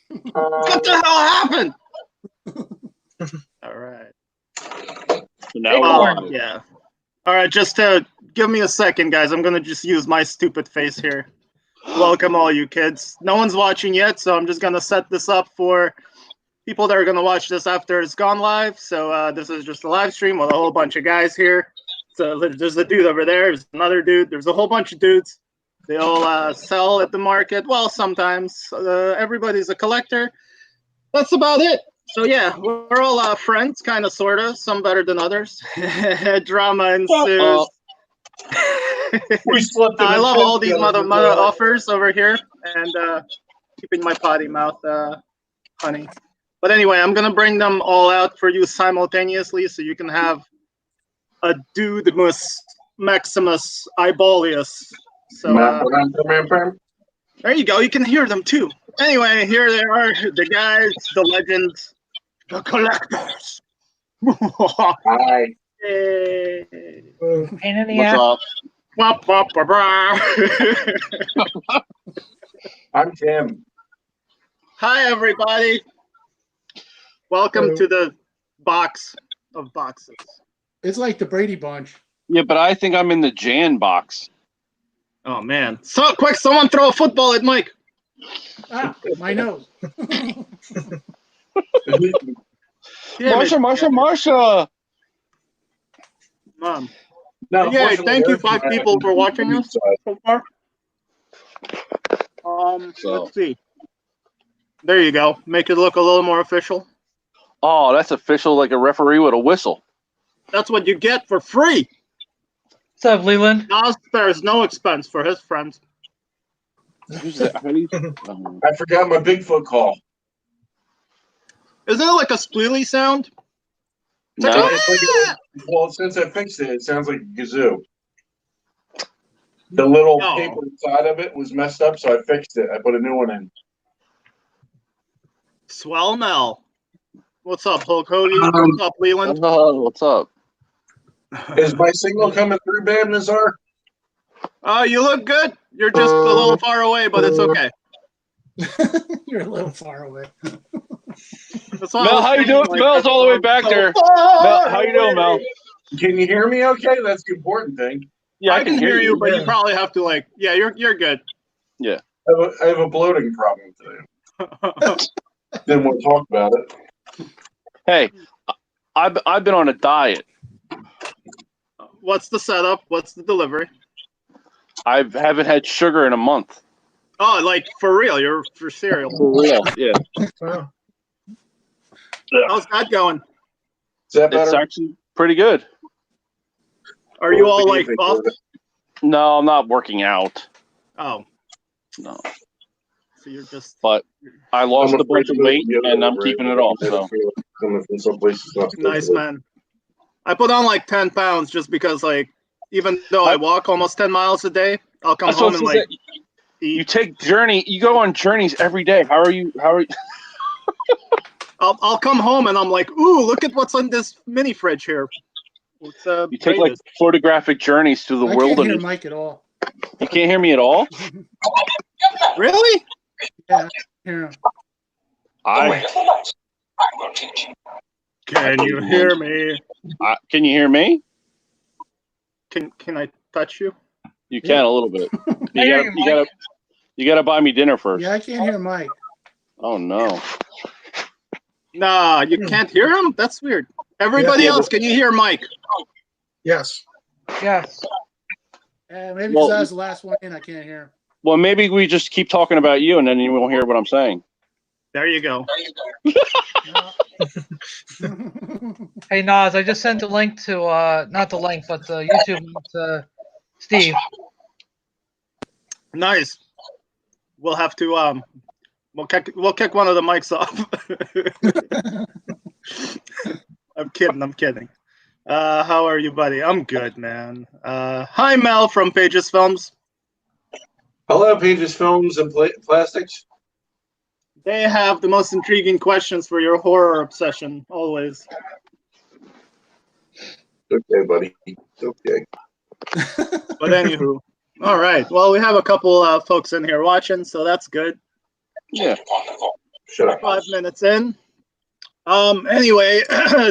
What the hell happened? All right. So now yeah. All right, just give me a second, guys. I'm gonna just use my stupid face here. Welcome all you kids. No one's watching yet, so I'm just gonna set this up for people that are gonna watch this after it's gone live. So this is just a live stream with a whole bunch of guys here. So there's a dude over there. There's another dude. There's a whole bunch of dudes. They all sell at the market. Well, sometimes everybody's a collector. That's about it. So yeah, we're all friends, kind of, sort of. Some better than others. Drama ensues. I love all these mother offers over here, and keeping my potty mouth honey. But anyway, I'm gonna bring them all out for you simultaneously, so you can have a Dudemus Maximus Eyebalius. So there you go. You can hear them too. Anyway, here they are, the guys, the legends, the collectors. Hi. Hey. what's up? I'm Tim. Hi, everybody. Welcome to the box of boxes. It's like the Brady Bunch. Yeah, but I think I'm in the Jan box. Oh, man. So quick, someone throw a football at Mike. Ah, my nose. Marsha. Mom. No, Yay, thank you, 5 people, for watching us so far. Let's see. There you go. Make it look a little more official. Oh, that's official, like a referee with a whistle. That's what you get for free. What's up, Leland? Now there's no expense for his friends. Who's that? I forgot my Bigfoot call. Isn't it like a squealy sound? No. Well, since I fixed it, it sounds like a kazoo. The little paper inside of it was messed up, so I fixed it. I put a new one in. Swell Mel. What's up, Hulk Hogan? What's up, Leland? What's up? Is my signal coming through bad, Nazar? You look good. You're just a little far away, but it's okay. You're a little far away. Mel, how you doing? Mel's all the way back there. Mel, how you doing, Mel? Can you hear me okay? That's the important thing. Yeah, I can hear you, but you probably have to, yeah, you're good. Yeah. I have a bloating problem today. Then we'll talk about it. Hey, I've been on a diet. What's the setup? What's the delivery? I haven't had sugar in a month. Oh, like for real? You're for cereal? For real, yeah. How's that going? Is that better? It's actually pretty good. Are you all buff? No, I'm not working out. Oh. No. So you're just. But I lost a bunch of weight and I'm keeping it off. So. Nice, man. I put on 10 pounds just because, even though I walk almost 10 miles a day, I'll come home and eat. You take you go on journeys every day. How are you? I'll come home and I'm like, ooh, look at what's in this mini fridge here. You take photographic journeys through the wilderness. I can't hear Mike at all. You can't hear me at all? Really? Yeah, hear him. Can you hear me? Can you hear me? Can I touch you? You can a little bit. You gotta buy me dinner first. Yeah, I can't hear Mike. Oh no. Nah, you can't hear him? That's weird. Everybody else, can you hear Mike? Yes. Yes. Maybe because I was the last one in, I can't hear him. Well, maybe we just keep talking about you and then you won't hear what I'm saying. There you go. Hey, Nas, I just sent a link to, not the link, but the YouTube link to Steve. Nice. We'll have to, we'll kick one of the mics off. I'm kidding. How are you, buddy? I'm good, man. Hi, Mel from Pages Films. Hello, Pages Films and Plastics. They have the most intriguing questions for your horror obsession, always. Okay, buddy. Okay. But anywho, all right. Well, we have a couple folks in here watching, so that's good. Yeah. Shut up. 5 minutes in. Anyway,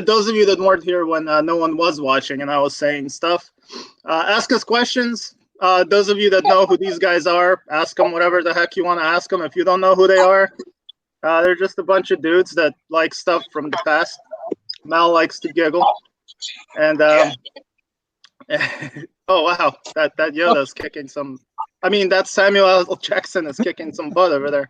those of you that weren't here when no one was watching and I was saying stuff, ask us questions. Those of you that know who these guys are, ask them whatever the heck you want to ask them. If you don't know who they are, they're just a bunch of dudes that like stuff from the past. Mal likes to giggle. And, oh, wow, that Yoda's kicking some... I mean, that Samuel L. Jackson is kicking some butt over there.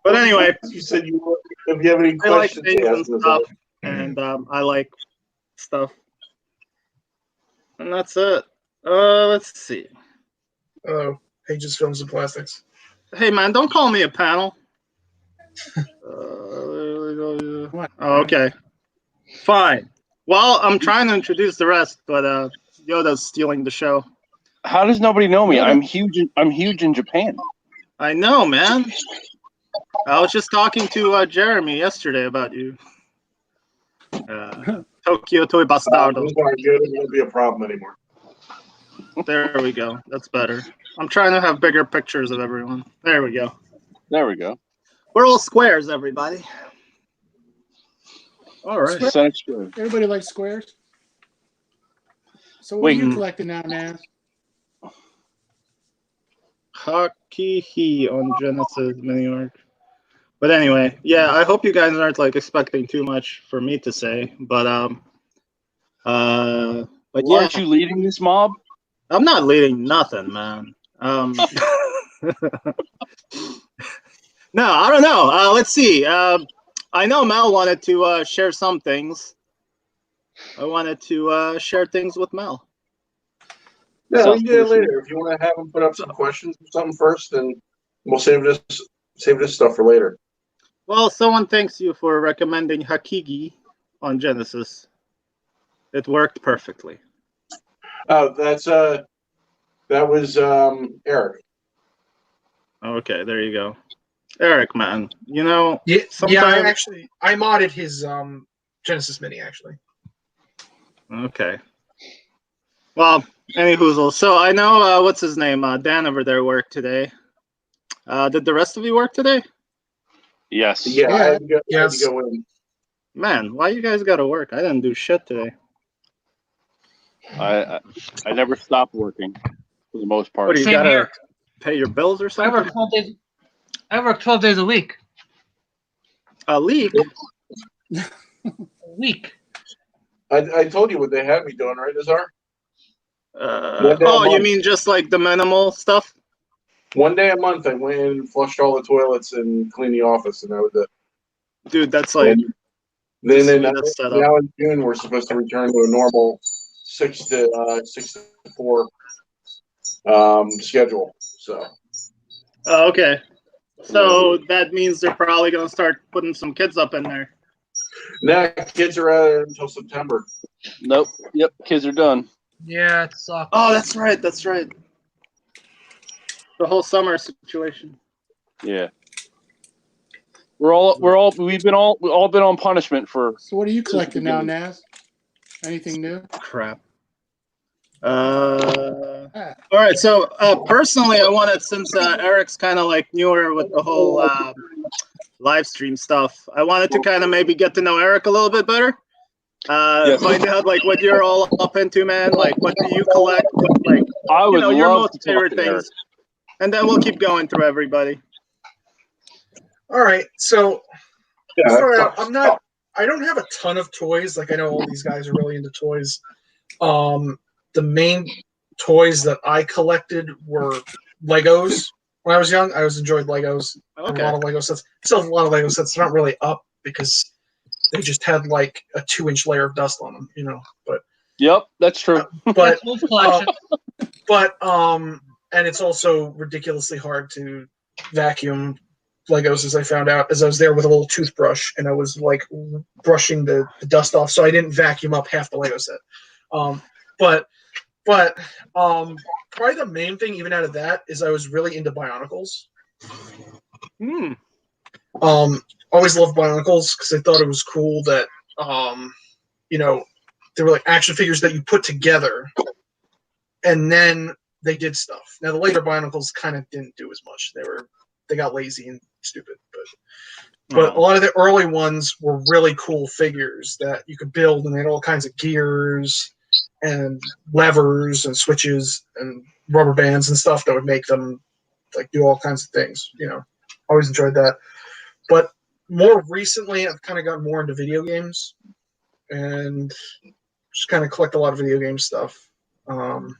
But anyway, you said if you have any questions, I like things and stuff, and I like stuff, and that's it. Let's see. Oh, Pages, Films, and Plastics. Hey man, don't call me a panel. Oh, okay, fine. Well, I'm trying to introduce the rest, but Yoda's stealing the show. How does nobody know me? I'm huge. I'm huge in Japan. I know, man. I was just talking to Jeremy yesterday about you. Tokyo Toy Bastardo. This won't be a problem anymore. There we go. That's better. I'm trying to have bigger pictures of everyone. There we go. There we go. We're all squares, everybody. All right. Everybody likes squares. So what are you collecting now, Naz? Hakihi on Genesis mini arc. But anyway, yeah, I hope you guys aren't like expecting too much for me to say. But yeah. Aren't you leading this mob? I'm not leading nothing, man. No, I don't know. Let's see. I know Mel wanted to share some things. I wanted to share things with Mel. Yeah, we can do it later. If you want to have him put up some questions or something first, then we'll save this stuff for later. Well, someone thanks you for recommending Hakigi on Genesis. It worked perfectly. Oh, that was Eric. Okay, there you go. Eric, man. You know, yeah, sometimes... I modded his Genesis Mini, actually. Okay. Well, anywho, so I know, what's his name? Dan over there worked today. Did the rest of you work today? Yes. Yeah, I had to go in. Man, why you guys got to work? I didn't do shit today. I never stopped working for the most part. What, you got to pay your bills or something? I work 12 days a week. A week? A week. I told you what they had me doing, right, Azar? You mean just like the minimal stuff? One day a month, I went in and flushed all the toilets and cleaned the office, and that was it. Dude, that's like... Now in June, we're supposed to return to a normal 6 to 4 schedule. So. Oh, okay. So that means they're probably going to start putting some kids up in there. Nah, kids are out there until September. Nope. Yep, kids are done. Yeah, it sucks. Oh, that's right. That's right. The whole summer situation. Yeah. We've all been on punishment for. So what are you collecting now, Naz? Anything new? Crap. All right. So personally, I wanted, since Eric's kind of like newer with the whole live stream stuff, I wanted to kind of maybe get to know Eric a little bit better. Find out like what you're all up into, man. Like what do you collect? Like your most favorite things. Eric. And then we'll keep going through everybody. All right, so start out, I don't have a ton of toys. Like I know all these guys are really into toys. The main toys that I collected were Legos. When I was young, I always enjoyed Legos. Okay. A lot of Lego sets. Still have a lot of Lego sets. They're not really up because they just had like a 2-inch layer of dust on them, But yep, that's true. And it's also ridiculously hard to vacuum Legos, as I found out, as I was there with a little toothbrush and I was like brushing the dust off, so I didn't vacuum up half the Lego set. But probably the main thing, even out of that, is I was really into Bionicles. Always loved Bionicles because I thought it was cool that they were like action figures that you put together, and then they did stuff. Now the later Bionicles kind of didn't do as much. They were they got lazy and stupid. But a lot of the early ones were really cool figures that you could build, and they had all kinds of gears and levers and switches and rubber bands and stuff that would make them like do all kinds of things. Always enjoyed that. But more recently, I've kind of gotten more into video games and just kind of collect a lot of video game stuff. And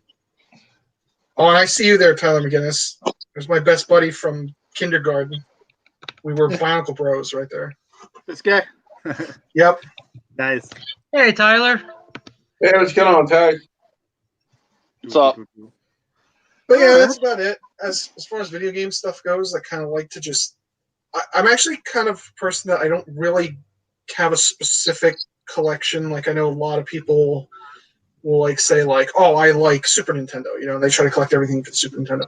I see you there, Tyler McGinnis. There's my best buddy from kindergarten. We were Bionicle Bros right there. This guy? Yep. Nice. Hey, Tyler. Hey, what's going on, Ty? What's up? But yeah, that's about it. As far as video game stuff goes, I kind of like to just... I'm actually kind of a person that I don't really have a specific collection. Like, I know a lot of people will like say like, oh, I like Super Nintendo. They try to collect everything for the Super Nintendo.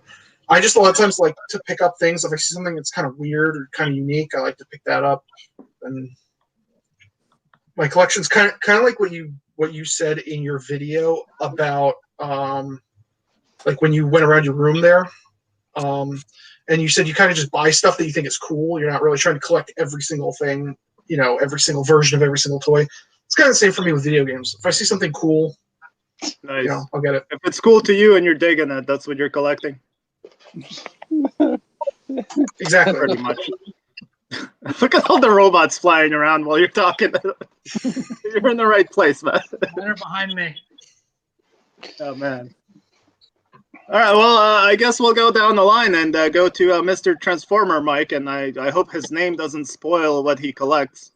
I just a lot of times like to pick up things. If I see something that's kind of weird or kind of unique, I like to pick that up. And my collection's kind of like what you said in your video about like when you went around your room there, and you said you kind of just buy stuff that you think is cool. You're not really trying to collect every single thing, every single version of every single toy. It's kind of the same for me with video games. If I see something cool, nice. I'll get it. If it's cool to you and you're digging it, that's what you're collecting. Exactly. Pretty much. Look at all the robots flying around while you're talking. You're in the right place, man. They're behind me. Oh, man. All right, well, I guess we'll go down the line and go to Mr. Transformer Mike, and I hope his name doesn't spoil what he collects.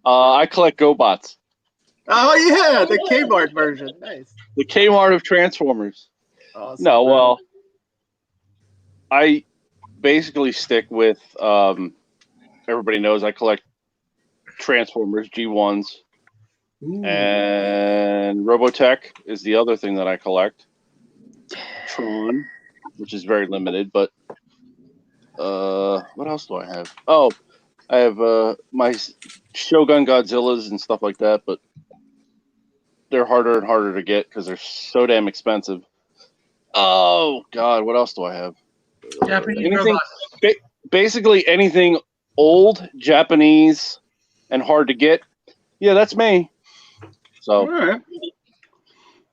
I collect GoBots. Oh, yeah, the Kmart version. Nice. The Kmart of Transformers. Awesome. No, well, I basically stick with, everybody knows I collect Transformers, G1s, and Robotech is the other thing that I collect. Tron, which is very limited, but what else do I have? Oh, I have my Shogun Godzillas and stuff like that, but they're harder and harder to get because they're so damn expensive. Oh God, what else do I have? Japanese Anything, robots. basically anything old, Japanese, and hard to get. Yeah, that's me. So All right.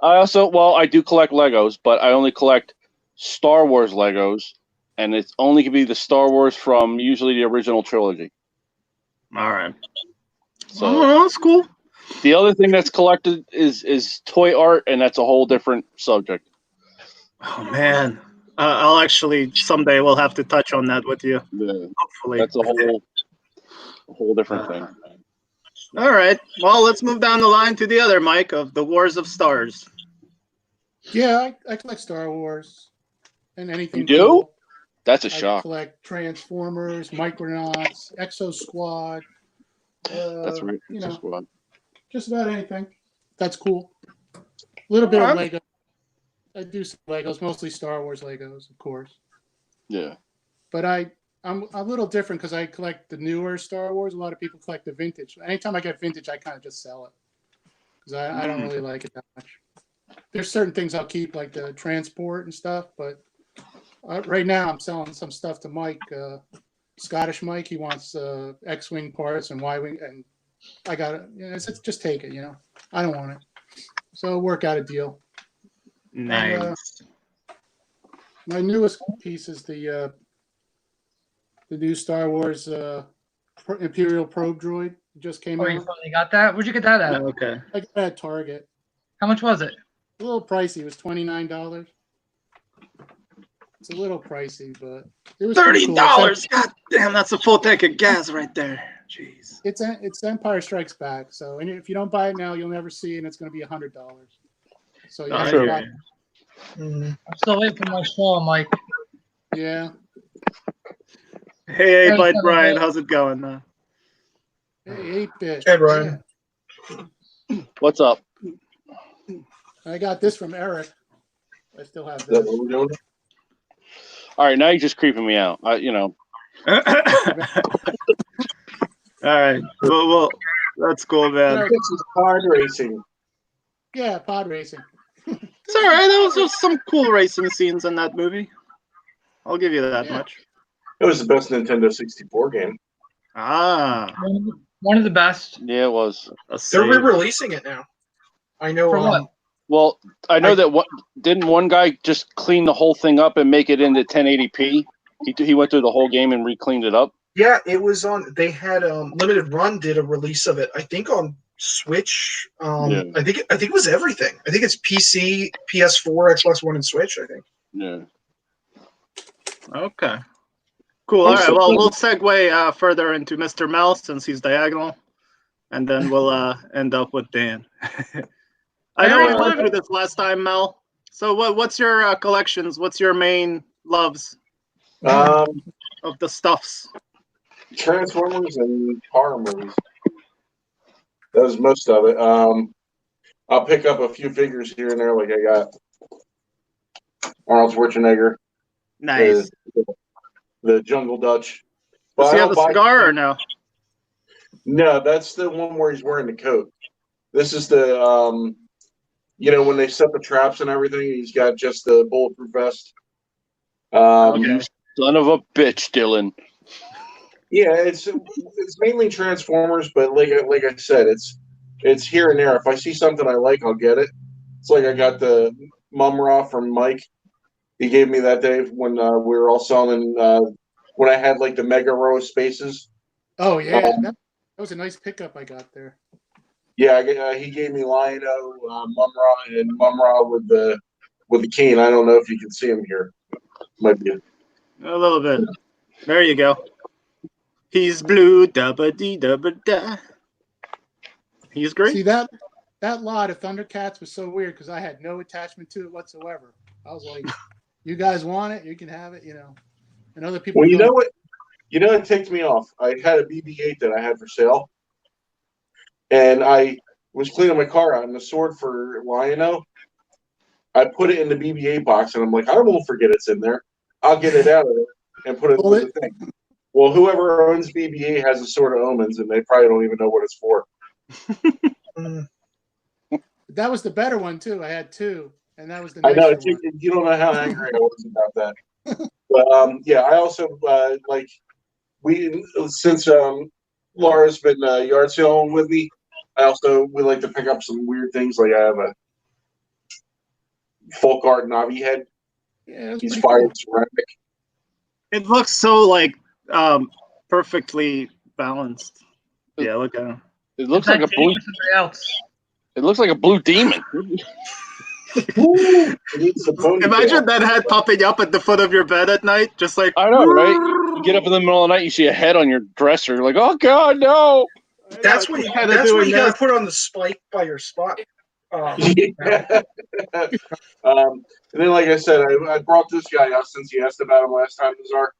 I do collect Legos, but I only collect Star Wars Legos, and it's only can be the Star Wars from usually the original trilogy. All right. So Oh, that's cool. the other thing that's collected is toy art, and that's a whole different subject. Oh, man. I'll actually, someday we'll have to touch on that with you. Yeah, Hopefully. that's a whole different thing. All right. Well, let's move down the line to the other Mike of the Wars of Stars. Yeah, I collect Star Wars and anything. You do? Cool. That's a I shock. collect Transformers, Micronauts, Exo Squad. That's right. You know, just about anything. That's cool. A little bit of Lego. I do some Legos, mostly Star Wars Legos, of course. Yeah. But I'm a little different because I collect the newer Star Wars. A lot of people collect the vintage. Anytime I get vintage, I kind of just sell it because I don't really like it that much. There's certain things I'll keep, like the transport and stuff, but right now I'm selling some stuff to Mike, Scottish Mike. He wants X-Wing parts and Y-Wing, and I got it. You know, it's just take it, I don't want it. So work out a deal. Nice. And, my newest piece is the new Star Wars Imperial probe droid. It just came out. You finally got that? Where'd you get that at? Oh, okay. I got it at Target. How much was it? A little pricey. It was $29. It's a little pricey, but it was $30. cool. God damn, that's a full tank of gas right there. Jeez. It's Empire Strikes Back. So, and if you don't buy it now, you'll never see it, and it's going to be $100. So you have to buy it. I'm still waiting for my show, Mike. Yeah. Hey, bud, Brian, how's it going, man? Hey, 8-bit. Hey, Brian. Yeah. What's up? I got this from Eric. I still have this. All right, now you're just creeping me out. All right. Well, that's cool, man. This is pod racing. Yeah, pod racing. It's all right. There was just some cool racing scenes in that movie. I'll give you that much. It was the best Nintendo 64 game. Ah, One of the best. Yeah, it was. They're re-releasing it now. I know. For what? Well, I know that didn't one guy just clean the whole thing up and make it into 1080p? He went through the whole game and re-cleaned it up. Yeah, it was on. They had Limited Run did a release of it. I think on Switch. Yeah. I think it was everything. I think it's PC, PS4, Xbox One, and Switch. I think. Yeah. Okay. Cool. All right. Well, we'll segue further into Mr. Mel since he's diagonal, and then we'll end up with Dan. I know we went through this last time, Mel. So what's your collections? What's your main loves of the stuffs? Transformers and horror movies. That was most of it. I'll pick up a few figures here and there, like I got Arnold Schwarzenegger. Nice. The Jungle Dutch. Does he have a cigar or no? No, that's the one where he's wearing the coat. This is the, when they set the traps and everything, he's got just the bulletproof vest. You son of a bitch, Dylan. Yeah, it's mainly Transformers, but like I said, it's here and there. If I see something I like, I'll get it. It's like I got the Mumra from Mike. He gave me that day when we were all selling. When I had like the mega row of spaces. Oh yeah, that was a nice pickup I got there. Yeah, he gave me Lion-O, Mumra, and Mumra with the cane. I don't know if you can see him here. Might be a little bit. There you go. He's blue, da-ba-dee-da-ba-da. He's great. See that lot of Thundercats was so weird because I had no attachment to it whatsoever. I was like, "You guys want it? You can have it," And other people. Well, you know what? It ticked me off. I had a BB-8 that I had for sale, and I was cleaning my car out, and the sword for Lion-O, I put it in the BB-8 box, and I'm like, I won't forget it's in there. I'll get it out of it and put it in the thing. Well, whoever owns BB-8 has a Sword of Omens, and they probably don't even know what it's for. That was the better one too. I had two, and that was the. I know one. You don't know how angry I was about that. But yeah, I also since Laura's been yard selling with me, we like to pick up some weird things. Like I have a folk art Navi head. Yeah, he's fired ceramic. It looks so perfectly balanced. Yeah, look at him. It looks like a blue. It looks like a blue demon. Imagine that head popping up at the foot of your bed at night, just like. I know, right? You get up in the middle of the night, you see a head on your dresser. You're like, oh god, no! That's what you gotta put on the spike by your spot. And then, like I said, I brought this guy up since you asked about him last time, Nazar.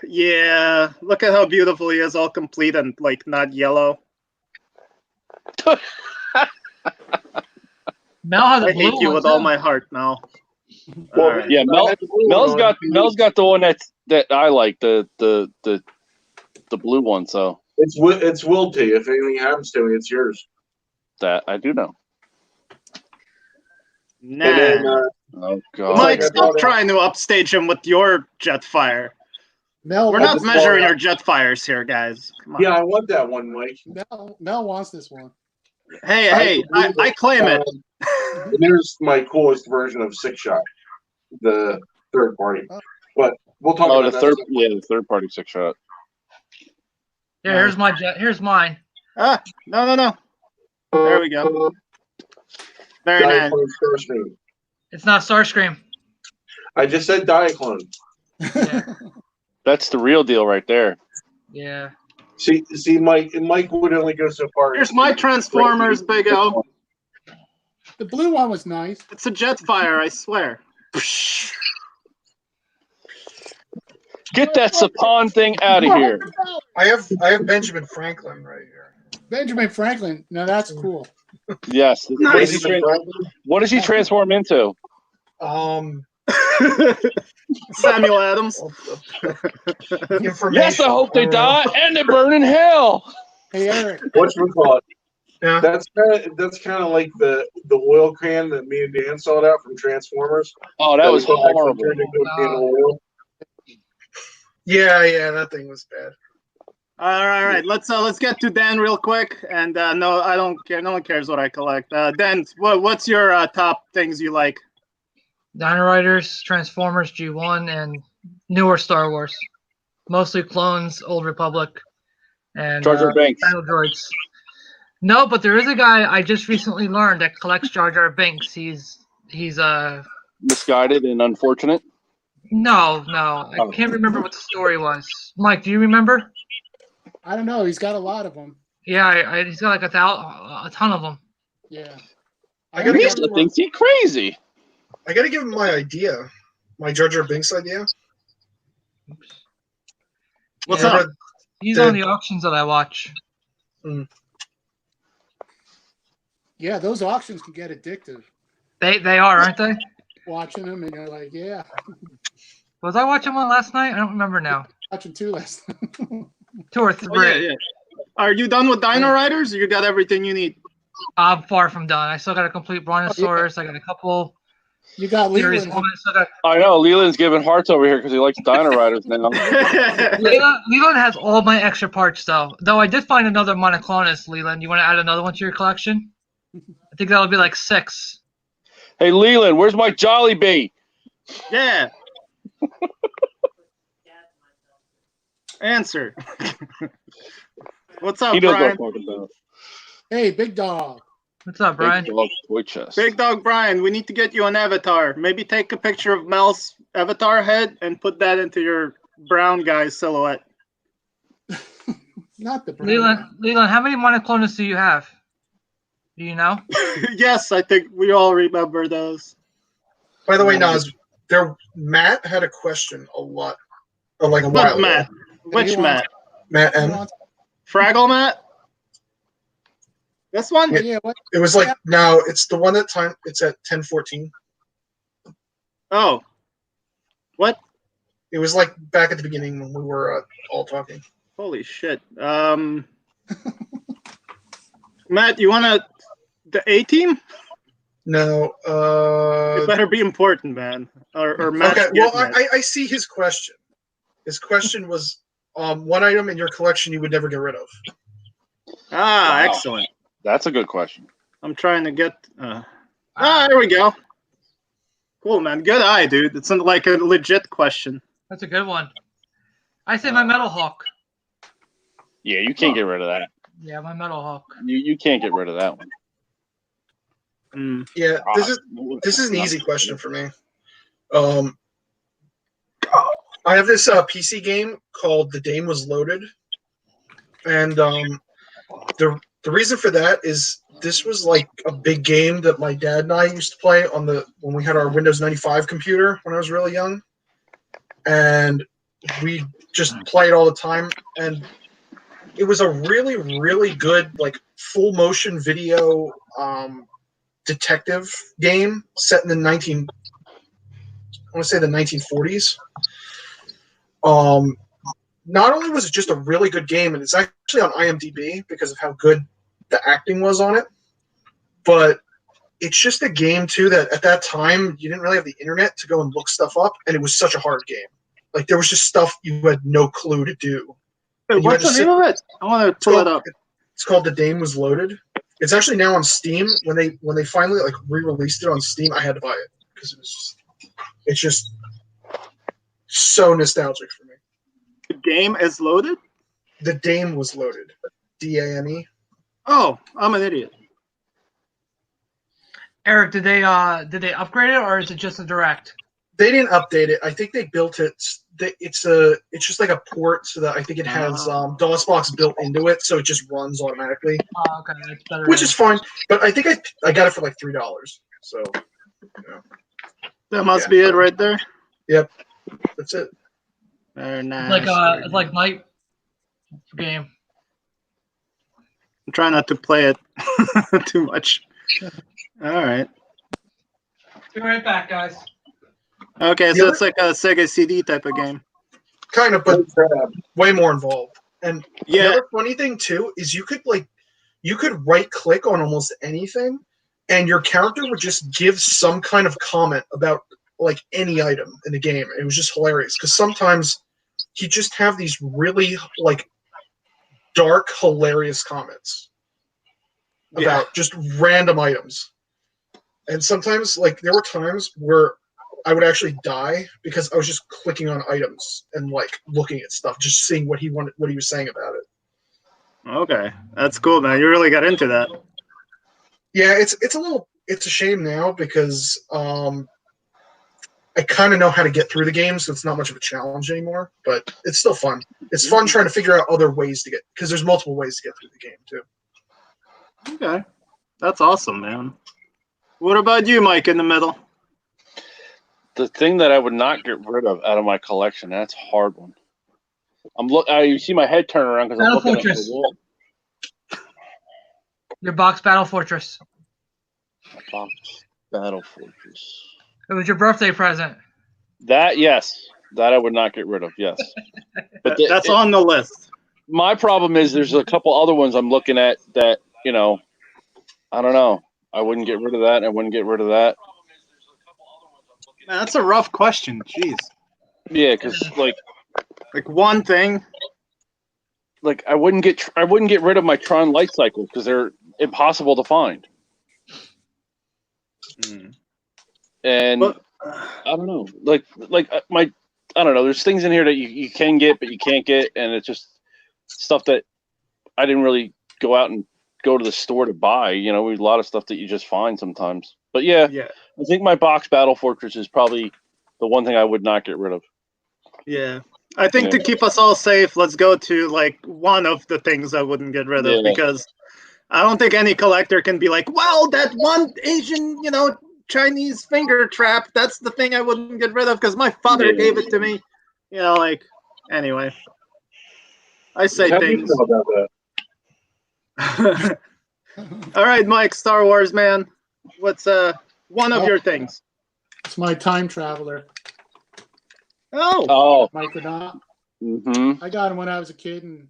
Yeah, look at how beautiful he is, all complete and not yellow. Mel has I hate you with all my heart, Mel. Well, right. Yeah, Mel's got the one that I like, the blue one. So it's willed to you. If anything happens to me, it's yours. That I do know. Nah. Then, oh god, Mike, stop trying to upstage him with your Jetfire. We're not measuring your Jetfires here, guys. Come on. Yeah, I want that one, Mike. Mel wants this one. Hey, I claim it. There's my coolest version of Six Shot, the third party. But we'll talk about the third party Six Shot. Yeah, here's my jet. Here's mine. No. There we go. Very nice. It's not Starscream. I just said Diaclone. Yeah. That's the real deal right there. Yeah. See, Mike would only go so far. Here's my Transformers, Big O. The blue one was nice. It's a Jetfire, I swear. Get that Sapon thing out of here. I have Benjamin Franklin right here. Benjamin Franklin. Now that's cool. Yes. Nice. What does he transform into? Samuel Adams. Yes, I hope they die and they burn in hell. Hey Eric. Whatchamacallit? Yeah. That's kind of like the oil can that me and Dan sold out from Transformers. Oh, that was horrible. Yeah, that thing was bad. All right. Let's get to Dan real quick. And no, I don't care. No one cares what I collect. Dan, what's your top things you like? Dino Riders, Transformers, G1, and newer Star Wars. Mostly clones, Old Republic, and Jar Jar Binks. Battle Droids. No, but there is a guy I just recently learned that collects Jar Jar Binks. He's Misguided and unfortunate. No, I can't remember what the story was. Mike, do you remember? I don't know. He's got a lot of them. Yeah, he's got like a ton of them. Yeah. I gotta He's thinks he's crazy. I gotta give him my idea, my Jar Jar Binks idea. What's up? He's on the auctions that I watch. Yeah, those auctions can get addictive. They are, aren't they? Watching them and you're like, yeah. Was I watching one last night? I don't remember now. Watching two last night. 2 or 3. Oh, yeah. Are you done with Dino Riders? Or you got everything you need? I'm far from done. I still got a complete Brontosaurus. I got a couple. You got Series Leland. I know Leland's giving hearts over here because he likes Dino Riders now. Leland has all my extra parts though. Though I did find another Monoclonus. Leland, you want to add another one to your collection? I think that'll be like 6. Hey Leland, where's my Jolly Bee? Yeah. Answer. What's up, He knows Brian? what I'm talking about. Hey, Big Dog. What's up, Brian? Big dog toy chest. Big Dog Brian, we need to get you an avatar. Maybe take a picture of Mel's avatar head and put that into your brown guy's silhouette. Not the Leland, how many Monoclonus do you have? Do you know? Yes, I think we all remember those. By the way, Nas, Matt had a question a lot, like a What while Matt? ago. Which Matt? Matt M. Fraggle Matt? This one? Yeah, what? It was like no, it's the one it's at 10:14. Oh. What? It was like back at the beginning when we were all talking. Holy shit. Matt, you wanna the A team? No. It better be important, man. Or Matt. Okay. Well, I see his question. His question was one item in your collection you would never get rid of. Wow. Wow. Excellent. That's a good question. I'm trying to get. There we go. Cool, man. Good eye, dude. It's like a legit question. That's a good one. I say my Metal Hawk. Yeah, you can't get rid of that. Yeah, my Metal Hawk. You can't get rid of that one. Yeah, this is an easy question for me. I have this PC game called The Dame Was Loaded, and the reason for that is this was like a big game that my dad and I used to play on when we had our Windows 95 computer when I was really young, and we just play it all the time. And it was a really, really good like full motion video detective game set in the 1940s. Not only was it just a really good game, and it's actually on IMDb because of how good the acting was on it, but it's just a game too that at that time you didn't really have the internet to go and look stuff up, and it was such a hard game. Like there was just stuff you had no clue to do. Hey, what's the name of it? I want to pull it up. It's called The Dame Was Loaded. It's actually now on Steam. When they finally like re-released it on Steam, I had to buy it because it's just so nostalgic for me. The game is loaded? The Dame Was Loaded. DAME. Oh, I'm an idiot. Eric, did they upgrade it or is it just a direct? They didn't update it. I think they built it. It's just like a port, so that I think it has DOSBox built into it, so it just runs automatically. Oh, okay, that's better. Which is fine, but I think I got it for like $3. So That must be it right there. Yep, that's it. Very nice. It's like night game. I'm trying not to play it too much. All right. Be right back, guys. Okay, so it's like a Sega CD type of game. Kind of, but way more involved. And Yeah. another funny thing too is you could right click on almost anything, and your character would just give some kind of comment about like any item in the game. It was just hilarious because sometimes he just have these really like dark, hilarious comments about just random items. And sometimes, like, there were times where I would actually die because I was just clicking on items and like looking at stuff, just seeing what he was saying about it. Okay, that's cool, man. You really got into that. Yeah, it's a shame now because I kind of know how to get through the game, so it's not much of a challenge anymore. But it's still fun. It's fun trying to figure out other ways to get, because there's multiple ways to get through the game too. Okay, that's awesome, man. What about you, Mike, in the middle? The thing that I would not get rid of out of my collection, that's a hard one. You see my head turn around because I'm looking at the wall. Your box Battle Fortress. Box Battle Fortress. It was your birthday present. That, yes. That I would not get rid of, yes. But that's on the list. My problem is there's a couple other ones I'm looking at that, I don't know. I wouldn't get rid of that. I wouldn't get rid of that. Man, that's a rough question. Jeez. Yeah, because like one thing. Like I wouldn't get rid of my Tron light cycles because they're impossible to find. And I don't know, I don't know. There's things in here that you can get, but you can't get, and it's just stuff that I didn't really go out and go to the store to buy. A lot of stuff that you just find sometimes. But yeah, I think my box Battle Fortress is probably the one thing I would not get rid of. Yeah. I think to keep us all safe, let's go to like one of the things I wouldn't get rid of, because I don't think any collector can be like, well, that one Asian, Chinese finger trap, that's the thing I wouldn't get rid of because my father gave it to me. Anyway. I say How things. do you know about that? All right, Mike, Star Wars, man. What's one of your things? It's my time traveler. Oh. Micronaut. Mm-hmm. I got him when I was a kid, and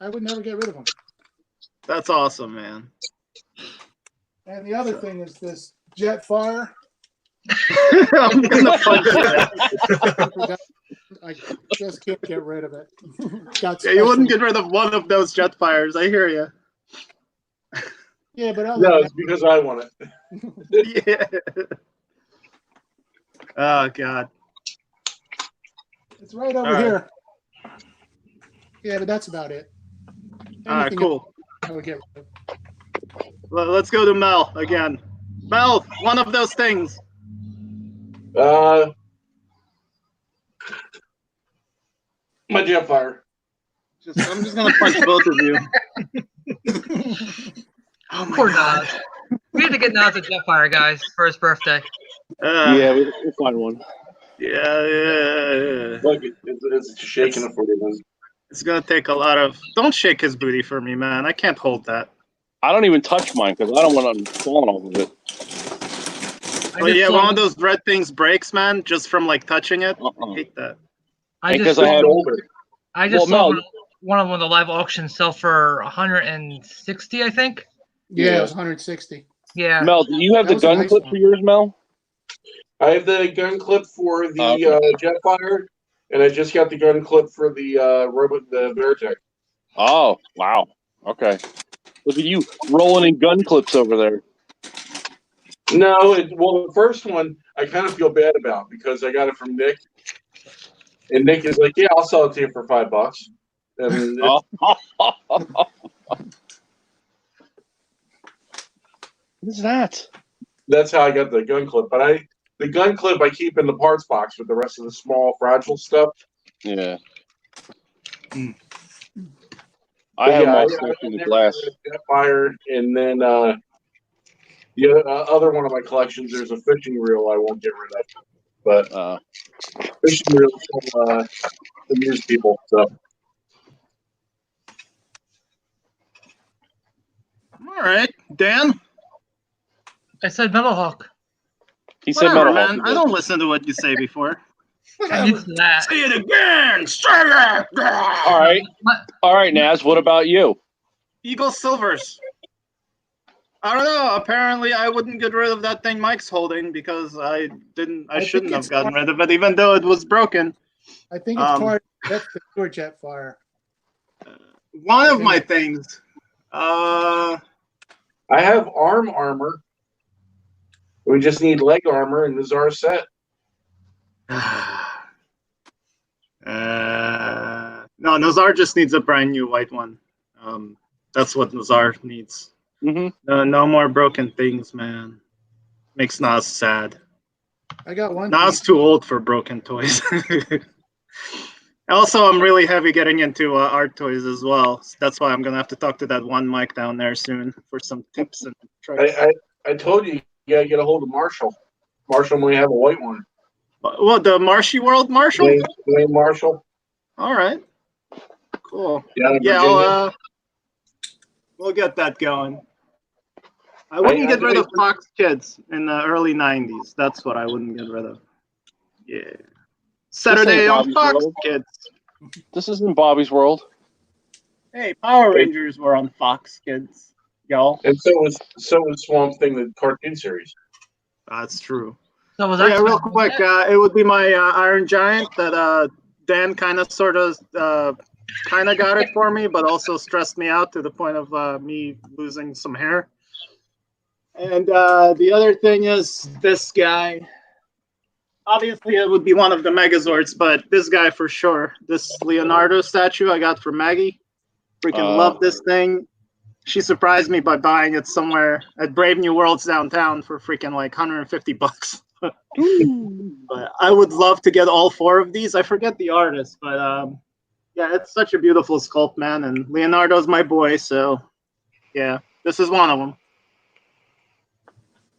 I would never get rid of him. That's awesome, man. And the other thing is this Jetfire. I'm gonna punch that. I just can't get rid of it. You wouldn't get rid of one of those Jetfires. I hear you. Yeah, but no, it's because I want it. Yeah. Oh God. It's right over here. Yeah, but that's about it. All right, cool. I would get rid of. Well, let's go to Mel again. Mel, one of those things. My Jetfire. I'm just gonna punch both of you. Oh my God. Nas. We had to get Nas a Jetfire, guys, for his birthday. Yeah, we'll find one. Yeah. Look, it's shaking it for you. It's gonna take a lot of. Don't shake his booty for me, man. I can't hold that. I don't even touch mine because I don't want to fall off of it. Oh yeah, one of those red things breaks, man, just from like touching it. I hate that. Because I had older. I just saw one of them on the live auction sell for 160, I think. Yeah, it was 160. Yeah. Mel, do you have the gun clip for yours, Mel? I have the gun clip for the Jetfire, and I just got the gun clip for the the Veritech. Oh, wow. Okay. Look at you rolling in gun clips over there. No, the first one I kind of feel bad about because I got it from Nick, and Nick is like, "Yeah, I'll sell it to you for $5." And What is that? That's how I got the gun clip. But the gun clip I keep in the parts box with the rest of the small fragile stuff. Yeah. I have my stuff in the glass. Fire, and then the other one of my collections, there's a fishing reel I won't get rid of. But fishing reels will amuse people. So. All right, Dan. I said Metal Hawk. He said Metal Hawk. Man, I don't listen to what you say before. I'm used to that. Say it again. Say it. All right, Naz. What about you? Eagle Silvers. I don't know. Apparently, I wouldn't get rid of that thing Mike's holding because I shouldn't have gotten rid of it, even though it was broken. I think it's part of That's the pure jet fire. One of my things. I have arm armor. We just need leg armor, and this is our set. No, Nazar just needs a brand new white one. That's what Nazar needs. Mm-hmm. No more broken things, man. Makes Nas sad. I got one. Nas too old for broken toys. Also, I'm really heavy getting into art toys as well. So that's why I'm gonna have to talk to that one Mike down there soon for some tips and tricks. I told you gotta get a hold of Marshall. Marshall may have a white one. What, the Marshy World Marshall? Dwayne Marshall. All right. Cool. Yeah, we'll get that going. I wouldn't get rid of Fox Kids in the early 90s. That's what I wouldn't get rid of. Yeah. Saturday on Fox Kids. This isn't Bobby's World. Hey, Power Rangers were on Fox Kids, y'all. And so was Swamp Thing, the cartoon series. That's true. So was Yeah, real quick, it would be my Iron Giant that Dan kind of got it for me, but also stressed me out to the point of me losing some hair. And the other thing is this guy. Obviously, it would be one of the Megazords, but this guy for sure. This Leonardo statue I got from Maggie. Freaking love this thing. She surprised me by buying it somewhere at Brave New Worlds downtown for freaking like $150. But I would love to get all 4 of these. I forget the artist, but yeah, it's such a beautiful sculpt, man. And Leonardo's my boy, so yeah, this is one of them.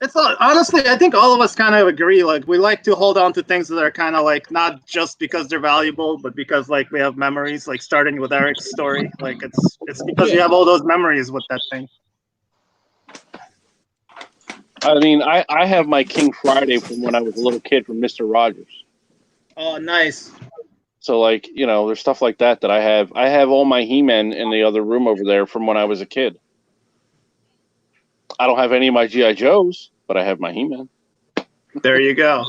It's honestly, I think all of us kind of agree. Like, we like to hold on to things that are kind of like not just because they're valuable, but because like we have memories. Like starting with Eric's story, like it's because you have all those memories with that thing. I mean, I have my King Friday from when I was a little kid from Mr. Rogers. Oh, nice. So like, you know, there's stuff like that I have. I have all my He-Men in the other room over there from when I was a kid. I don't have any of my G.I. Joes, but I have my He-Man. There you go.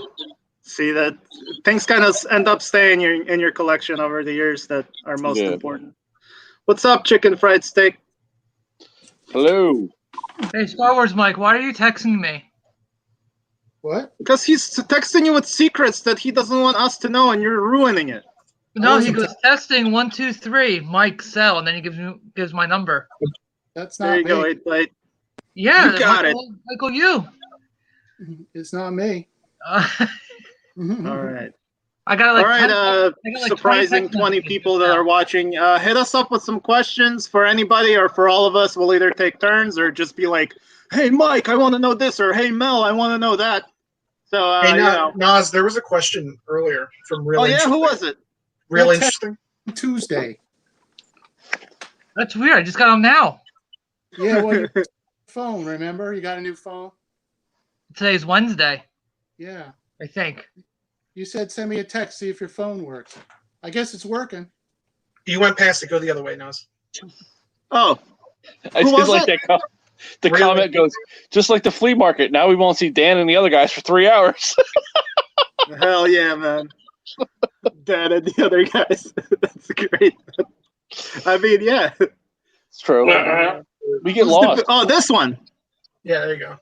See, that things kind of end up staying in your collection over the years that are most important. What's up, Chicken Fried Steak? Hello. Hey, Star Wars Mike, why are you texting me? What? Because he's texting you with secrets that he doesn't want us to know, and you're ruining it. No, he goes testing 1, 2, 3, Mike Sell, and then he gives my number. That's not there you me. go, 8-Byte. Yeah, you got Michael, you. It's not me. All right. I got like. All right, surprising 20 people that are watching. Hit us up with some questions for anybody or for all of us. We'll either take turns or just be like, "Hey, Mike, I want to know this," or "Hey, Mel, I want to know that." So, hey, you know. Nas, there was a question earlier from Real Interesting. Who was it? Real Interesting. Tuesday. That's weird. I just got them now. Yeah, well, your phone. Remember, you got a new phone. Today's Wednesday. Yeah. I think. You said send me a text, see if your phone works. I guess it's working. You went past it. Go the other way, Nas. Oh. I just like that. The comment goes, just like the flea market, now we won't see Dan and the other guys for 3 hours. Hell yeah, man. Dan and the other guys. That's great. I mean, yeah. It's true. We get lost. Oh, this one. Yeah, there you go.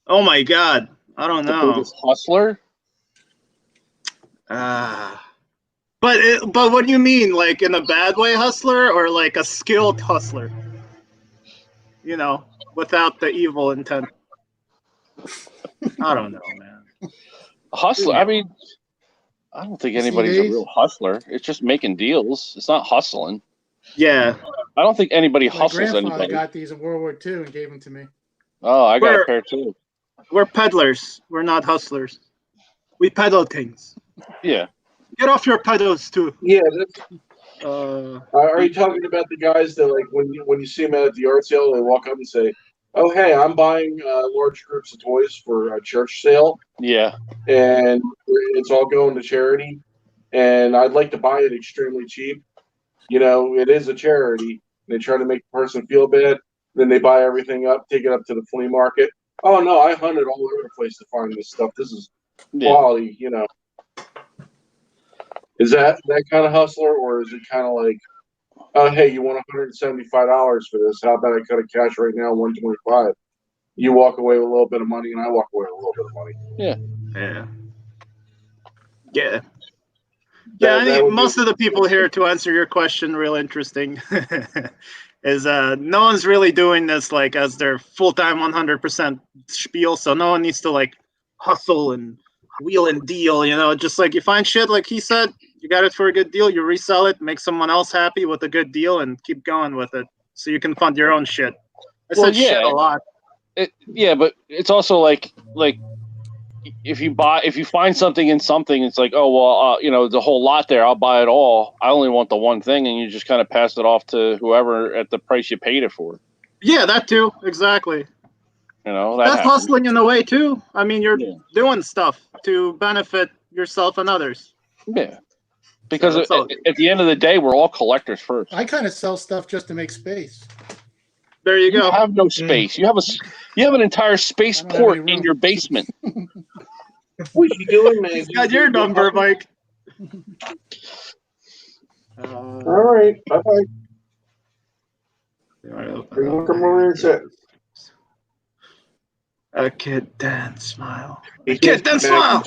Oh my God. I don't know. The hustler? But what do you mean, like in a bad way hustler or like a skilled hustler? You know, without the evil intent. I don't know, man. Hustler. I mean, I don't think anybody's a real hustler. It's just making deals. It's not hustling. Yeah. I don't think anybody My hustles grandfather anybody. got these in World War II and gave them to me. Oh, I got a pair too. We're peddlers. We're not hustlers. We peddle things. Yeah. Get off your pedals too. Yeah. Are you talking about the guys that, like, when you see them at the art sale, they walk up and say, "Oh, hey, I'm buying large groups of toys for a church sale. Yeah. And it's all going to charity, and I'd like to buy it extremely cheap. You know, it is a charity. They try to make the person feel bad. Then they buy everything up, take it up to the flea market. Oh no, I hunted all over the place to find this stuff. This is quality, you know." Is that kind of hustler, or is it kind of like, oh, hey, you want $175 for this? How about I cut a cash right now, $125? You walk away with a little bit of money, and I walk away with a little bit of money. Yeah. I think most of the people here, to answer your question, real interesting, is no one's really doing this like as their full-time 100% spiel, so no one needs to like hustle and wheel and deal, just like you find shit, like he said, you got it for a good deal, you resell it, make someone else happy with a good deal, and keep going with it so you can fund your own shit. I said shit a lot. But it's also like if you find something in something, it's like, oh well, the whole lot there, I'll buy it all. I only want the one thing, and you just kind of pass it off to whoever at the price you paid it for. Yeah, that too, exactly. That's hustling in a way too. I mean, you're doing stuff to benefit yourself and others. Yeah, because at the end of the day, we're all collectors first. I kind of sell stuff just to make space. There you go. You have no space. You have an entire space port in your basement. What you doing, man? Got your number, Mike. All right. Bye-bye. Come over and sit. A kid dance smile. A kid dance smile.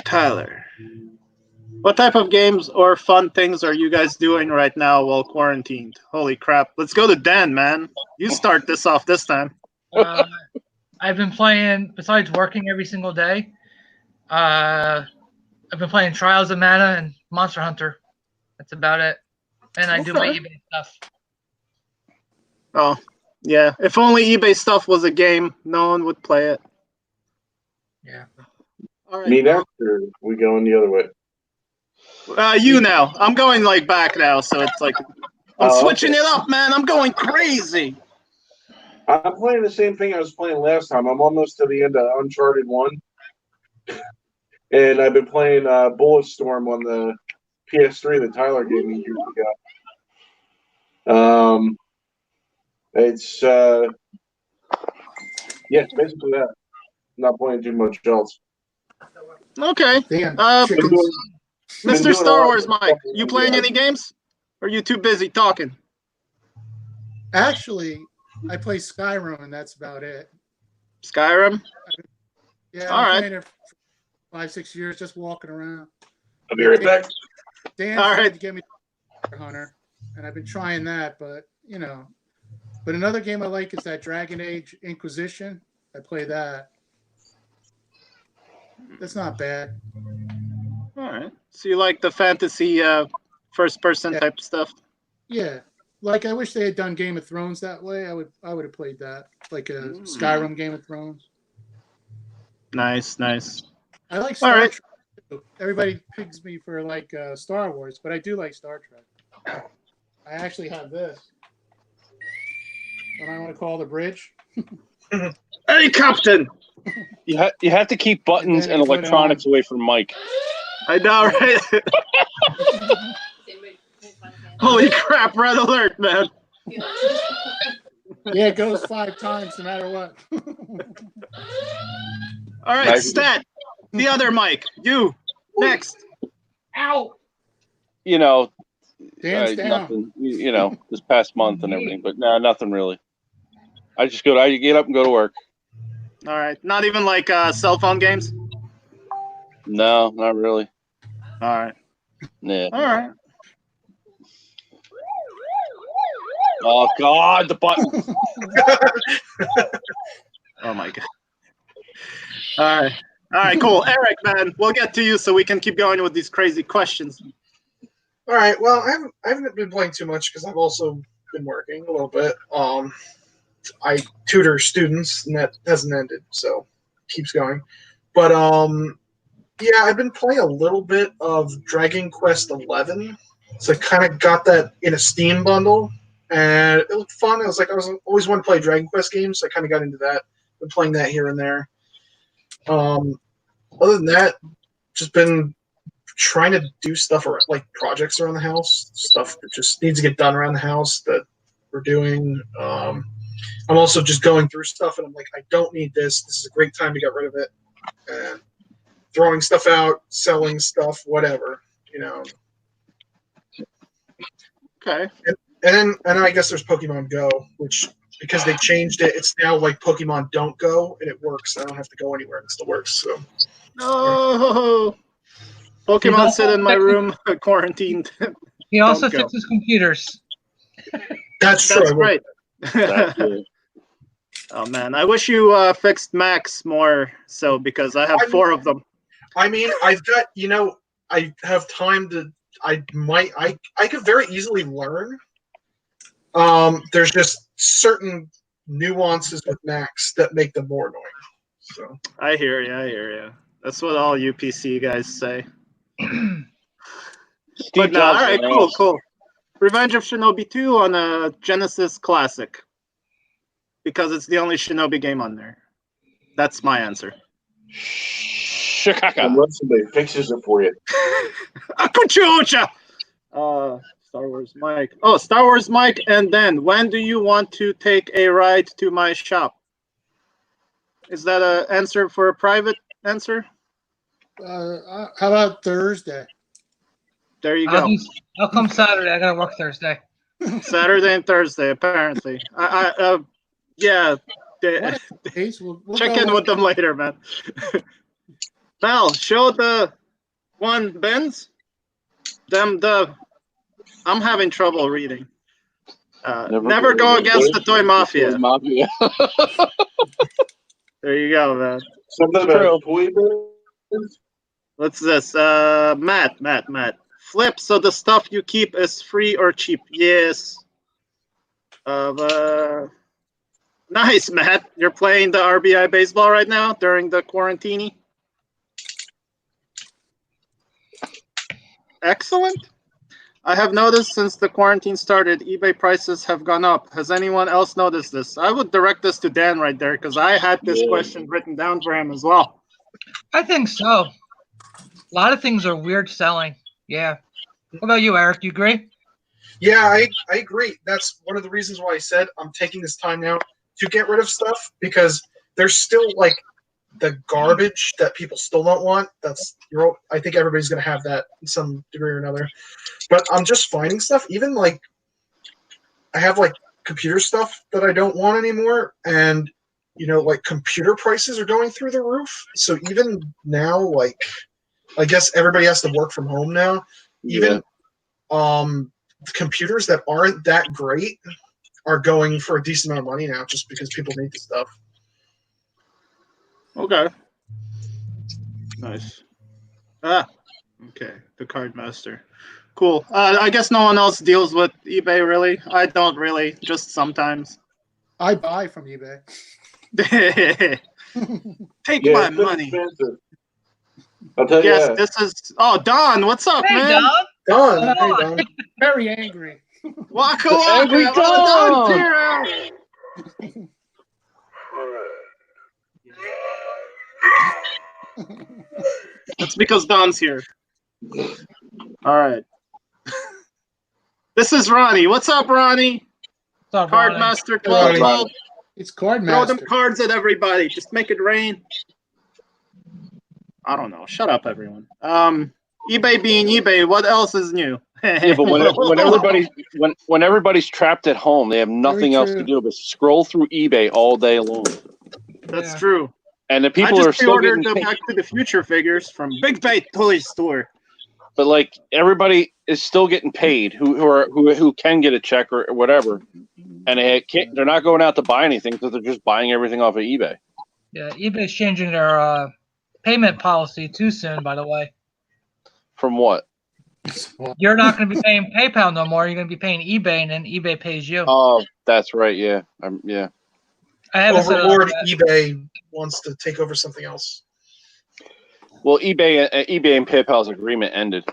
Tyler. What type of games or fun things are you guys doing right now while quarantined? Holy crap. Let's go to Dan, man. You start this off this time. I've been playing, besides working every single day, I've been playing Trials of Mana and Monster Hunter. That's about it. And I do my eBay stuff. Oh, yeah. If only eBay stuff was a game, no one would play it. Yeah. All right. Meet after we going the other way. You now. I'm going like back now, so it's like I'm switching it up, man. I'm going crazy. I'm playing the same thing I was playing last time. I'm almost to the end of Uncharted 1. And I've been playing Bulletstorm on the PS3 that Tyler gave me years ago. It's basically that. I'm not playing too much else. Okay. Damn, Mr. Star Wars Mike, you playing any games? Or are you too busy talking? Actually, I play Skyrim, and that's about it. Skyrim? Yeah, all I'm right. playing it for 5-6 years, just walking around. I'll be right back. Dan tried to get me Hunter, and I've been trying that, but But another game I like is that Dragon Age Inquisition. I play that. That's not bad. All right. So you like the fantasy first-person type stuff? Yeah. Like I wish they had done Game of Thrones that way. I would have played that, like a Skyrim Game of Thrones. Nice. I like Star Trek too. Everybody pigs me for like Star Wars, but I do like Star Trek. I actually have this. What I want to call the bridge. Hey, Captain! You have to keep buttons and electronics away from Mike. I know, right? Holy crap, red alert, man. Yeah, it goes 5 times no matter what. All right, Stat. The other Mike. You. Next. Ow. Dance down. Nothing, this past month and everything, but nothing really. I get up and go to work. All right. Not even like cell phone games? No, not really. All right. Yeah. All right. Oh God, the button. Oh my God. All right, cool. Eric, man, we'll get to you so we can keep going with these crazy questions. All right. Well, I haven't been playing too much because I've also been working a little bit. I tutor students, and that hasn't ended, so it keeps going. But yeah, I've been playing a little bit of Dragon Quest XI. So I kind of got that in a Steam bundle, and it looked fun. I was always wanted to play Dragon Quest games, so I kind of got into that. Been playing that here and there. Other than that, just been trying to do stuff around, like projects around the house, stuff that just needs to get done around the house that we're doing. I'm also just going through stuff, and I'm like, I don't need this. This is a great time to get rid of it. And throwing stuff out, selling stuff, whatever, Okay. And I guess there's Pokemon Go, which because they changed it, it's now like Pokemon Don't Go, and it works. I don't have to go anywhere; it still works. So. No. Pokemon sit in my room, quarantined. He also Don't go. fixes computers. That's true. That's right. That's it. Oh man, I wish you fixed Max more so because I have 4 of them. I mean, I've got I have time to. I could very easily learn. There's just certain nuances with Max that make them more annoying. So I hear you. That's what all UPC guys say. But no, all right, cool. Revenge of Shinobi 2 on a Genesis Classic. Because it's the only Shinobi game on there. That's my answer. Shikaka. Unless somebody fixes it for you. Akuchucha! Star Wars Mike. Oh, Star Wars Mike, and then when do you want to take a ride to my shop? Is that an answer for a private answer? How about Thursday? There you go. I'll come Saturday. I gotta work Thursday. Saturday and Thursday, apparently. Yeah. We'll Check go in with them later, man. Val, show the one Benz. I'm having trouble reading. Never go against the Toy Mafia. There you go, man. Something about toy bills? What's this? Matt. Flip, so the stuff you keep is free or cheap? Yes. Nice, Matt. You're playing the RBI baseball right now during the quarantine? Excellent. I have noticed since the quarantine started, eBay prices have gone up. Has anyone else noticed this? I would direct this to Dan right there because I had this question written down for him as well. I think so. A lot of things are weird selling. Yeah. What about you, Eric? You agree? Yeah, I agree. That's one of the reasons why I said I'm taking this time now to get rid of stuff because there's still like the garbage that people still don't want. I think everybody's going to have that in some degree or another. But I'm just finding stuff. Even like I have like computer stuff that I don't want anymore, and like computer prices are going through the roof. So even now, like I guess everybody has to work from home now. Even computers that aren't that great are going for a decent amount of money now just because people need the stuff. Okay. Nice. Okay. The Card Master. Cool. I guess no one else deals with eBay, really. I don't really, just sometimes. I buy from eBay. Take my money. Expensive. I'll tell you. Yes, this is. Oh, Don, what's up, Hey, man? Don. Hey, Don. Very angry. Waka Angry waka. Don. Don's here. That's because Don's here. All right. This is Ronnie. What's up, Ronnie? What's up, Card Ronnie? Master Club. Ronnie. It's Card Throw Master. them cards at everybody. Just make it rain. I don't know. Shut up, everyone. eBay being eBay, what else is new? Yeah, but when everybody's trapped at home, they have nothing else to do but scroll through eBay all day long. That's Yeah. true. And the I people are just still pre-ordered getting the paid. Back to the Future figures from Big Bait Toy Store. But like everybody is still getting paid who can get a check or whatever, and they're not going out to buy anything because they're just buying everything off of eBay. Yeah, eBay's changing their payment policy too soon, by the way. From what? You're not going to be paying PayPal no more. You're going to be paying eBay, and then eBay pays you. Oh, that's right. Yeah, yeah. I haven't set it up Overlord yet. eBay wants to take over something else. Well, eBay and PayPal's agreement ended.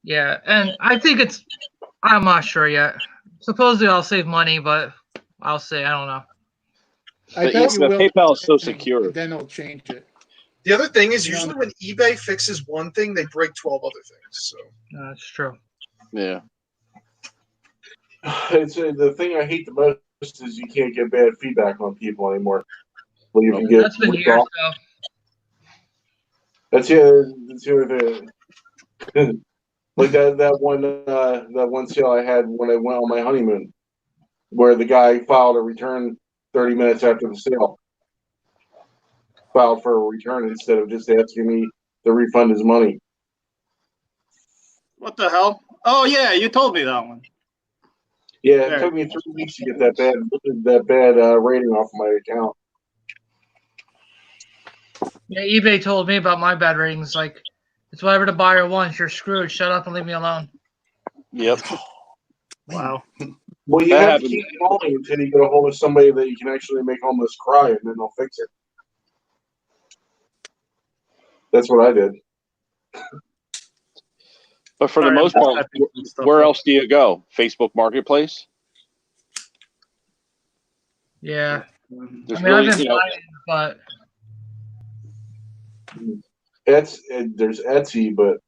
Yeah, and I think I'm not sure yet. Supposedly I'll save money, but I'll say I don't know. I But bet you will. PayPal is so secure. Then they'll change it. The other thing is usually when eBay fixes one thing, they break 12 other things. So That's true. Yeah. It's the thing I hate the most is you can't get bad feedback on people anymore. Well, you can get That's been years though. That's the like that one sale I had when I went on my honeymoon, where the guy filed a return 30 minutes after the sale. Filed for a return instead of just asking me to refund his money. What the hell? Oh yeah, you told me that one. Yeah, it took me 3 weeks to get that bad rating off my account. Yeah, eBay told me about my bad ratings. Like, it's whatever the buyer wants. You're screwed. Shut up and leave me alone. Yep. Wow. Well, you have to keep calling until you get a hold of somebody that you can actually make homeless cry, and then they'll fix it. That's what I did. But for the most part, where else do you go? Facebook Marketplace? Yeah. There's I've been buying, but there's Etsy, but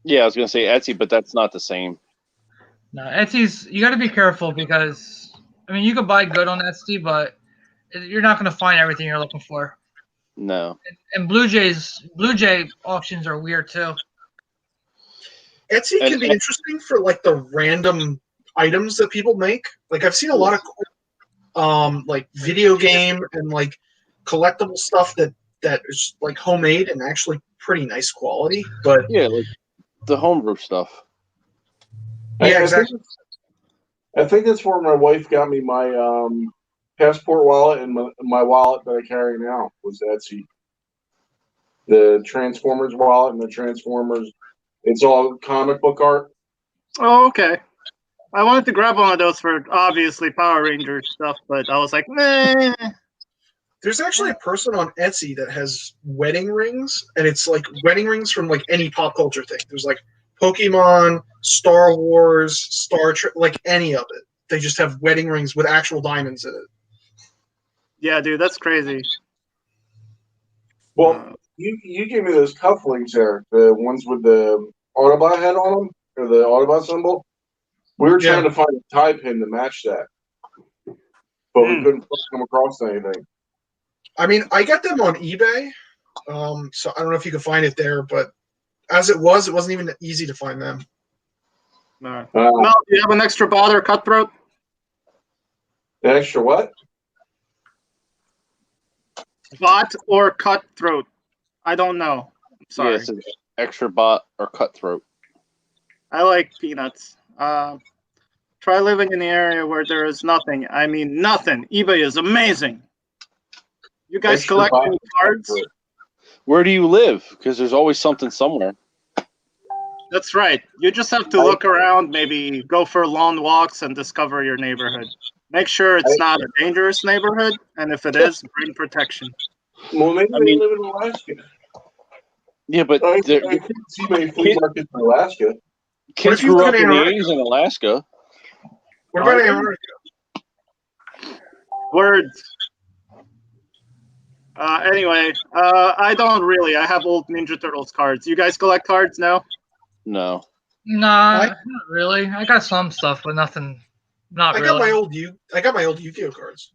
yeah, I was gonna say Etsy, but that's not the same. no, Etsy's, you got to be careful because you can buy good on Etsy, but you're not going to find everything you're looking for. No. And Blue Jay auctions are weird too. Etsy can be interesting for like the random items that people make. Like I've seen a lot of like video game and like collectible stuff that is like homemade and actually pretty nice quality. But yeah, like the homebrew stuff. Yeah, exactly. I think that's where my wife got me my passport wallet and my wallet that I carry now was Etsy. The Transformers wallet and the Transformers. It's all comic book art. Oh, okay. I wanted to grab one of those for obviously Power Rangers stuff, but I was like, meh. There's actually a person on Etsy that has wedding rings, and it's like wedding rings from like any pop culture thing. There's like Pokemon, Star Wars, Star Trek, like any of it. They just have wedding rings with actual diamonds in it. Yeah, dude, that's crazy. Well, you gave me those cufflinks there, the ones with the Autobot head on them, or the Autobot symbol. We were trying to find a tie pin to match that, but we couldn't come across anything. I got them on eBay, so I don't know if you can find it there, but as it wasn't even easy to find them. No. Mel, do you have an extra bot or cutthroat? An extra what? Bot or cutthroat? I don't know. Sorry. Yes, an extra bot or cutthroat. I like peanuts. Try living in the area where there is nothing. I mean, nothing. eBay is amazing. You guys collect any cards? Where do you live? Because there's always something somewhere. That's right. You just have to look around, maybe go for long walks and discover your neighborhood. Make sure it's not a dangerous neighborhood, and if it is, bring protection. Well, maybe they live in Alaska. Yeah, but I couldn't see many flea markets in Alaska. Kids grew up in the 80s in Alaska. What about Antarctica? Words. Anyway, I don't really. I have old Ninja Turtles cards. You guys collect cards now? No. Nah, not really. I got some stuff, but nothing. Not really. I got my old Yu-Gi-Oh cards.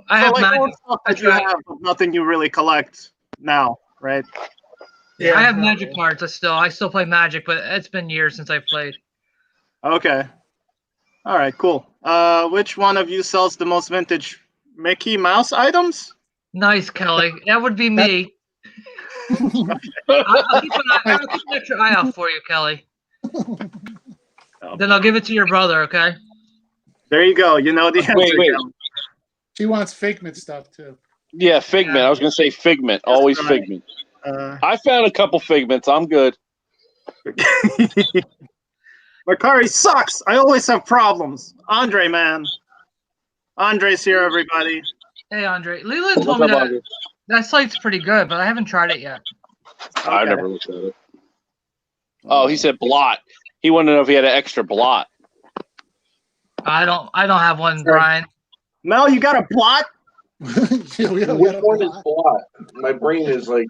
I have like old stuff that you have, but nothing you really collect now, right? Yeah, I have Magic cards. I still play Magic, but it's been years since I played. Okay. All right, cool. Which one of you sells the most vintage Mickey Mouse items? Nice, Kelly. That would be me. I'll keep an extra eye out for you, Kelly. Then I'll give it to your brother, okay? There you go. You know the answer. Wait. She wants Figment stuff, too. Yeah, Figment. I was going to say Figment. Always Figment. I found a couple Figments. I'm good. Makari sucks. I always have problems. Andre, man. Andre's here, everybody. Hey, Andre. Leland told me that site's pretty good, but I haven't tried it yet. Okay. I've never looked at it. Oh, he said blot. He wanted to know if he had an extra blot. I don't have one, Brian. Mel, you got a blot? Which one is blot? My brain is like.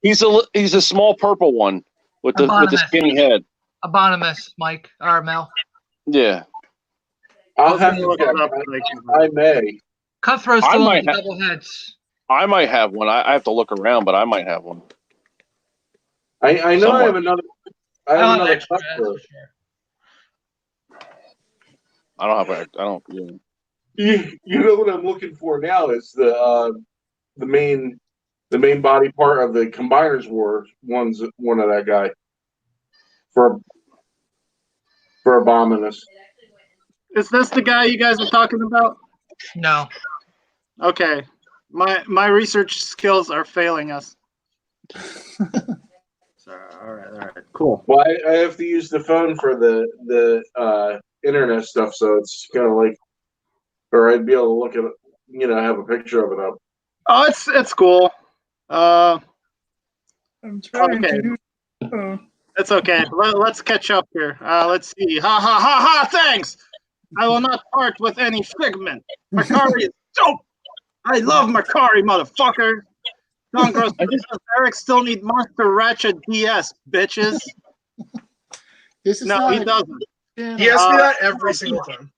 He's a small purple one with the skinny head. Abonimus, Mike or Mel. Yeah. I'll have to look it up. I may. Cutthroat's the one with double heads. I might have one. I have to look around, but I might have one. I know Somewhat. I have another. I I have don't another extra, cup that's for for sure. I don't have. I don't. Yeah. you know what I'm looking for now is the main body part of the Combiners War. One of that guy for Abominus. Is this the guy you guys are talking about? No. Okay. My research skills are failing us. All right, cool. Well, I have to use the phone for the internet stuff, so it's kind of like, or I'd be able to look at it, have a picture of it up. Oh, it's cool. I'm trying Okay. to. Oh. It's okay. Let's catch up here. Let's see. Ha ha ha ha! Thanks. I will not part with any figment. Macari is dope. I love Macari, motherfucker. Don't gross. Eric still need Monster Ratchet DS, bitches. This is No, not he a- doesn't. He asks me that every single time.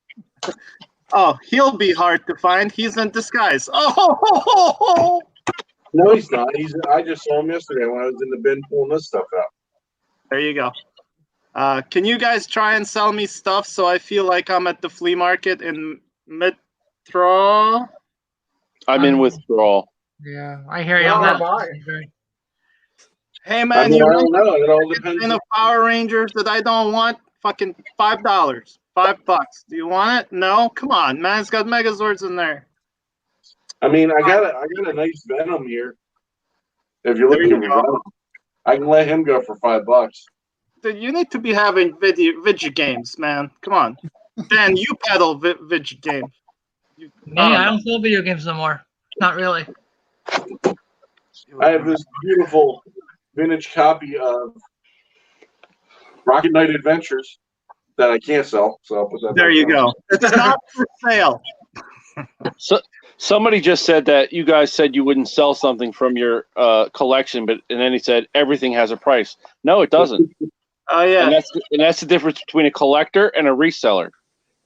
Oh, he'll be hard to find. He's in disguise. Oh, ho, ho, ho, ho. No, he's not. I just saw him yesterday when I was in the bin pulling this stuff out. There you go. Can you guys try and sell me stuff so I feel like I'm at the flea market in Metro? I'm in withdrawal. Yeah, I hear you on Well, that. bye. Hey I man, mean, you I don't know. It all want depends. in a Power Rangers that I don't want? Fucking $5, $5. Do you want it? No, come on, man. It's got Megazords in there. I mean, I got a nice Venom here. If you're There looking you for go. Venom, I can let him go for $5. Dude, you need to be having video games, man. Come on. Dan, you peddle video games. Me, I don't sell video games no more. Not really. I have this beautiful vintage copy of Rocket Knight Adventures that I can't sell, so I'll put that. There back you down. go. It's not for sale. So somebody just said that you guys said you wouldn't sell something from your collection, and then he said everything has a price. No, it doesn't. Oh yeah. And that's the difference between a collector and a reseller.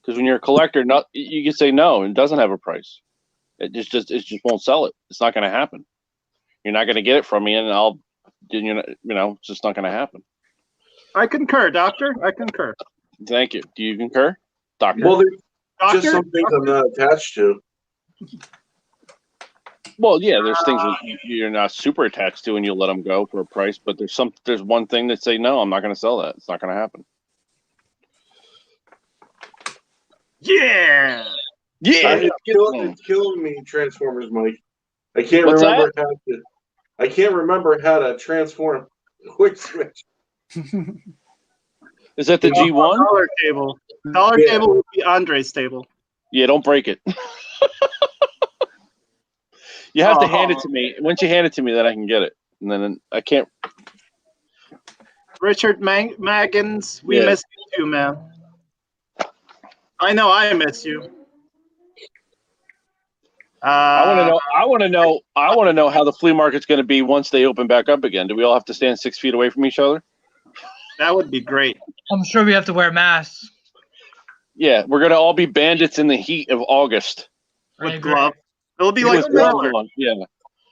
Because when you're a collector, you can say no, it doesn't have a price. It just won't sell it. It's not going to happen. You're not going to get it from me, and it's just not going to happen. I concur, Doctor. I concur. Thank you. Do you concur, Doctor? Well, there's Doctor? just some things I'm not attached to. Well, yeah, there's things that you're not super attached to, and you'll let them go for a price. But there's one thing that say no, I'm not going to sell that. It's not going to happen. Yeah. Yeah, It's killing me, Transformers, Mike. I can't What's remember how to transform quick switch. Is that the G1? Dollar table. Dollar Yeah. table would be Andre's table. Yeah, don't break it. You have to hand it to me. Once you hand it to me, then I can get it. And then I can't. Richard Maggins, we Yeah. miss you too, man. I know I miss you. I want to know how the flea market's going to be once they open back up again. Do we all have to stand 6 feet away from each other? That would be great. I'm sure we have to wear masks. Yeah, we're going to all be bandits in the heat of August. I With agree. gloves. It'll be With like gloves Thriller. on. Yeah.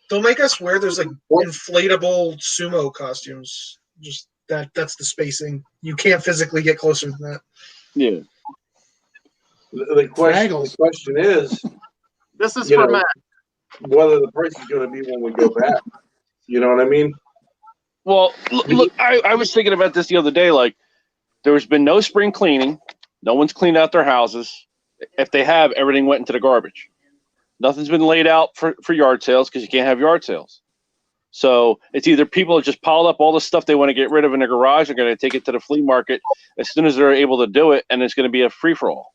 They'll make us wear those like inflatable sumo costumes. Just that's the spacing. You can't physically get closer than that. Yeah. The question is, This is for Matt. whether the price is going to be when we go back. You know what I mean? Well, look, I was thinking about this the other day. Like, there's been no spring cleaning. No one's cleaned out their houses. If they have, everything went into the garbage. Nothing's been laid out for yard sales because you can't have yard sales. So it's either people have just piled up all the stuff they want to get rid of in their garage, are going to take it to the flea market as soon as they're able to do it, and it's going to be a free-for-all.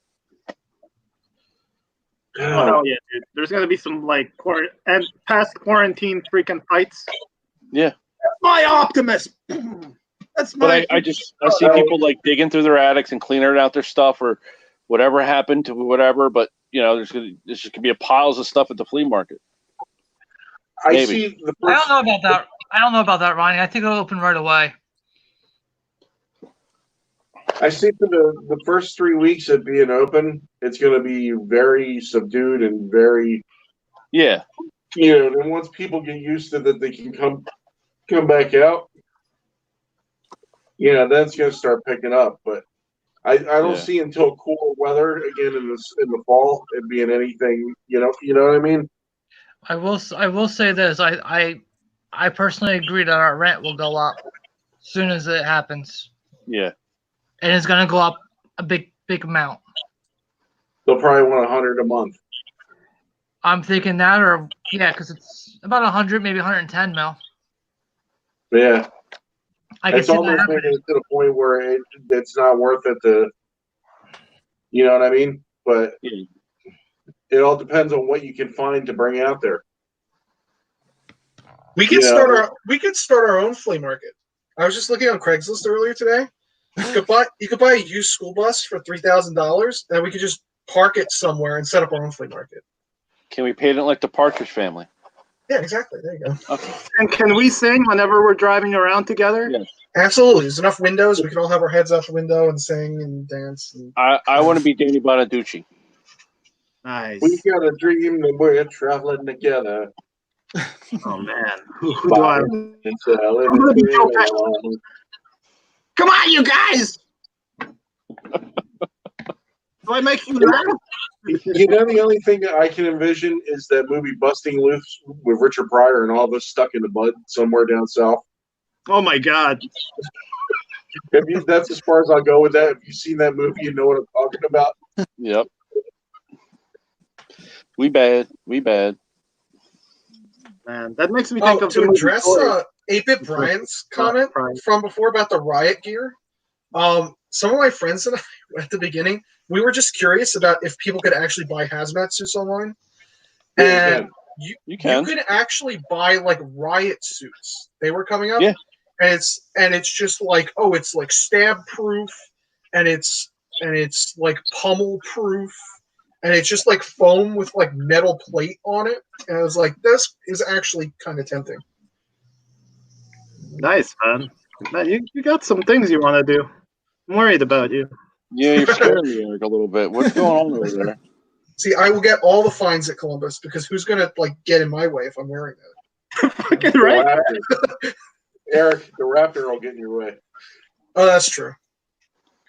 Oh yeah, dude. There's gonna be some like past quarantine freaking fights. Yeah. That's my Optimus. That's my. But I see people like digging through their attics and cleaning out their stuff or whatever happened to whatever. But there's just gonna be piles of stuff at the flea market. I Maybe. don't know about that. I don't know about that, Ronnie. I think it'll open right away. I see for the first 3 weeks of being open, it's going to be very subdued and very. Yeah. And once people get used to that, they can come back out. That's going to start picking up. But I don't see until cooler weather again in the fall it being anything. You know what I mean? I will say this. I personally agree that our rent will go up as soon as it happens. Yeah. And it's gonna go up a big amount. They'll probably want $100 a month. I'm thinking that, or because it's about 100, maybe 110 mil. Yeah. It's almost making it to the point where it's not worth it to, you know what I mean? But it all depends on what you can find to bring out there. We could start our own flea market. I was just looking on Craigslist earlier today. You could buy a used school bus for $3,000, and we could just park it somewhere and set up our own flea market. Can we paint it like the Partridge Family? Yeah, exactly. There you go. Okay. And can we sing whenever we're driving around together? Yes. Absolutely. There's enough windows. We can all have our heads out the window and sing and dance. I want to be Danny Bonaducci. Nice. We got a dream that we're traveling together. Oh man, who do I? I'm gonna be Joe Pesci. Come on, you guys! Do I make you laugh? The only thing that I can envision is that movie Busting Loose with Richard Pryor and all of us stuck in the mud somewhere down south. Oh my god. That's as far as I'll go with that. If you've seen that movie, you know what I'm talking about. Yep. We bad. Man, that makes me think of to address 8-Bit Brian's comment from before about the riot gear. Some of my friends and I, at the beginning, we were just curious about if people could actually buy hazmat suits online. And you could actually buy like riot suits. They were coming up. Yeah. And it's just like, it's like stab proof, and it's like pummel proof, and it's just like foam with like metal plate on it. And I was like, this is actually kind of tempting. Nice, man. You got some things you want to do. I'm worried about you. Yeah, you're scaring me, Eric, a little bit. What's going on over there? See, I will get all the fines at Columbus because who's gonna like get in my way if I'm wearing that? Fucking right. Eric, the Raptor will get in your way. Oh, that's true.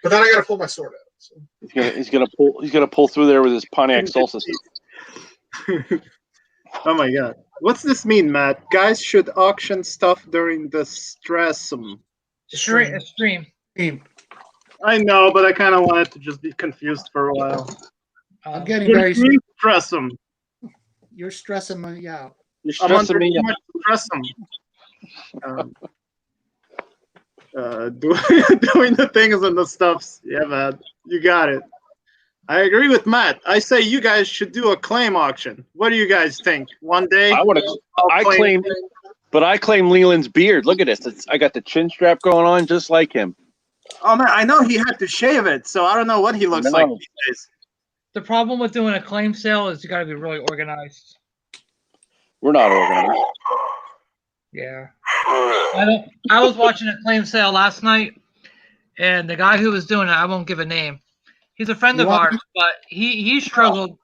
But then I gotta pull my sword out. So. He's gonna pull through there with his Pontiac Solstice. Oh my god. What's this mean, Matt? Guys should auction stuff during the stream. I know, but I kind of wanted to just be confused for a while. I'm getting very stress them. You're stressing me out. You're stressing me out. Stress them. Doing the things and the stuffs. Yeah, man. You got it. I agree with Matt. I say you guys should do a claim auction. What do you guys think? One day? I claim Leland's beard. Look at this. I got the chin strap going on just like him. Oh, man. I know he had to shave it, so I don't know what he looks like these days. The problem with doing a claim sale is you got to be really organized. We're not organized. Yeah. I was watching a claim sale last night, and the guy who was doing it, I won't give a name. He's a friend of ours, but he struggled.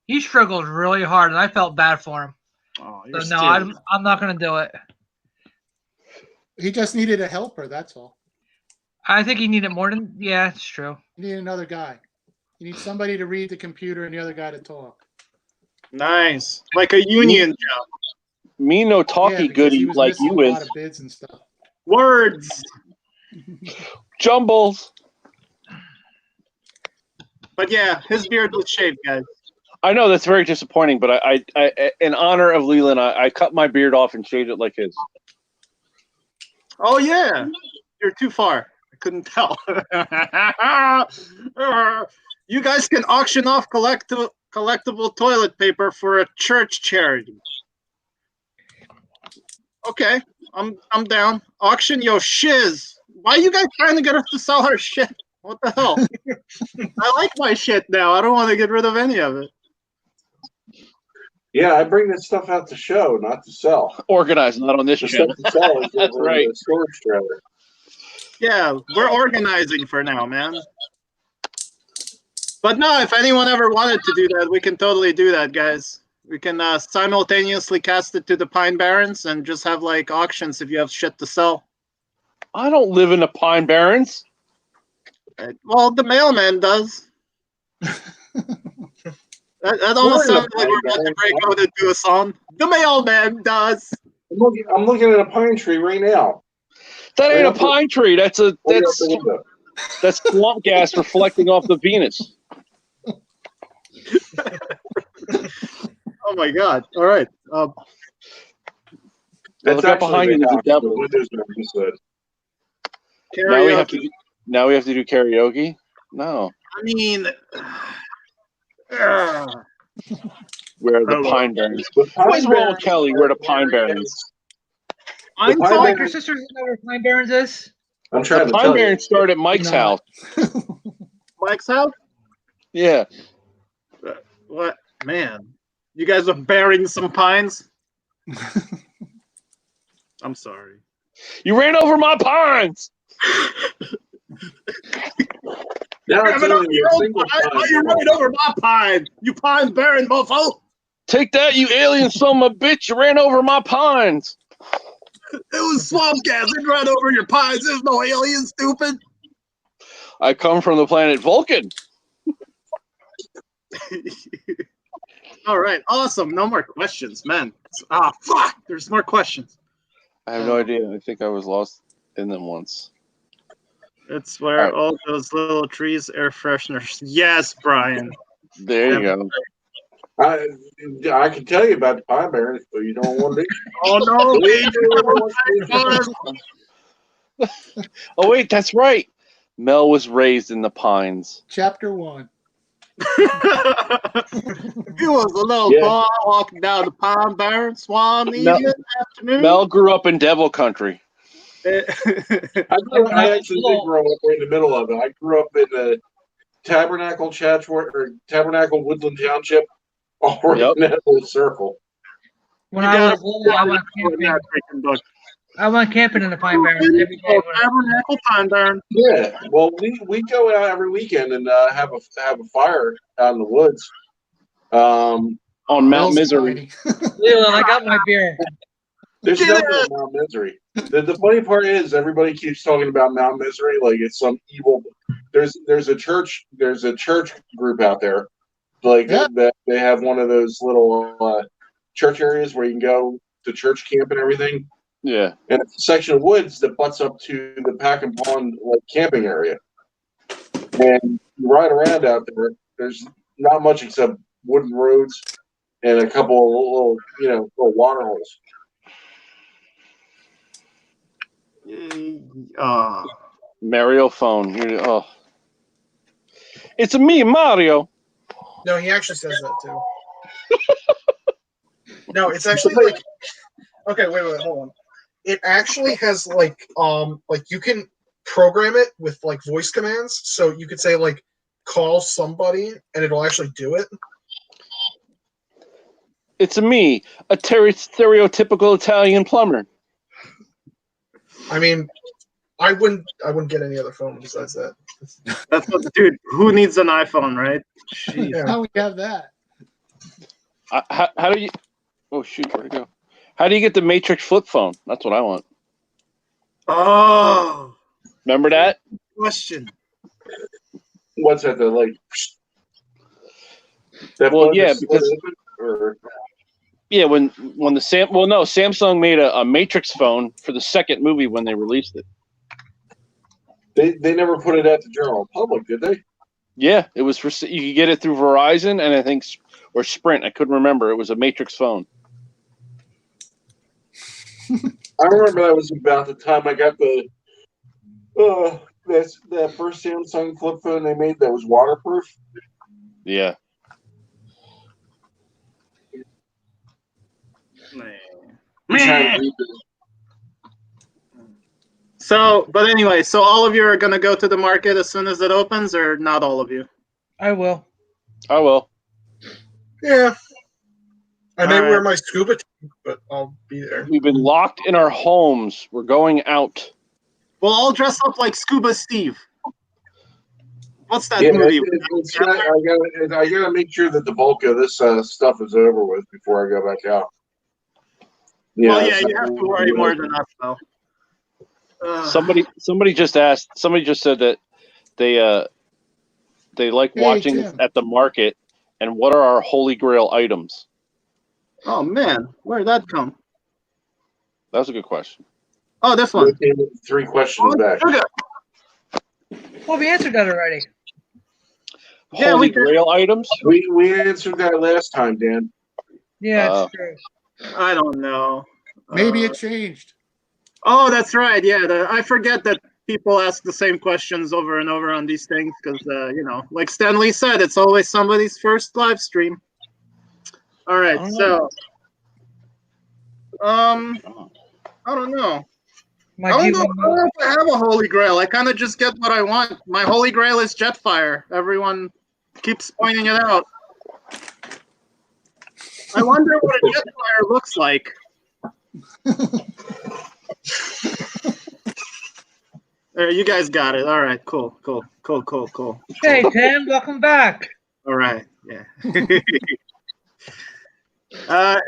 He struggled really hard, and I felt bad for him. Oh, so no, I'm not going to do it. He just needed a helper. That's all. I think he needed more than. Yeah, it's true. You need another guy. You need somebody to read the computer and the other guy to talk. Nice, like a union job. Me no talky goody like you is. A lot of bids and stuff. Words. Jumbles. But yeah, his beard was shaved, guys. I know that's very disappointing, but I in honor of Leland, I cut my beard off and shaved it like his. Oh yeah, you're too far. I couldn't tell. You guys can auction off collectible toilet paper for a church charity. Okay, I'm down. Auction your shiz. Why are you guys trying to get us to sell our shit? What the hell? I like my shit now. I don't want to get rid of any of it. Yeah, I bring this stuff out to show, not to sell. Organized, not on this show. That's right. Storage trailer. Yeah, we're organizing for now, man. But no, if anyone ever wanted to do that, we can totally do that, guys. We can simultaneously cast it to the Pine Barrens and just have like auctions if you have shit to sell. I don't live in the Pine Barrens. Well, the mailman does. That almost sounds like we're about to break out into a song. The mailman does. I'm looking at a pine tree right now. That ain't a pine tree. That's swamp gas reflecting off the Venus. Oh my God! All right. That's look up behind you. There's a devil. Now we have to do karaoke. No. I mean, where the Pine Barrens? What's wrong with Kelly? Where the Pine Barrens? I'm like your sister doesn't know where Pine Barrens is. I'm trying to tell you. Pine Barrens started at Mike's house. Mike's house? Yeah. What? Man. You guys are bearing some pines? I'm sorry. You ran over my pines! You ran over my pine! You pine bearing mofo! Take that, you alien son of a bitch! You ran over my pines! It was swamp gas. It ran over your pines. There's no alien, stupid. I come from the planet Vulcan. All right, awesome. No more questions, man. Ah, fuck. There's more questions. I have no idea. I think I was lost in them once. It's where all those little trees, air fresheners. Yes, Brian. There you go. I can tell you about the Pine Barrens, but you don't want to. Oh no! Oh wait, that's right. Mel was raised in the pines. Chapter 1. He was a little boy walking down the Pine Barrens one evening afternoon. Mel grew up in Devil Country. I actually did grow up right in the middle of it. I grew up in the Tabernacle Woodland Township, all right in that little circle. When I was little, I went camping in the Pine Barrens every day. Tabernacle Pine Barrens. Yeah, well, we go out every weekend and have a fire out in the woods. On Mount Misery. Leland, I got my beer. There's nothing on Mount Misery. The funny part is everybody keeps talking about Mount Misery like it's some evil. There's a church group out there, that they have one of those little church areas where you can go to church camp and everything. Yeah, and it's a section of woods that butts up to the Pack and Pond camping area, and you ride around out there. There's not much except wooden roads and a couple of little water holes. Mario phone. It's me, Mario. No, he actually says that too. No, it's actually like. Okay, wait, hold on. It actually has you can program it with voice commands, so you could say call somebody and it'll actually do it. It's me, a stereotypical Italian plumber. I mean, I wouldn't get any other phone besides that. That's what, dude. Who needs an iPhone, right? Jeez. Yeah. How we have that? How do you? Oh shoot! Where'd it go? How do you get the Matrix flip phone? That's what I want. Oh, remember that question? What's that? That when the Samsung made a Matrix phone for the second movie when they released it. They never put it out to general public, did they? Yeah, it was for you could get it through Verizon and I think or Sprint. I couldn't remember. It was a Matrix phone. I remember that was about the time I got that first Samsung flip phone they made that was waterproof. Yeah. But anyway, so all of you are going to go to the market as soon as it opens, or not all of you? I will. Yeah. I may wear my scuba tank, but I'll be there. We've been locked in our homes. We're going out. Well, I'll dress up like Scuba Steve. What's that movie? I gotta make sure that the bulk of this stuff is over with before I go back out. Yeah, you have to worry more than us, though. Somebody just asked. Somebody just said that they like watching Tim. at the market. And what are our holy grail items? Oh man, where'd that come? That was a good question. Oh, this one. 3 questions back. Sugar. Well, we answered that already. Yeah, Holy we did. grail items? We answered that last time, Dan. Yeah, it's true. I don't know. Maybe it changed. Oh, that's right. Yeah, I forget that people ask the same questions over and over on these things because, like Stanley said, it's always somebody's first live stream. All right, so, I don't know. I don't know if I have a holy grail. I kind of just get what I want. My holy grail is Jetfire. Everyone keeps pointing it out. I wonder what a Jetfire looks like. There, you guys got it. All right, cool. Hey, Tim, welcome back. All right, yeah.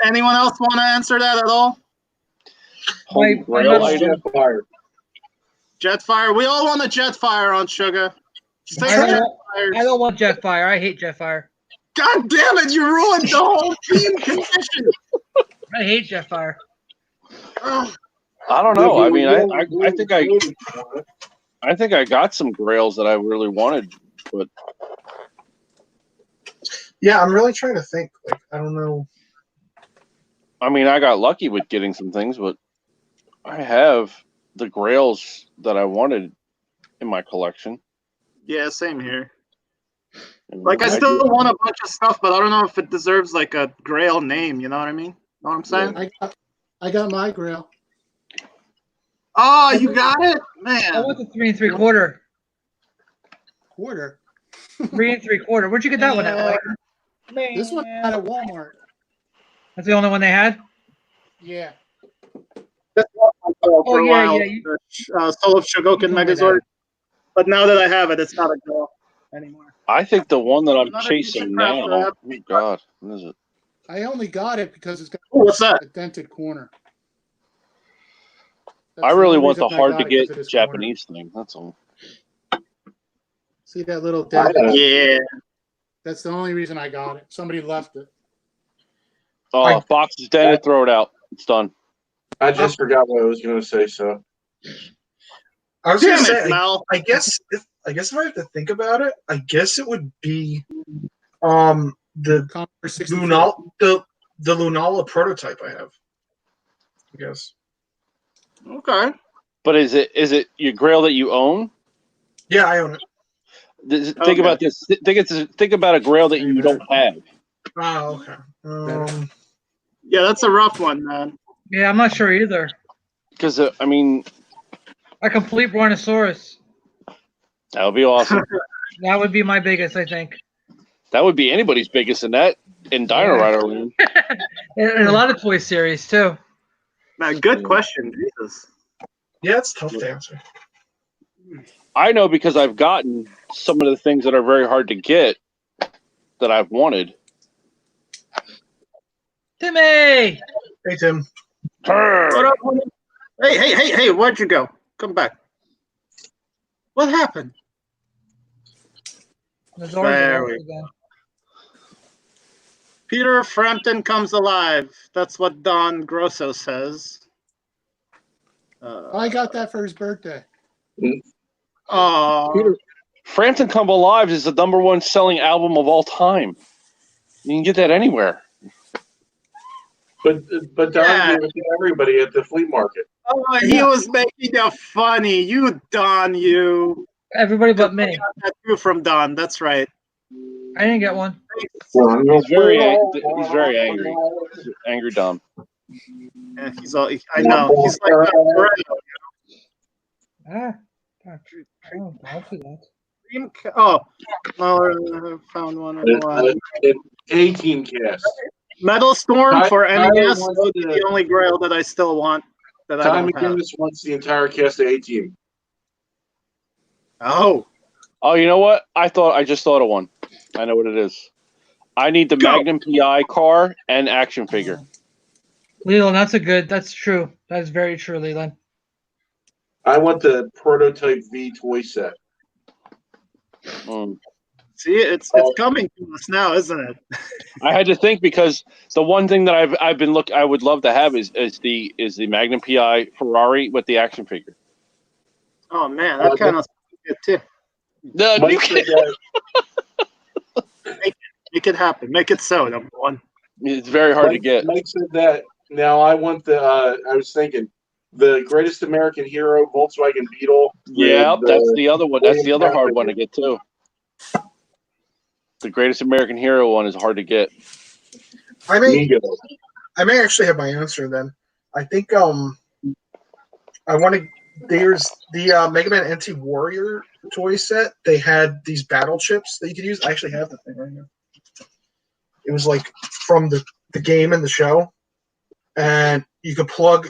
Anyone else want to answer that at all? Holy grail item? Jetfire. We all want a Jetfire on Sugar. I don't want Jetfire. I hate Jetfire. God damn it! You ruined the whole team condition. I hate Jetfire. Oh. I don't know. I mean, I think I got some grails that I really wanted, but Yeah, I'm really trying to think. Like, I don't know. I mean, I got lucky with getting some things, but I have the grails that I wanted in my collection. Yeah, same here. And Like, I still want a bunch of stuff, but I don't know if it deserves like a Grail name. You know what I mean? Know what I'm saying? I got my grail. Oh, you got it, I man. want the 3 3/4. Quarter. 3 3/4. Where'd you get that one at? Like, This one out at Walmart. that's the only one they had? Yeah. For a while, yeah. Soul of Shogoken Megazord. But now that I have it, it's not a Grail anymore. I think the one that I'm Another chasing piece of now. crap. Oh God, what is it? I only got it because it's got What's that? a dented corner. I really want the reason I hard to got it, 'cause get of this Japanese thing. That's all. corner. See that little dent? Yeah. That's the only reason I got it. Somebody left it. Oh, box is dented. Throw it out. It's done. I just forgot what I was going to say. So I was going to Damn it, say, Mal. I guess if I have to think about it, I guess it would be the Converse 64. the Lunala prototype I have. I guess. Okay. But is it your grail that you own? Yeah, I own it. Think about this. Think about a grail that you don't have. Oh, okay. Yeah, that's a rough one, man. Yeah, I'm not sure either. Because I mean, A complete Brontosaurus. that would be awesome. That would be my biggest, I think. That would be anybody's biggest in that in Dino Rider land. And a lot of Toy Series, too. Man, good question. Jesus. Yeah, it's tough to answer. I know because I've gotten some of the things that are very hard to get that I've wanted. Timmy! Hey, Tim. What up, homie? Hey, where'd you go? Come back. What happened? There we go. Peter Frampton comes alive. That's what Don Grosso says. I got that for his birthday. Oh, Peter Frampton Come Alive is the #1 selling album of all time. You can get that anywhere. But Don gave it to everybody at the flea market. Oh, he was making it funny. You, Don, you. Everybody but me. I got that too from Don. That's right. I didn't get one. He's very angry. Angry Don. Yeah, he's all. I know. He's like that. I'll do that. Oh, no, found one. An A-Team cast. Metal Storm for NES wants is the only Grail that I still want. That I Time don't have. McGinnis wants the entire cast of A-Team. Oh, You know what? I just thought of one. I know what it is. I need the Magnum PI car and action figure. Leland, that's true. That's very true, Leland. I want the prototype V toy set. See, it's coming to us now, isn't it? I had to think because the one thing that I would love to have is the Magnum PI Ferrari with the action figure. Oh man, that kind of good too. No, you can't. Make it happen. Make it so. Number one. It's very hard to get. Mike said that. Now I want the. I was thinking the Greatest American Hero Volkswagen Beetle. Yeah, that's the other one. That's the other hard one to get too. The Greatest American Hero one is hard to get. I may actually have my answer then. I think I want to. There's the Mega Man NT Warrior toy set. They had these battle chips that you could use. I actually have the thing right now. It was like from the game and the show, and you could plug.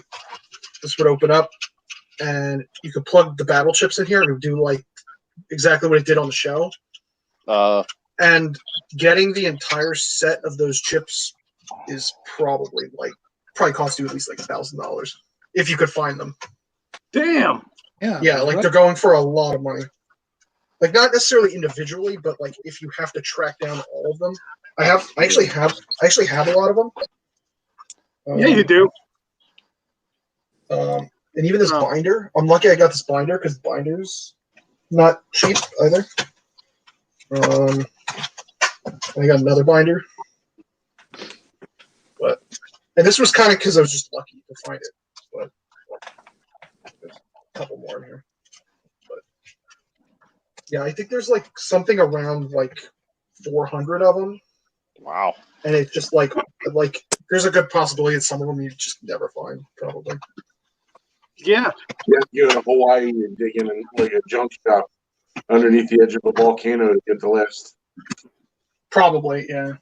This would open up, and you could plug the battle chips in here, and it would do like exactly what it did on the show. And getting the entire set of those chips is probably cost you at least like $1,000 if you could find them. Damn. Yeah, like they're going for a lot of money. Like not necessarily individually, but like if you have to track down all of them. I actually have a lot of them. Yeah, you do. And even this binder, I'm lucky I got this binder because binders not cheap either. I got another binder, and this was kind of because I was just lucky to find it. But there's a couple more in here. But yeah, I think there's like something around like 400 of them. Wow. And it's just like there's a good possibility that some of them you just never find, probably. Yeah. You go to Hawaii and dig in like a junk shop underneath the edge of a volcano to get the list. Probably, yeah.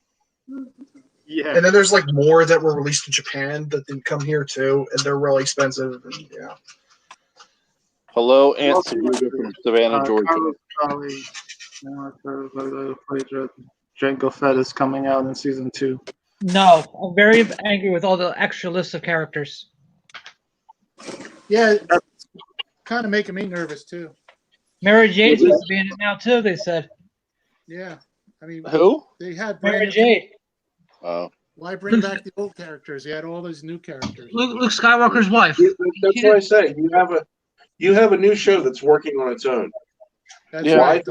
Yeah. And then there's like more that were released in Japan that didn't come here too, and they're really expensive. And, yeah. Hello, Aunt Saluda from Savannah, Georgia. Jango Fett is coming out in season 2. No, I'm very angry with all the extra lists of characters. Yeah, that's kind of making me nervous too. Mary Jade's supposed to be in it now too, they said. Yeah. I mean, who? They had Mary Jade. Oh. Why bring back the old characters? You had all those new characters. Luke Skywalker's wife. That's what I say. You have a new show that's working on its own. That's right.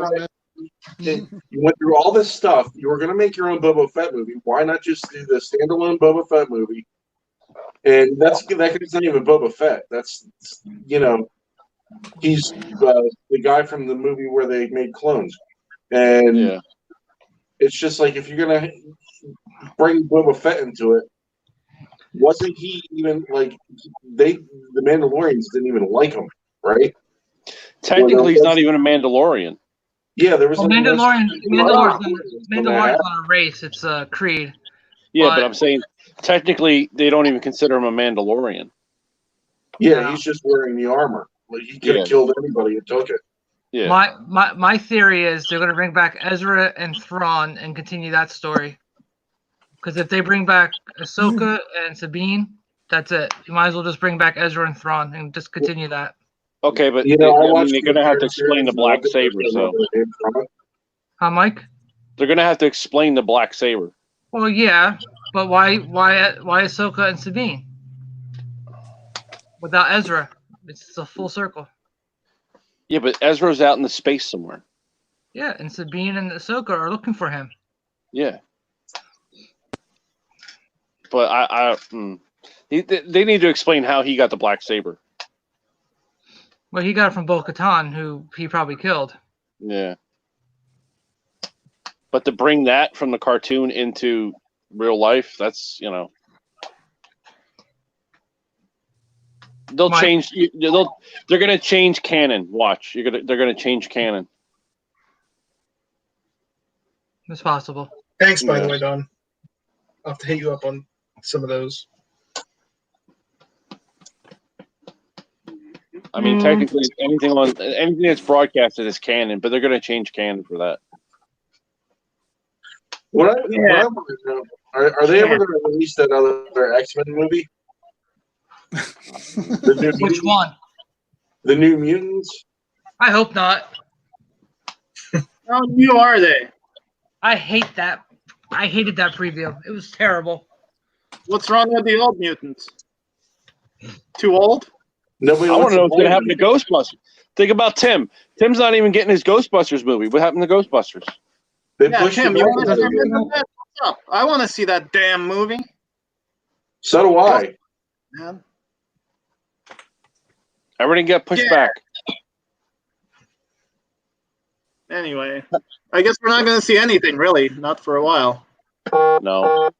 You went through all this stuff. You were going to make your own Boba Fett movie. Why not just do the standalone Boba Fett movie? And that's not even Boba Fett. That's he's the guy from the movie where they made clones, and it's just like if you're gonna bring Boba Fett into it, wasn't he even like the Mandalorians didn't even like him, right? Technically, he's not even a Mandalorian. Yeah, there was Mandalorian's not a race; it's a creed. Yeah, but I'm saying technically they don't even consider him a Mandalorian. Yeah, he's just wearing the armor. Like he could have killed anybody who took it. Yeah. My theory is they're going to bring back Ezra and Thrawn and continue that story. Because if they bring back Ahsoka and Sabine, that's it. You might as well just bring back Ezra and Thrawn and just continue that. Okay, but they're going to have to explain the black saber. So, huh, Mike? They're going to have to explain the black saber. Well, yeah, but why Ahsoka and Sabine without Ezra? It's a full circle. Yeah, but Ezra's out in the space somewhere. Yeah, and Sabine and Ahsoka are looking for him. Yeah, but they need to explain how he got the black saber. Well, he got it from Bo-Katan, who he probably killed. Yeah. But to bring that from the cartoon into real life, that's, they'll change. They're going to change canon. Watch, they're going to change canon. It's possible. Thanks, by the way, Don. I'll have to hit you up on some of those. I mean, technically, anything that's broadcasted is canon, but they're going to change canon for that. What I want to know, are they ever going to release that other X-Men movie? Which one? The New Mutants? I hope not. How new are they? I hate that. I hated that preview. It was terrible. What's wrong with the old mutants? Too old? Nobody I want wants to know what's going to play happen to Ghostbusters. Think about Tim. Tim's not even getting his Ghostbusters movie. What happened to Ghostbusters? They Yeah, pushed Tim, it you back want a to little bit. What's up? I want to see that damn movie. So do I. Man. Everything got pushed Yeah. back. Anyway, I guess we're not going to see anything, really. Not for a while. No.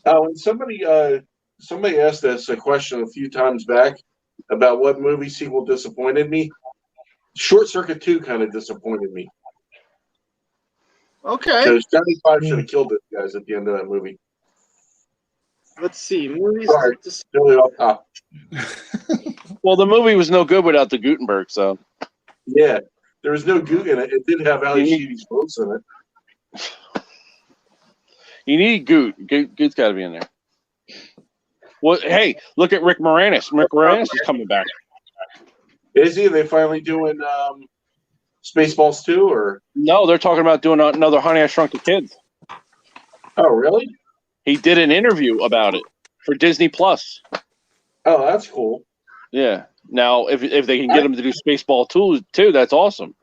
Oh, and somebody asked us a question a few times back about what movie sequel disappointed me. Short Circuit 2 kind of disappointed me. Okay. Because Johnny Five should have killed those guys at the end of that movie. Let's see. Movies. Sorry. Really off top. Well, the movie was no good without the Gutenberg, so. Yeah. There was no goot in it. It did have Ali Sheedy's votes in it. You need Goot. Goot's got to be in there. Well, hey, look at Rick Moranis. Rick Moranis is coming back. Is he? Are they finally doing Spaceballs 2? Or? No, they're talking about doing another Honey, I Shrunk the Kids. Oh, really? He did an interview about it for Disney Plus. Oh, that's cool. Yeah. Now, if they can get him to do Spaceball 2 too, that's awesome.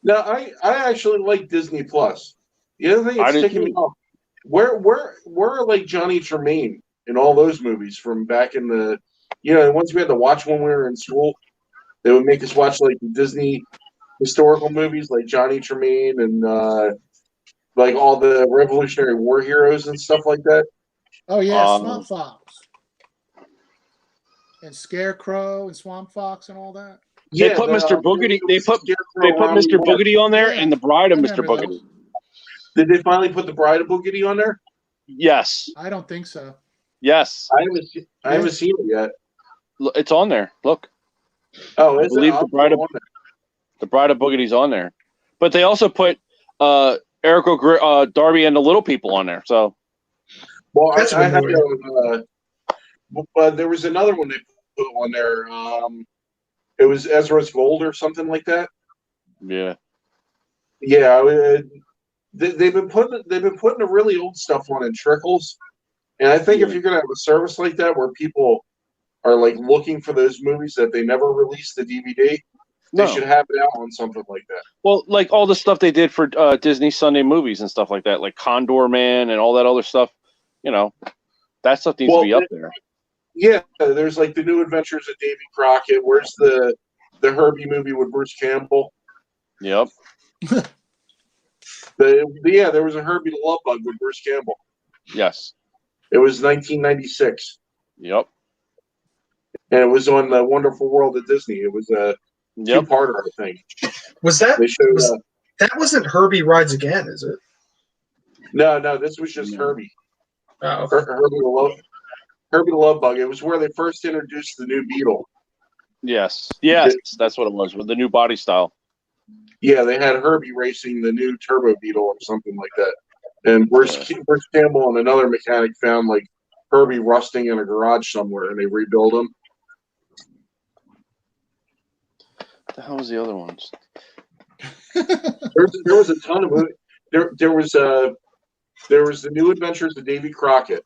No, I actually like Disney Plus. The other thing that's taking me off. Where like Johnny Tremaine in all those movies from back in the, once we had to watch when we were in school, they would make us watch like the Disney historical movies like Johnny Tremaine and like all the Revolutionary War heroes and stuff like that. Oh yeah, Swamp Fox and Scarecrow and Swamp Fox and all that. They put Mr. Boogedy. They put Mr. Boogedy on there and the Bride of Mr. Boogedy. Did they finally put the Bride of Boogedy on there? Yes. I don't think so. Yes. I haven't seen it yet. It's on there. Look. Oh, I believe the Bride of Boogedy's on there. But they also put Eric Darby and the Little People on there. So. Well, I had there was another one they put on there. It was Ezra's Gold or something like that. Yeah. Yeah, they've been putting the really old stuff on in trickles, and I think if you're gonna have a service like that where people are like looking for those movies that they never released the DVD, they should have it out on something like that. Well, like all the stuff they did for Disney Sunday movies and stuff like that, like Condor Man and all that other stuff. That stuff needs to be up there. Yeah, there's like the New Adventures of Davy Crockett. Where's the Herbie movie with Bruce Campbell? Yep. There was a Herbie the Love Bug with Bruce Campbell. Yes. It was 1996. Yep. And it was on the Wonderful World of Disney. It was a two-parter, I think. Was that that wasn't Herbie Rides Again, is it? No, this was just Herbie. Oh, Herbie the Love Bug. It was where they first introduced the new Beetle. Yes, that's what it was with the new body style. Yeah, they had Herbie racing the new Turbo Beetle or something like that. And Bruce Campbell and another mechanic found like Herbie rusting in a garage somewhere, and they rebuilt him. What the hell was the other ones? There was a ton of movies. There was the New Adventures of Davy Crockett,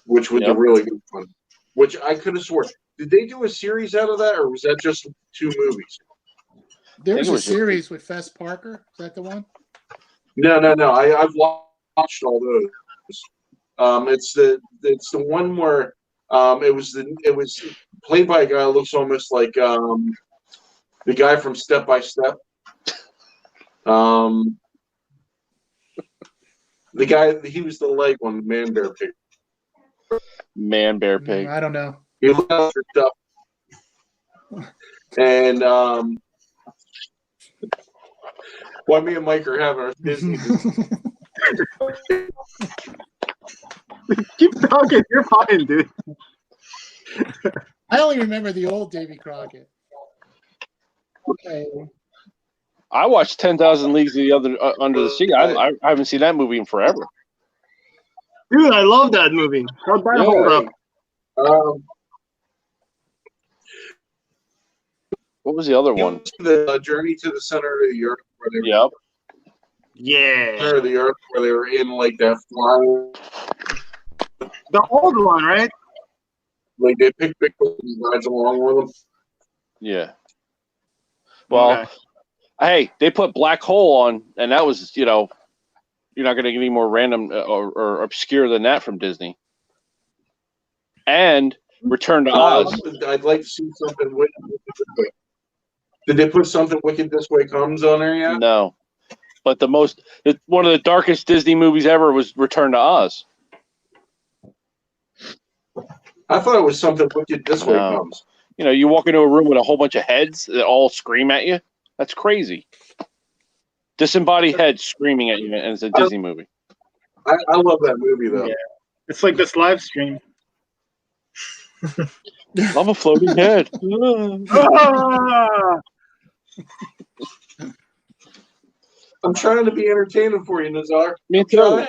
which was a really good one. Which I could have sworn. Did they do a series out of that, or was that just 2 movies? There was a series with Fess Parker. Is that the one? No. I've watched all those. It's the one where it was played by a guy who looks almost like the guy from Step by Step. The guy, he was the leg on Man Bear Pig. Man Bear Pig. I don't know. He looked after stuff. And why me and Mike are having our Disney. Keep talking. You're fine, dude. I only remember the old Davy Crockett. Okay. I watched 10,000 Leagues Under the Sea. I haven't seen that movie in forever. Dude, I love that movie. How'd that hold up? What was the other one? The Journey to the Center of the Earth. Where they Yep. Yeah. Center of the Earth, where they were in like that flying. The old one, right? Like they pick Bigfoot and rides along with them. Yeah. Well, Okay. hey, they put Black Hole on, and that was, you're not going to get any more random or obscure than that from Disney. And Return to Oz. I'd like to see something wicked this way. Did they put something Wicked This Way Comes on there yet? No. But one of the darkest Disney movies ever was Return to Oz. I thought it was something Wicked This Way Comes. You walk into a room with a whole bunch of heads that all scream at you. That's crazy. Disembodied heads screaming at you, and it's a Disney movie. I love that movie, though. Yeah. It's like this live stream. I'm a floating head. Ah! I'm trying to be entertaining for you, Nazar. Me too.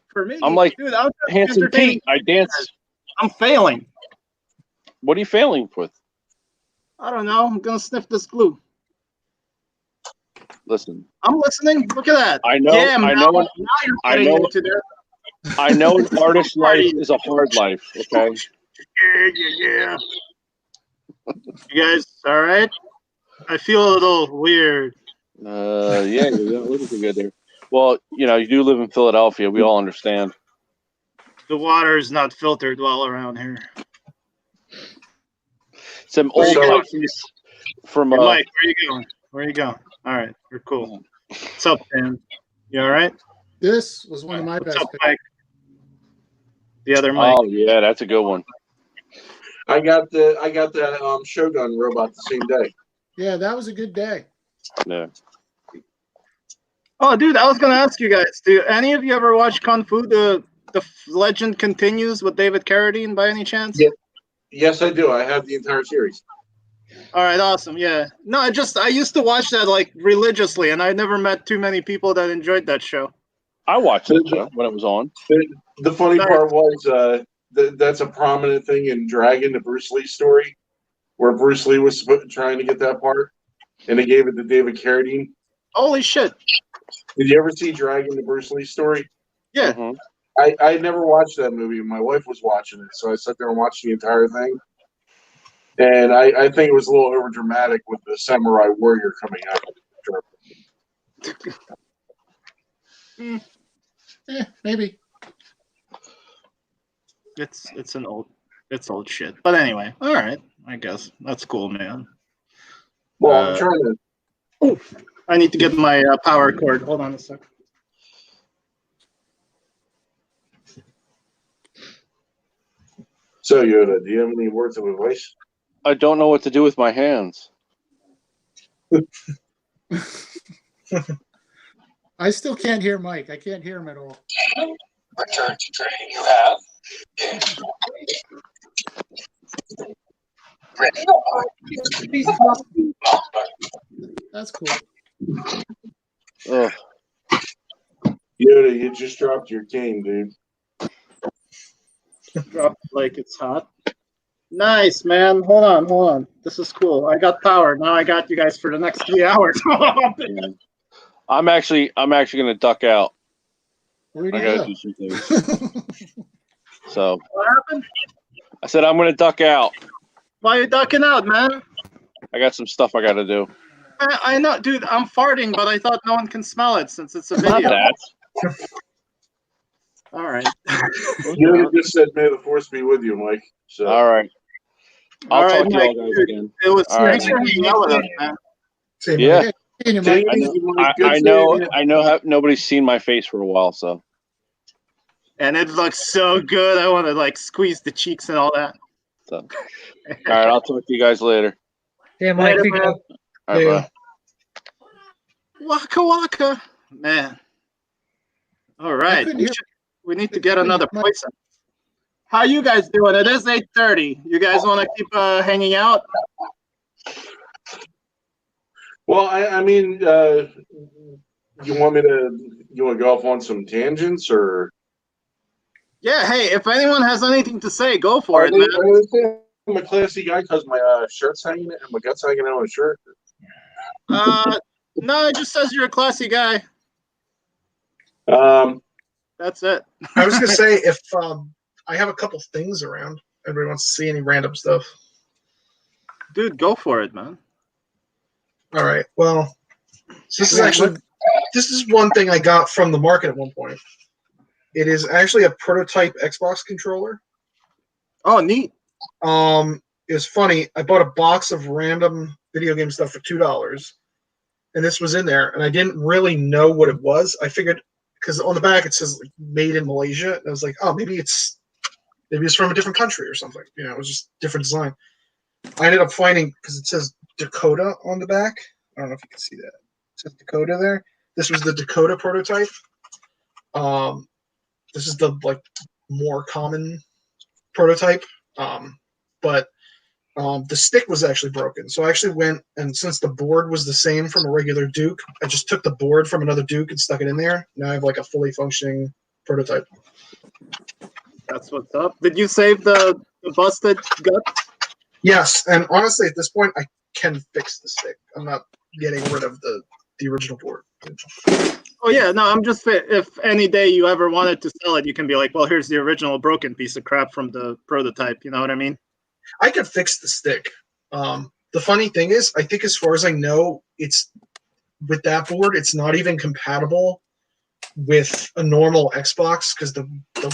For me, I'm like dude, I'm Handsome entertaining. Pete. I dance. I'm failing. What are you failing with? I don't know. I'm gonna sniff this glue. Listen. I'm listening. Look at that. I know. Yeah, I now, know. now you're I getting know. into there. I know an artist's life is a hard life. Okay. Yeah. You guys, all right? I feel a little weird. Yeah, you're not looking too good there. Well, you do live in Philadelphia. We all understand. The water is not filtered well around here. Some old pipes from Hey, Mike, where you going? All right, we're cool. What's up, Dan? You all right? This was one of my best What's up, picks. Mike? The other Mike. Oh yeah, that's a good one. I got that Shogun robot the same day. Yeah, that was a good day. Yeah. Oh, dude, I was gonna ask you guys. Do any of you ever watch Kung Fu? The Legend Continues with David Carradine, by any chance? Yeah. Yes, I do. I have the entire series. All right, awesome. Yeah. No, I used to watch that like religiously, and I never met too many people that enjoyed that show. I watched it when it was on. The funny part was that's a prominent thing in Dragon, the Bruce Lee story, where Bruce Lee was trying to get that part, and they gave it to David Carradine. Holy shit! Did you ever see Dragon, the Bruce Lee story? Yeah. Mm-hmm. I never watched that movie. My wife was watching it, so I sat there and watched the entire thing. And I think it was a little over dramatic with the samurai warrior coming out. Maybe. It's old shit. But anyway, all right. I guess that's cool, man. Well, I'm trying to. Oh, I need to get my power cord. Hold on a sec. So, Yoda, do you have any words of advice? I don't know what to do with my hands. I still can't hear Mike. I can't hear him at all. Return to training. You have. That's cool. Ugh. Yoda, you just dropped your cane, dude. Drop it like it's hot. Nice, man. Hold on. This is cool. I got power. Now I got you guys for the next 3 hours. I'm actually gonna duck out. Where do I you gotta go? do some things. So What happened? I said I'm gonna duck out. Why are you ducking out, man? I got some stuff I gotta do. I know, dude. I'm farting, but I thought no one can smell it since it's a Not video. that. All right. Yoda just said, "May the force be with you, Mike." So, All right. I'll All right, talk to Mike, y'all guys dude, again. It was All right. nice to yell at us, man. Same Yeah. here. Hey, Mike. take it I know. easy, Mike. Good I know. seeing you. I know. Nobody's seen my face for a while, so. And it looks so good. I want to like squeeze the cheeks and all that. So. All right. I'll talk to you guys later. Yeah, Mike. Later, be man. good. All right. Yeah. Bye. Waka waka, man. All right, couldn't hear- we need to get another Mike. poison. How you guys doing? It is 8:30. You guys want to keep hanging out? Well, I mean, you want to go off on some tangents, or Yeah. Hey, if anyone has anything to say, go for it, man. a classy guy because my shirt's hanging and my guts hanging out on my shirt? No, it just says you're a classy guy. That's it. I was gonna say if I have a couple things around, everybody wants to see any random stuff. Dude, go for it, man. All right. Well, so this is one thing I got from the market at one point. It is actually a prototype Xbox controller. Oh, neat. It was funny. I bought a box of random video game stuff for $2, and this was in there, and I didn't really know what it was. I figured because on the back it says like, "Made in Malaysia," and I was like, "Oh, maybe it's from a different country or something." You know, it was just different design. I ended up finding because it says Dakota on the back. I don't know if you can see that. It says Dakota there. This was the Dakota prototype. This is the like more common prototype, but the stick was actually broken. So I actually went and since the board was the same from a regular Duke, I just took the board from another Duke and stuck it in there. Now I have like a fully functioning prototype. That's what's up. Did you save the busted guts? Yes, and honestly, at this point, I can fix the stick. I'm not getting rid of the original board. Oh yeah, no, I'm just if any day you ever wanted to sell it, you can be like, well, here's the original broken piece of crap from the prototype. You know what I mean? I can fix the stick. The funny thing is, I think as far as I know, it's with that board, it's not even compatible with a normal Xbox because the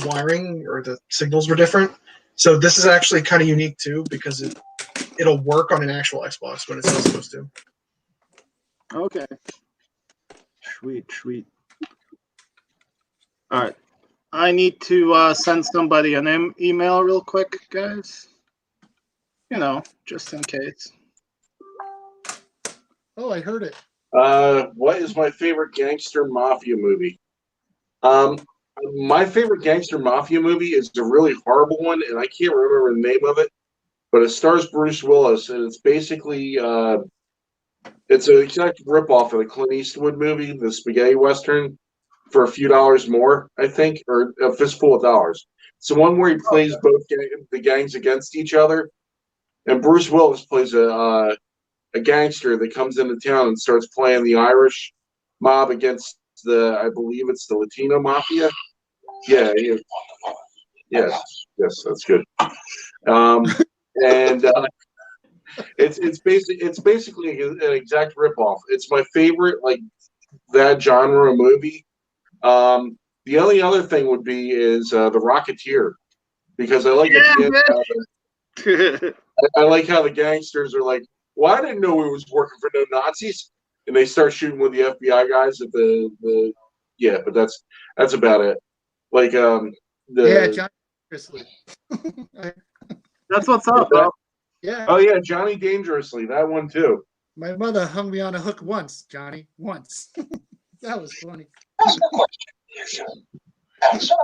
wiring or the signals were different. So this is actually kind of unique too because it'll work on an actual Xbox when it's not supposed to. Okay. Sweet. All right. I need to send somebody an email real quick, guys. You know, just in case. Oh, I heard it. What is my favorite gangster mafia movie? My favorite gangster mafia movie is a really horrible one, and I can't remember the name of it, but it stars Bruce Willis, and it's basically it's an exact ripoff of the Clint Eastwood movie, the spaghetti western, for a few dollars more, I think, or a fistful of dollars. It's the one where he plays both the gangs against each other, and Bruce Willis plays a gangster that comes into town and starts playing the Irish mob against I believe it's the Latino mafia. Yeah, yes, that's good. And it's basically an exact ripoff. It's my favorite that genre of movie. The only other thing would be is the Rocketeer, because I like I like how the gangsters are like, well, I didn't know we was working for no Nazis, and they start shooting with the FBI guys at but that's about it. Like John Dangerously. That's what's up, bro. Yeah. Oh yeah, Johnny Dangerously, that one too. My mother hung me on a hook once, Johnny. Once. That was funny. Ask a question, you should. Answer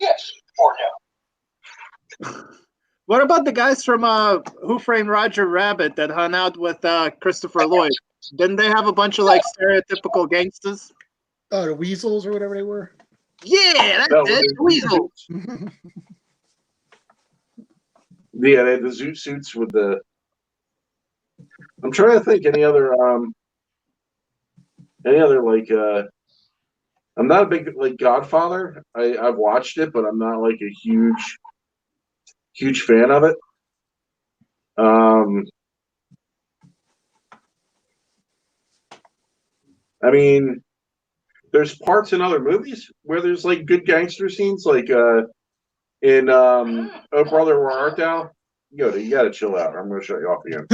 yes or no. What about the guys from Who Framed Roger Rabbit that hung out with Christopher Lloyd? Didn't they have a bunch of stereotypical gangsters? Oh, the Weasels or whatever they were? Yeah, that's it. The Weasels. Yeah, they had the zoot suits with the. I'm trying to think any other I'm not a big Godfather. I've watched it, but I'm not like a huge fan of it. I mean, there's parts in other movies where there's good gangster scenes, in Oh Brother, Where Art Thou? Yoda, you gotta chill out. I'm gonna shut you off again.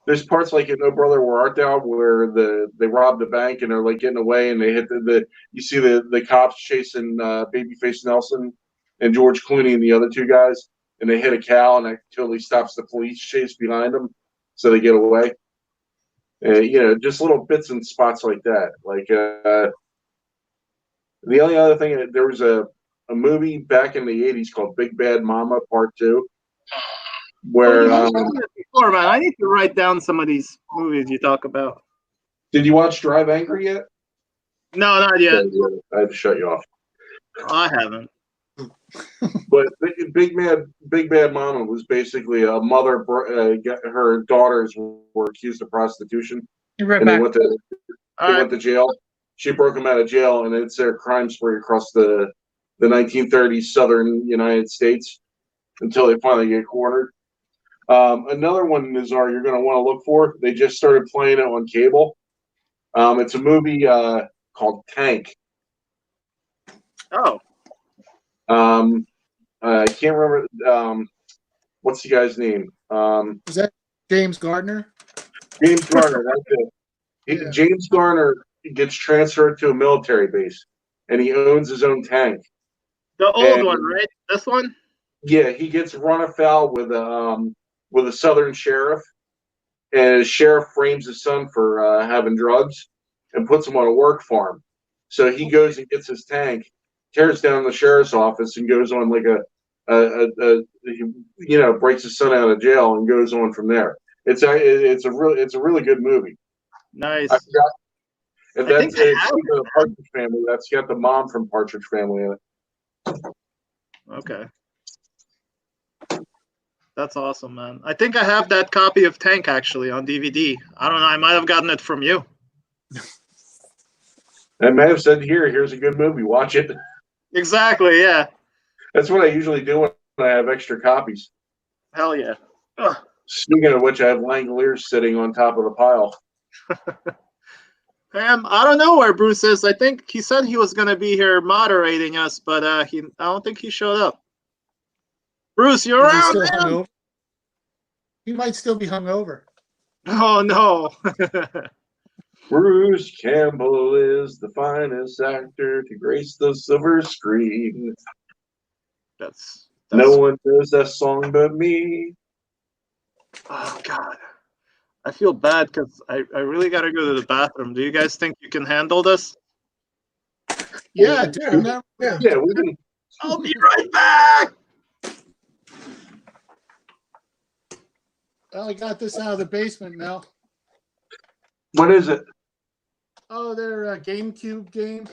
There's parts like in Oh Brother, Where Art Thou where they rob the bank and they're getting away and they hit you see the cops chasing Babyface Nelson and George Clooney and the other two guys, and they hit a cow and that totally stops the police chase behind them, so they get away. Just little bits and spots like that. The only other thing, there was a movie back in the 80s called Big Bad Mama Part 2, where before, man, I need to write down some of these movies you talk about. Did you watch Drive Angry yet? No, not yet. I had to shut you off. I haven't. But Big Bad Mama was basically a mother. Her daughters were accused of prostitution, You're right and back. they went to jail. She broke them out of jail, and it's their crime spree across the 1930s Southern United States until they finally get cornered. Another one, Nizar, you're going to want to look for. They just started playing it on cable. It's a movie called Tank. Oh. I can't remember. What's the guy's name? Is that James Gardner? James Garner. That's it. Yeah. James Garner gets transferred to a military base, and he owns his own tank. The old one, right? This one? Yeah, he gets run afoul with a southern sheriff, and his sheriff frames his son for having drugs and puts him on a work farm. So he goes and gets his tank, tears down the sheriff's office, and goes on like breaks his son out of jail and goes on from there. It's a really good movie. Nice. I forgot. If I think that's the Partridge Family, that's got the mom from Partridge Family in it. Okay. That's awesome, man. I think I have that copy of Tank actually on DVD. I don't know. I might have gotten it from you. I may have said, here's a good movie. Watch it. Exactly, yeah. That's what I usually do when I have extra copies. Hell yeah. Ugh. Speaking of which, I have Langoliers sitting on top of the pile. I don't know where Bruce is. I think he said he was going to be here moderating us, but I don't think he showed up. Bruce, you're Is he around, still man? hungover? He might still be hungover. Oh, no. Bruce Campbell is the finest actor to grace the silver screen. That's no one knows that song but me. Oh, God. I feel bad because I really got to go to the bathroom. Do you guys think you can handle this? Yeah, dude. Yeah, we can. I'll be right back. Well, I got this out of the basement, Mel. What is it? Oh, they're GameCube games.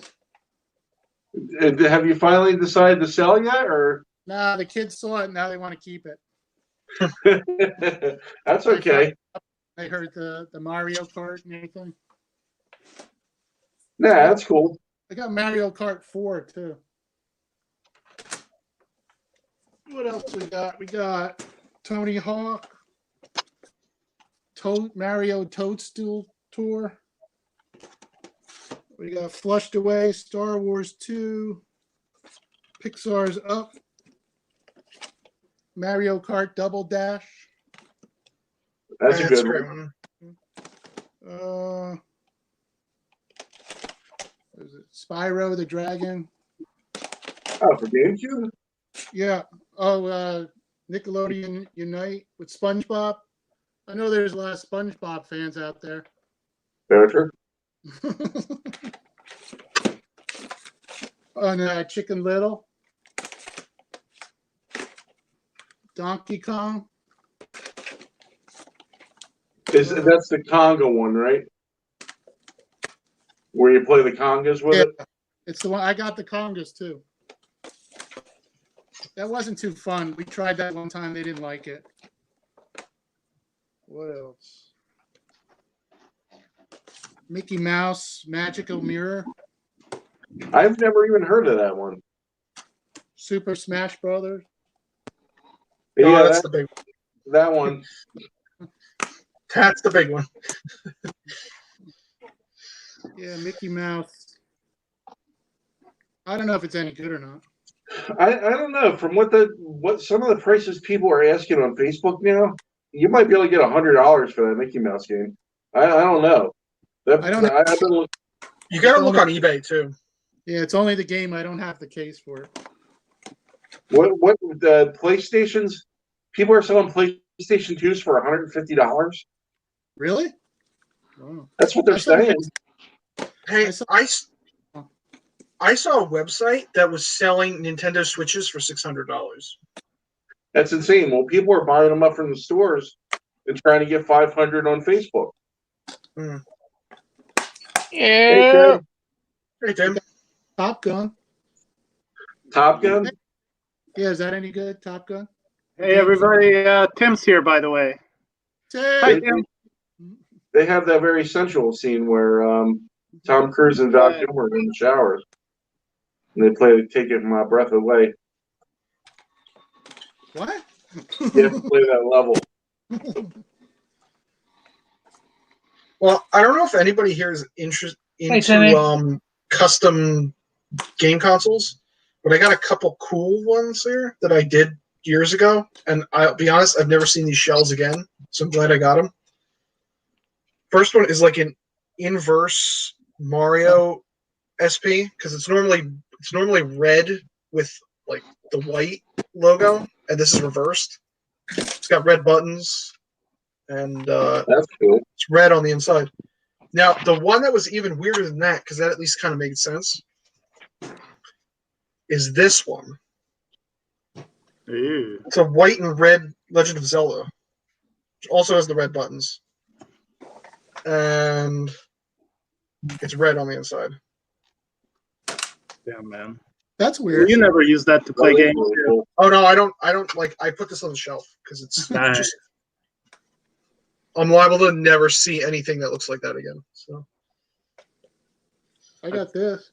Have you finally decided to sell yet, or? Nah, the kids saw it. Now they want to keep it. That's okay. I heard the Mario Kart and everything. Nah, that's cool. I got Mario Kart 4 too. What else we got? We got Tony Hawk, Mario Toadstool Tour. We got Flushed Away, Star Wars 2, Pixar's Up, Mario Kart Double Dash. That's a good one. Is it Spyro the Dragon? Oh, for GameCube? Yeah. Oh, Nickelodeon Unite with SpongeBob. I know there's a lot of SpongeBob fans out there. Very true. On Chicken Little, Donkey Kong. That's the Conga one, right? Where you play the congas with it? It's the one I got the congas too. That wasn't too fun. We tried that one time. They didn't like it. What else? Mickey Mouse Magical Mirror. I've never even heard of that one. Super Smash Brothers. Yeah, that's the big one. That one. That's the big one. Yeah, Mickey Mouse. I don't know if it's any good or not. I don't know. From what some of the prices people are asking on Facebook now, you might be able to get $100 for that Mickey Mouse game. I don't know. I don't know. You got to look on eBay too. Yeah, it's only the game. I don't have the case for it. What the PlayStations? People are selling PlayStation 2s for $150. Really? Wow. That's what they're saying. Hey, I saw a website that was selling Nintendo Switches for $600. That's insane. Well, people are buying them up from the stores and trying to get $500 on Facebook. Mm. Yeah. Hey, Tim. Top Gun. Top Gun? Yeah, is that any good, Top Gun? Hey, everybody. Tim's here, by the way. Hi, Tim. Tim. They have that very sensual scene where Tom Cruise and Val Kilmer are in the showers. And they play Taking My Breath Away. What? You have to play that level. Well, I don't know if anybody here is interested Hey, Timmy. into custom game consoles, but I got a couple cool ones here that I did years ago, and I'll be honest, I've never seen these shells again, so I'm glad I got them. First one is like an inverse Mario SP, because it's normally red with like the white logo, and this is reversed. It's got red buttons, and That's cool. it's red on the inside. Now, the one that was even weirder than that, because that at least kind of made sense, is this one. Ew. It's a white and red Legend of Zelda, which also has the red buttons. And it's red on the inside. Damn, man. That's weird. You never use that to play games. Cool. Oh no, I don't like. I put this on the shelf because it's Nice. just. I'm liable to never see anything that looks like that again. So I got this.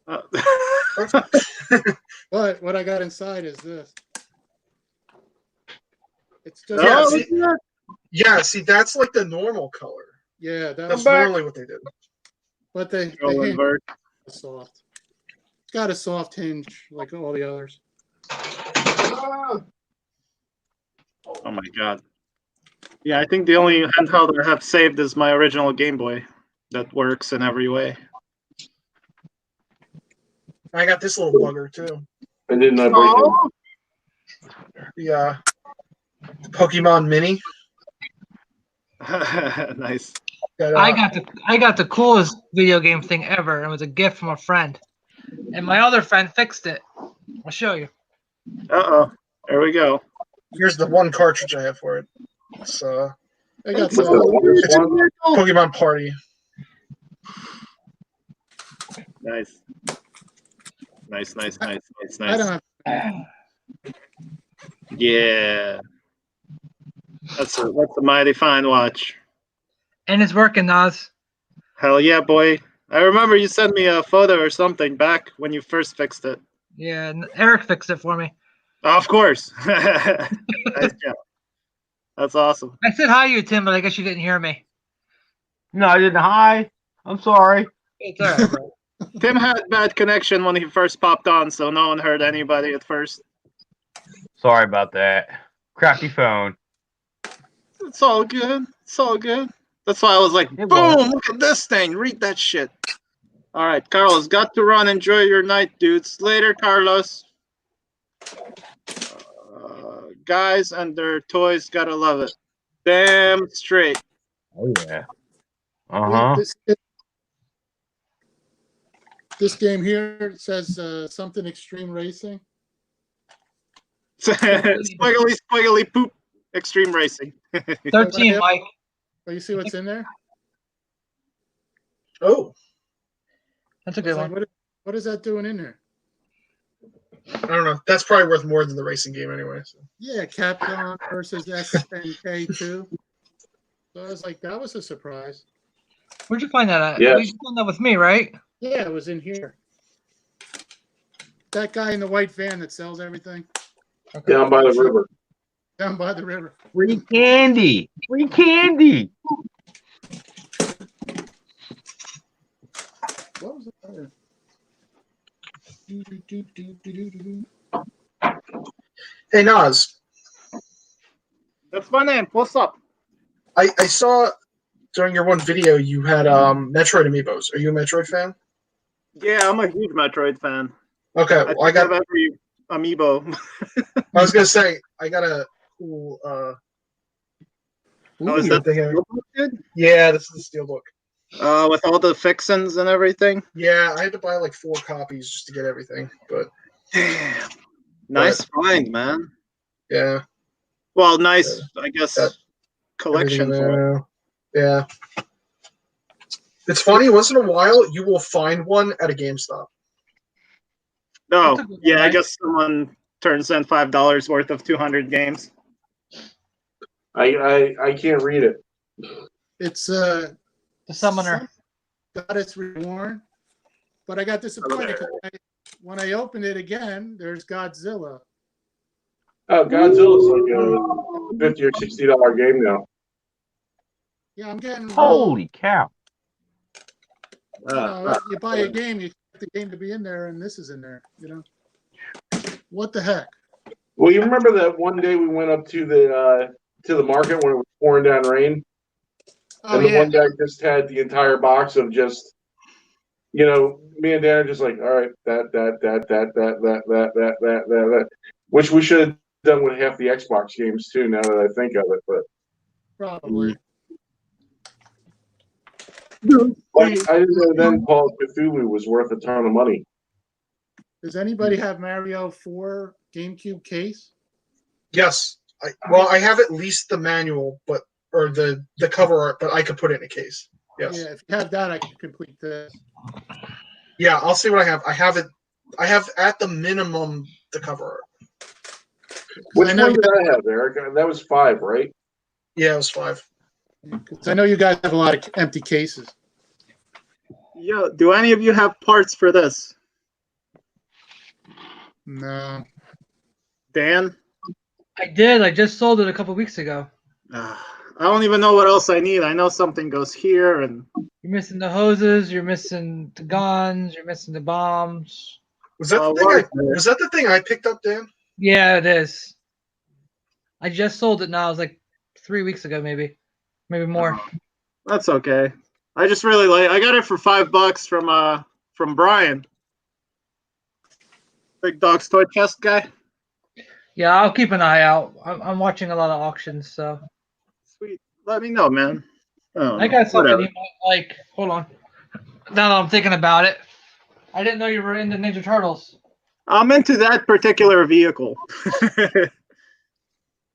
Uh, But what I got inside is this. It's just Yeah, oh, see- yeah. yeah, see, that's like the normal color. yeah, That's that's normally what they did. but they Roll hinge invert. soft. It's got a soft hinge like all the others. Oh my god. Yeah, I think the only handheld I have saved is my original Game Boy. That works in every way. I got this little bugger too. And didn't I break it? Oh, The Pokemon Mini. nice. That, I got the coolest video game thing ever. It was a gift from a friend, and my other friend fixed it. I'll show you. Uh-oh. There we go. Here's the one cartridge I have for it. It's I got What's the some. weirdest one? Pokemon Party. Nice. Nice. I don't have. Yeah. That's a mighty fine watch. And it's working, Nas. Hell yeah, boy. I remember you sent me a photo or something back when you first fixed it. Yeah, Eric fixed it for me. Oh, of course. Nice job. That's awesome. I said hi to you, Tim, but I guess you didn't hear me. No, I didn't. Hi. I'm sorry. It's all right, bro. Tim had bad connection when he first popped on, so no one heard anybody at first. Sorry about that. Crappy phone. It's all good. It's all good. That's why I was like, It boom, won't. look at this thing. Read that shit. All right, Carlos, got to run. Enjoy your night, dudes. Later, Carlos. Guys and their toys, gotta love it. Damn straight. Oh yeah. Uh huh. This game here says something extreme racing. Squiggly poop. Extreme racing. 13, Mike. Oh, you see what's in there? Oh, That's a I good was one. like, what is that doing in there? I don't know. That's probably worth more than the racing game anyway. So. Yeah, Capcom versus SNK2. So I was like, that was a surprise. Where'd you find that at? Yeah. You found that with me, right? Yeah, it was in here. That guy in the white van that sells everything Down by the river. down by the river. Free candy. Free candy. What was it? Hey, Nas, That's my name. What's up? I saw during your one video you had Metroid amiibos. Are you a Metroid fan? Yeah, I'm a huge Metroid fan. Okay, I well, think I have every amiibo. I was gonna say I got a cool. Oh, is that thing. good? Yeah, this is the steelbook. With all the fixins and everything. Yeah, I had to buy like 4 copies just to get everything, but Damn. Nice find, man. yeah. Well, nice, I guess, That- collection. For it. Yeah. It's funny, once in a while you will find one at a GameStop. No, That's a good yeah, I one. guess someone turns in $5 worth of 200 games. I can't read it. It's The summoner. got its reward, but I got disappointed because when I opened it again, there's Godzilla. Oh, Godzilla's like a $50 or $60 game now. Yeah, I'm getting. Holy cow! You buy a game, you expect the game to be in there, and this is in there. What the heck? Well, you remember that one day we went up to the market when it was pouring down rain, Oh and the yeah, one guy just had the entire box of just, me and Dan are just like, all right, that, which we should have done with half the Xbox games too. Now that I think of it, but probably. like I didn't know then Call of Cthulhu was worth a ton of money. Does anybody have Mario 4 GameCube case? Yes. I have at least the manual, or the cover art, but I could put it in a case. Yes. Yeah, if you have that, I can complete this. Yeah, I'll see what I have. I have it. I have at the minimum the cover art. Which I know one did I have, Eric? That was 5, right? Yeah, it was 5. Because I know you guys have a lot of empty cases. Yo, do any of you have parts for this? No. Dan? I did. I just sold it a couple weeks ago. I don't even know what else I need. I know something goes here, and You're missing the hoses. You're missing the guns. You're missing the bombs. Was that the thing I picked up, Dan? Yeah, it is. I just sold it now. It was like 3 weeks ago, maybe more. that's okay. I just really like. I got it for $5 from Brian, Big Dog's Toy Chest guy. Yeah, I'll keep an eye out. I'm watching a lot of auctions, so. Sweet. Let me know, man. I got something you might like. Hold on. Now that I'm thinking about it, I didn't know you were into Ninja Turtles. I'm into that particular vehicle.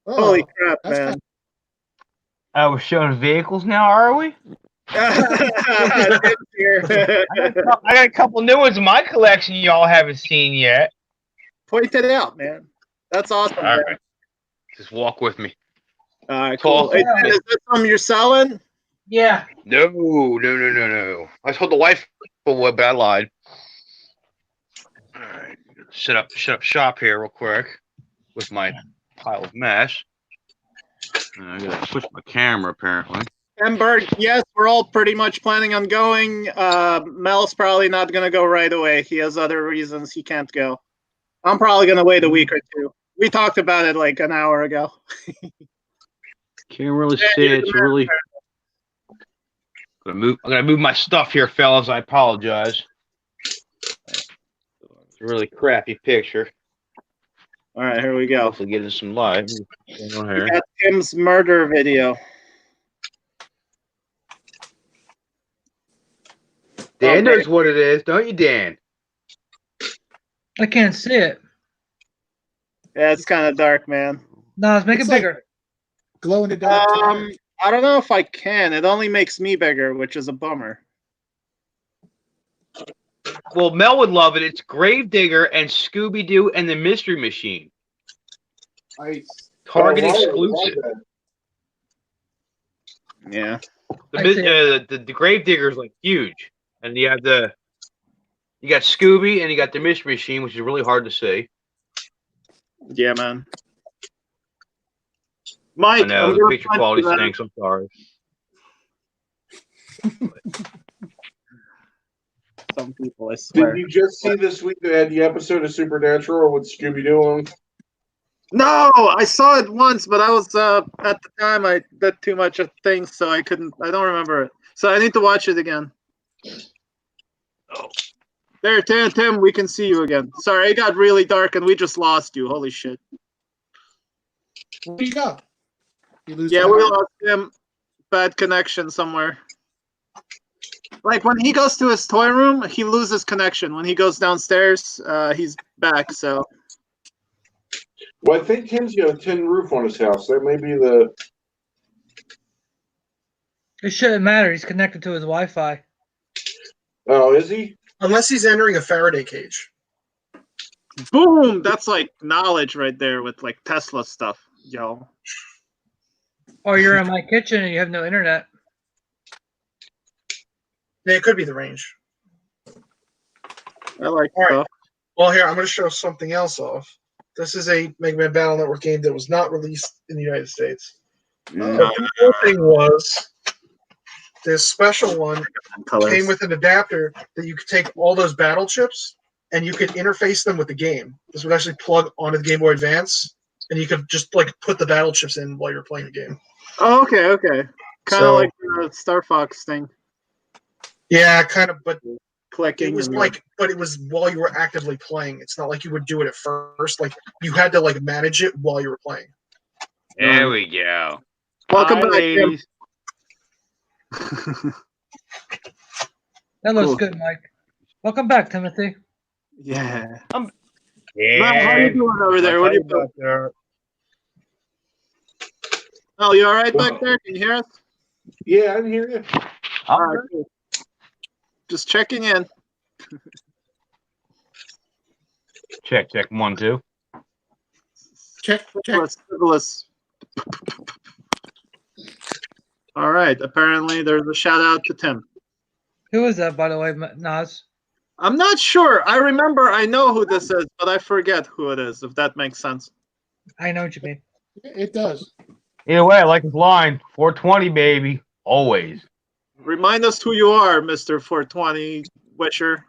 Holy crap, man! We're showing vehicles now, are we? I got a couple new ones in my collection y'all haven't seen yet. Point it out, man. That's awesome. All right. Just walk with me. All right, cool. Hey, Dan, is this something you're selling? Yeah. No. I told the wife, but I lied. All right. Set up shop here real quick with my pile of mess. I gotta switch my camera apparently. Emberg, yes, we're all pretty much planning on going. Mel's probably not going to go right away. He has other reasons he can't go. I'm probably going to wait a week or two. We talked about it like an hour ago. Can't really see it. It's really. I'm gonna move my stuff here, fellas. I apologize. It's a really crappy picture. All right, here we go. Hopefully, getting some light. We got Tim's murder video. Dan knows what it is, don't you, Dan? I can't see it. Yeah, it's kind of dark, man. No, let's make it bigger. Glow in the dark. I don't know if I can. It only makes me bigger, which is a bummer. Well, Mel would love it. It's Gravedigger and Scooby-Doo and the Mystery Machine. Target exclusive. Yeah. The Gravedigger is like huge, and you got Scooby and you got the Mystery Machine, which is really hard to see. Yeah, man. Mike, I know the picture quality stinks. I'm sorry. Some people, I swear. Did you just see this week they had the episode of Supernatural with Scooby-Doo on? No, I saw it once, but I was at the time I did too much of things, so I don't remember it. So I need to watch it again. Oh. There, Tim, we can see you again. Sorry, it got really dark and we just lost you. Holy shit. Where'd you go? You lose Yeah, power? we lost him. Bad connection somewhere. Like when he goes to his toy room, he loses connection. When he goes downstairs, he's back. So. Well, I think Tim's got a tin roof on his house. That may be the. It shouldn't matter. He's connected to his Wi-Fi. Oh, is he? Unless he's entering a Faraday cage. Boom! That's like knowledge right there with like Tesla stuff, yo. Or you're in my kitchen and you have no internet. Yeah, it could be the range. I like All right. stuff. Well, here, I'm going to show something else off. This is a Mega Man Battle Network game that was not released in the United States. The cool thing was this special one came with an adapter that you could take all those battle chips and you could interface them with the game. This would actually plug onto the Game Boy Advance, and you could just like put the battle chips in while you're playing the game. Oh, okay, okay. Kind of like the Star Fox thing. Yeah, kind of, but clicking. It was but it was while you were actively playing. It's not like you would do it at first. Like you had to like manage it while you were playing. There we go. Welcome back, ladies. That looks good, Mike. Welcome back, Timothy. Yeah. Yeah. Matt, how you doing over there? What are you doing? Oh, you all right back there? Can you hear us? Yeah, I can hear you. All right, cool. Just checking in. Check, 1, 2. Check. Syphilis. All right. Apparently, there's a shout out to Tim. Who is that, by the way, Nas? I'm not sure. I know who this is, but I forget who it is, if that makes sense. I know what you mean. It does. Either way, I like his line. 420, baby. Always. Remind us who you are, Mr. 420 Wisher.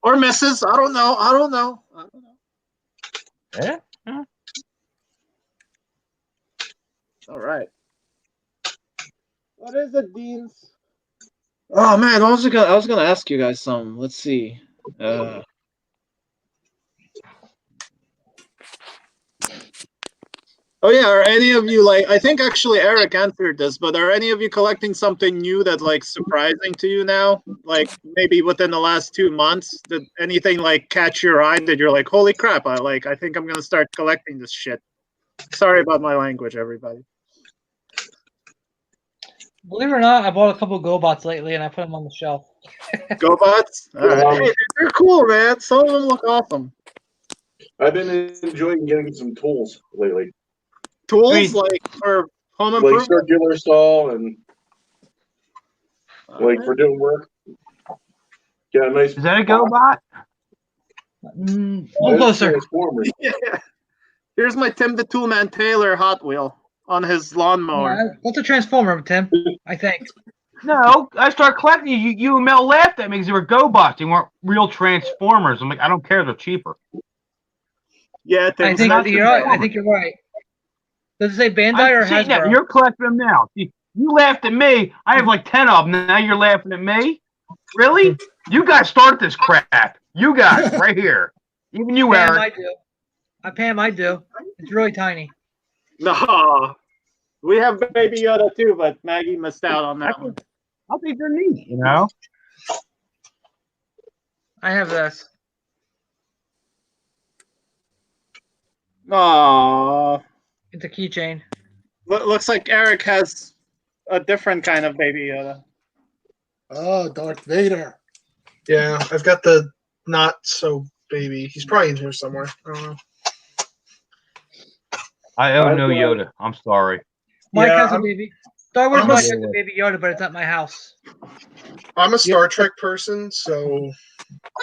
Or Mrs. I don't know. Yeah? All right. What is it, Deans? Oh man, I was gonna ask you guys something. Let's see. Oh yeah, are any of you like? I think actually Eric answered this, but are any of you collecting something new that's like surprising to you now? Like maybe within the last 2 months, did anything like catch your eye that you're like, holy crap! I think I'm gonna start collecting this shit. Sorry about my language, everybody. Believe it or not, I bought a couple of GoBots lately, and I put them on the shelf. GoBots? All right. Hey, they're cool, man. Some of them look awesome. I've been enjoying getting some tools lately. Tools like for home improvement? Like circular saw and like for doing work. Get a nice. Is that a GoBot? Closer. Yeah. Here's my Tim the Toolman Taylor Hot Wheel on his lawnmower. Yeah, what's a transformer, Tim? I think. No, I started collecting you and Mel laughed at me because they were GoBots. They weren't real Transformers. I'm like, I don't care. They're cheaper. Yeah, I think you're right. I think you're right. Does it say Bandai or Hasbro? Now, you're collecting them now. See, you laughed at me. I have like 10 of them. Now you're laughing at me? Really? You guys start this crap. You guys, right here. Even you, Pam, Eric. Pam, I do. It's really tiny. No. We have Baby Yoda too, but Maggie missed out on that one. I think they're neat, you know? I have this. Aww. It's a keychain. Looks like Eric has a different kind of Baby Yoda. Oh, Darth Vader. Yeah, I've got the not so baby. He's probably in here somewhere. I don't know. I own no Yoda. I'm sorry. Mike has a baby. Star Wars Mike has a Baby Yoda, but it's at my house. I'm a Star Trek person, so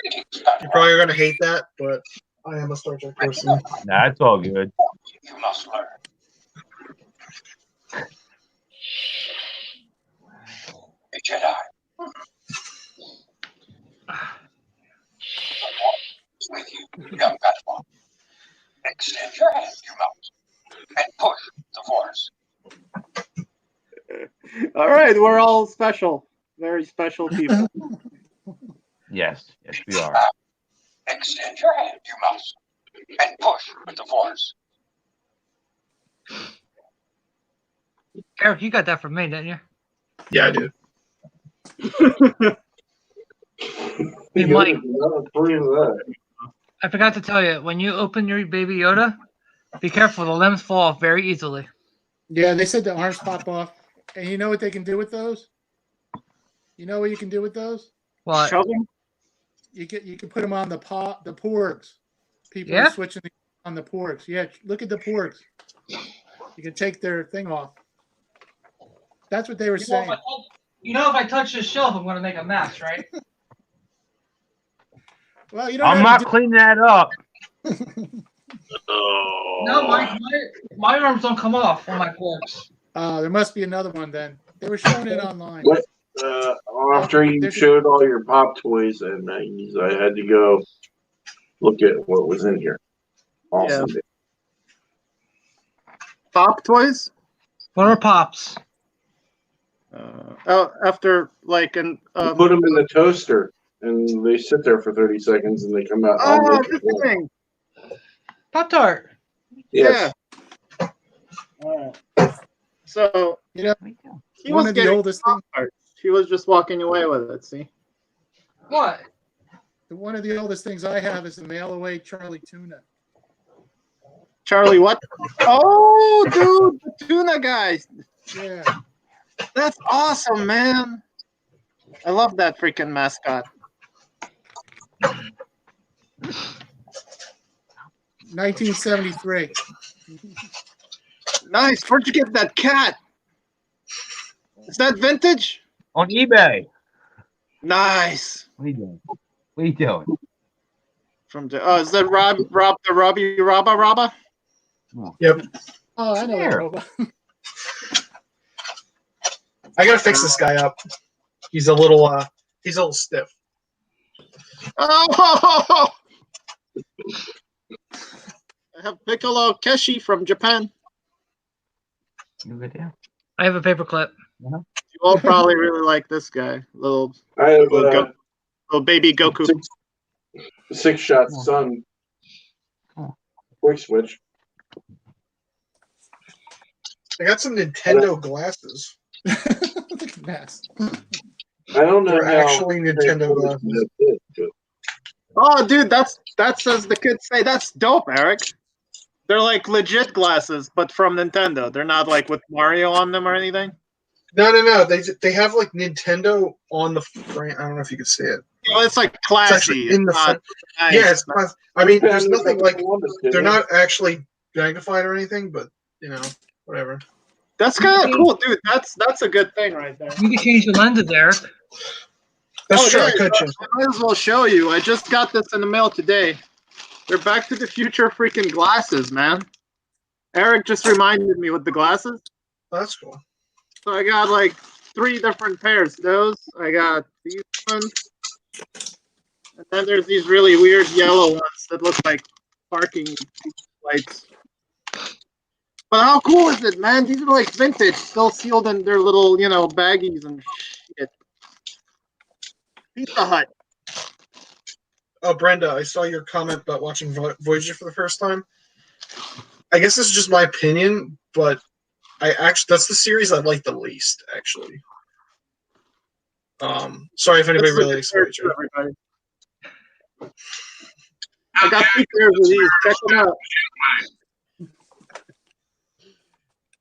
you're probably going to hate that, but I am a Star Trek person. Nah, it's all good. You must learn. A Jedi. With you, young Padawan. Extend your hand, you must, and push the force. All right, we're all special. Very special people. Yes, we are. Extend your hand, you must, and push with the force. Eric, you got that from me, didn't you? Yeah, I do. Hey, Mike. I forgot to tell you, when you open your Baby Yoda, be careful. The limbs fall off very easily. Yeah, they said the arms pop off. And you know what they can do with those? You know what you can do with those? What? Shove them? You can put them on the porgs. People Yeah? are switching on the porgs. Yeah, look at the porgs. You can take their thing off. That's what they were saying. You know, if I touch this shelf, I'm going to make a mess, right? Well, you don't I'm have not to cleaning that up. No, my arms don't come off on my porgs. there must be another one then. They were showing it online. What? After you showed all your pop toys, and I had to go look at what was in here. Awesome. Yeah. Pop toys? What are pops? After like an You put them in the toaster, and they sit there for 30 seconds, and they come out. oh, this thing. Pop Tart. Yes. Yeah. All right. So You know, he one was of the getting oldest things. Pop-Tarts. He was just walking away with it. See. What? One of the oldest things I have is the mail away Charlie tuna. Charlie, what? Oh, dude, the tuna guy. Yeah. That's awesome, man. I love that freaking mascot. 1973. Nice. Where'd you get that cat? Is that vintage? On eBay. Nice. What are you doing? What are you doing? From is that Robbie Rabba? Yep. Oh, I know that Here. robot. I gotta fix this guy up. He's a little stiff. Oh! I have Piccolo Keshi from Japan. You good there? I have a paperclip. You all probably really like this guy, little I have little baby Goku. Six-shot sun. Quick switch. I got some Nintendo glasses. Look at that. I don't know They're how actually Nintendo glasses. Oh, dude, that's as the kids say. That's dope, Eric. They're like legit glasses, but from Nintendo. They're not like with Mario on them or anything. No. They have like Nintendo on the frame. I don't know if you can see it. Well, it's like It's classy. actually in the It's not front. nice. Yeah, it's class. I mean, there's nothing like They're they're not actually magnified or anything, but you know, whatever. That's kind of cool, dude. That's a good thing right there. You can change the lenses, Eric. That's true. yeah, I could change. I might as well show you. I just got this in the mail today. They're Back to the Future freaking glasses, man. Eric just reminded me with the glasses. That's cool. So I got like 3 different pairs. Those, I got these ones. And then there's these really weird yellow ones that look like parking lights. But how cool is it, man? These are like vintage, still sealed in their little, baggies and shit. Pizza Hut. Oh, Brenda, I saw your comment about watching Voyager for the first time. I guess this is just my opinion, but that's the series I like the least, actually. Sorry if anybody really likes Voyager. Everybody. I got 2 pairs of these. Check them out.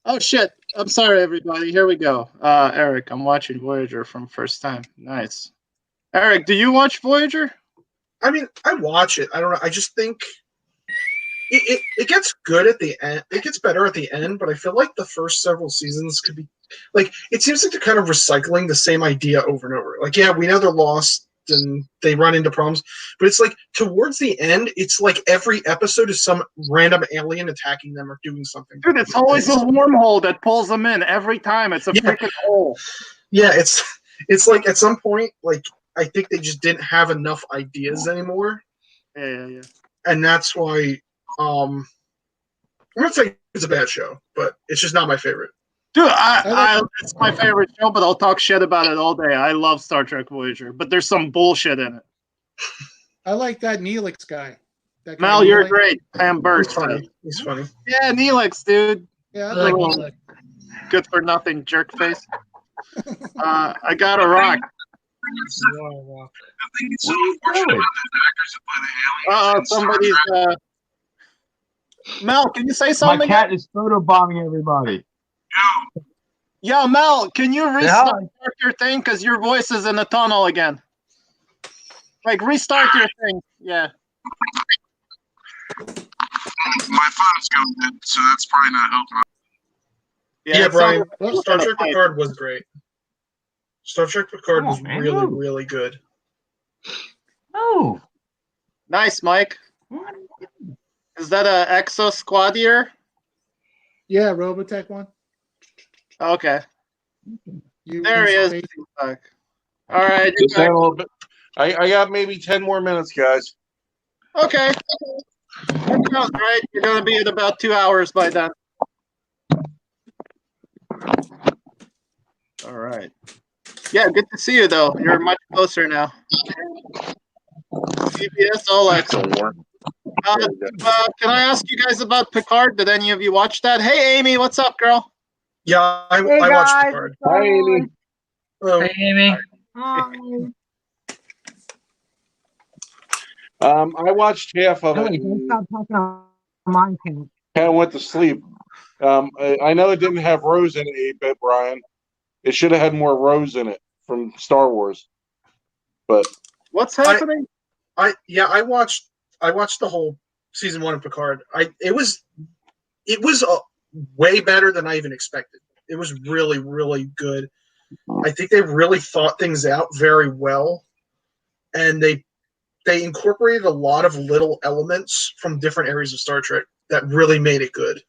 Oh shit! I'm sorry, everybody. Here we go. Eric, I'm watching Voyager from first time. Nice. Eric, do you watch Voyager? I mean, I watch it. I don't know. I just think it gets good at the end. It gets better at the end, but I feel like the first several seasons could be like it seems like they're kind of recycling the same idea over and over. Like, yeah, we know they're lost and they run into problems, but it's like towards the end, it's like every episode is some random alien attacking them or doing something. Dude, it's always a wormhole that pulls them in every time. It's a freaking hole. Yeah, it's like at some point, like I think they just didn't have enough ideas anymore. Yeah. And that's why I'm not saying it's a bad show, but it's just not my favorite. Dude, it's my favorite show, but I'll talk shit about it all day. I love Star Trek Voyager, but there's some bullshit in it. I like that Neelix guy. That Mel, you're great. Pam Burst. He's funny. Yeah, Neelix, dude. Yeah, I like Neelix. Good for nothing, jerk face. I got a rock. Somebody's. Mel, can you say something? My cat is photobombing everybody. Yo, Mel, can you restart your thing? Because your voice is in the tunnel again. Like, restart your thing. Yeah. My phone's going dead, so that's probably not helping. Yeah, it's Brian. on- Star Trek Picard was great. Star Trek Picard was man, really, move. really good. Oh. Nice, Mike. Is that a Exo Squadier? Yeah, Robotech one. Okay. You There he is. space- All right. Just a little bit. I got maybe 10 more minutes, guys. Okay. That sounds right. You're going to be at about 2 hours by then. All right. Yeah, good to see you, though. You're much closer now. CBS All Access. Can I ask you guys about Picard? Did any of you watch that? Hey, Amy, what's up, girl? Yeah, I watched Picard. Hi, Amy. Hello. Hey, Amy. I watched half of it. Stop talking on mine, Ken. Kind of went to sleep. I know it didn't have Rose in it, 8-bit, Brian. It should have had more Rose in it from Star Wars. But What's happening? I watched the whole season 1 of Picard. It was way better than I even expected. It was really, really good. I think they really thought things out very well, and they incorporated a lot of little elements from different areas of Star Trek that really made it good.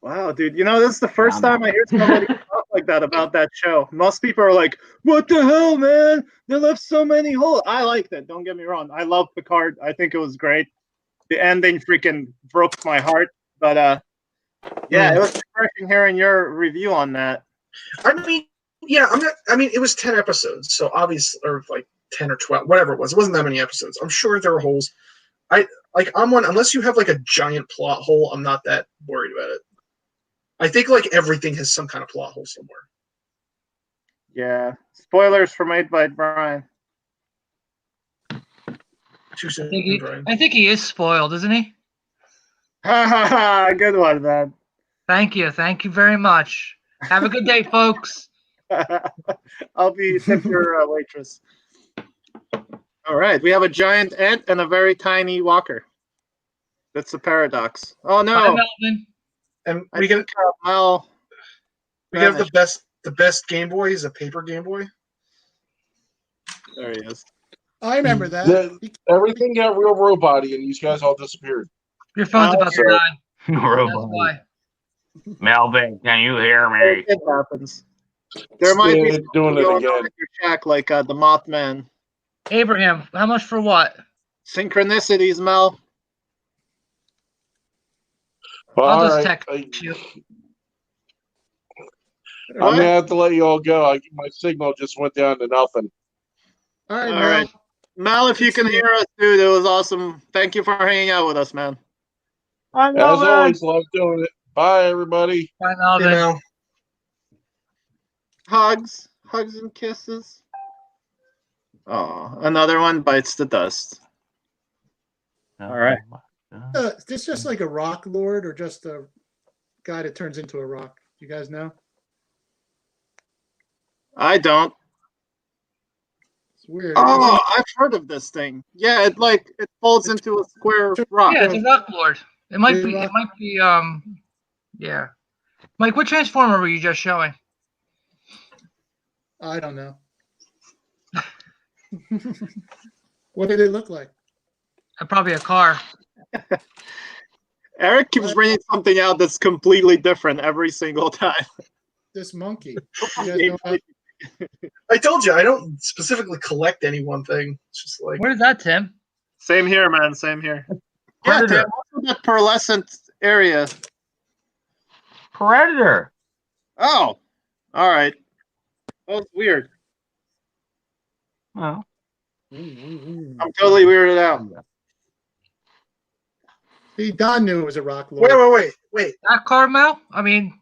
Wow, dude. You know, this is the first time I hear somebody talk like that about that show. Most people are like, what the hell, man? They left so many holes. I liked it. Don't get me wrong. I love Picard. I think it was great. The ending freaking broke my heart. But, yeah, it was refreshing hearing your review on that. I mean, yeah, it was 10 episodes, so obviously, or like 10 or 12, whatever it was. It wasn't that many episodes. I'm sure there were holes. Unless you have like a giant plot hole, I'm not that worried about it. I think like everything has some kind of plot hole somewhere. Yeah. Spoilers for Made by Brian. Too soon, Brian. I think he is spoiled, isn't he? Ha ha ha. Good one, man. Thank you. Thank you very much. Have a good day, folks. I'll be tip your waitress. All right. We have a giant ant and a very tiny walker. That's the paradox. Oh, no. Bye, Melvin. And We have the best Game Boy is a paper Game Boy. There he is. I remember that. Everything got real robot-y, and these guys all disappeared. Your phone's about to die. That's Robot. why. Melvin, can you hear me? It happens. There might be something doing it going again. on in your shack, like the Mothman. Abraham, how much for what? Synchronicities, Mel. Well, I'll all just right. text you. I'm going to have to let you all go. My signal just went down to nothing. All right, All Mel. right. Mel, if you can hear us, dude, it was awesome. Thank you for hanging out with us, man. As always, love doing it. Bye, everybody. Bye, Melvin. Hugs and kisses. Oh, another one bites the dust. All right. Is this just like a rock lord or just a guy that turns into a rock? You guys know? I don't. It's weird. Oh, I've heard of this thing. Yeah, it folds into a square rock. Yeah, it's a rock lord. It might be. Yeah. Mike, what transformer were you just showing? I don't know. What did it look like? Probably a car. Eric keeps bringing something out that's completely different every single time. This monkey. You guys know about- I told you I don't specifically collect any one thing. It's just like What is that, Tim? Same here, man. Same here. Yeah, Predator. Tim, what's that pearlescent area? Predator. Oh, all right. That was weird. Well. I'm totally weirded out. See, Don knew it was a rock lord. Wait. That car, Mel? I mean,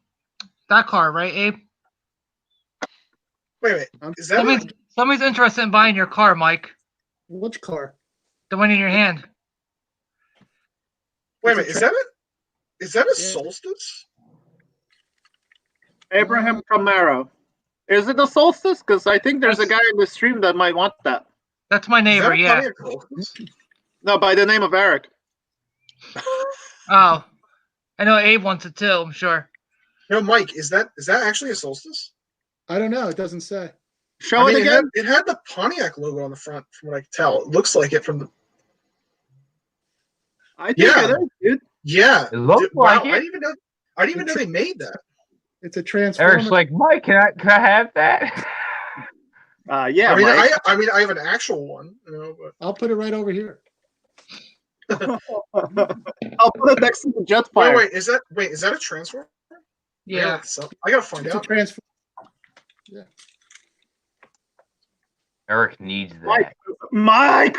that car, right, Abe? Wait. Is that Somebody's interested in buying your car, Mike. Which car? The one in your hand. Wait a minute. Is that a Solstice? Abraham Camaro. Is it a Solstice? Because I think there's a guy in the stream that might want that. That's my neighbor. Is that Yeah. Bionicles? No, by the name of Eric. Oh, I know Abe wants it too. I'm sure. No, Mike, is that actually a Solstice? I don't know. It doesn't say. Show it again. It had the Pontiac logo on the front, from what I can tell. It looks like it from the. I think it is, dude. Yeah, It looks like it. I didn't even know they made that. It's a transformer. Eric's like, Mike, can I have that? Yeah, Mike. I have an actual one. You know, but... I'll put it right over here. I'll put it next to the Jetfire. Wait, is that a transformer? Yeah. I gotta find It's a out. transformer. Yeah. Eric needs that. Mike!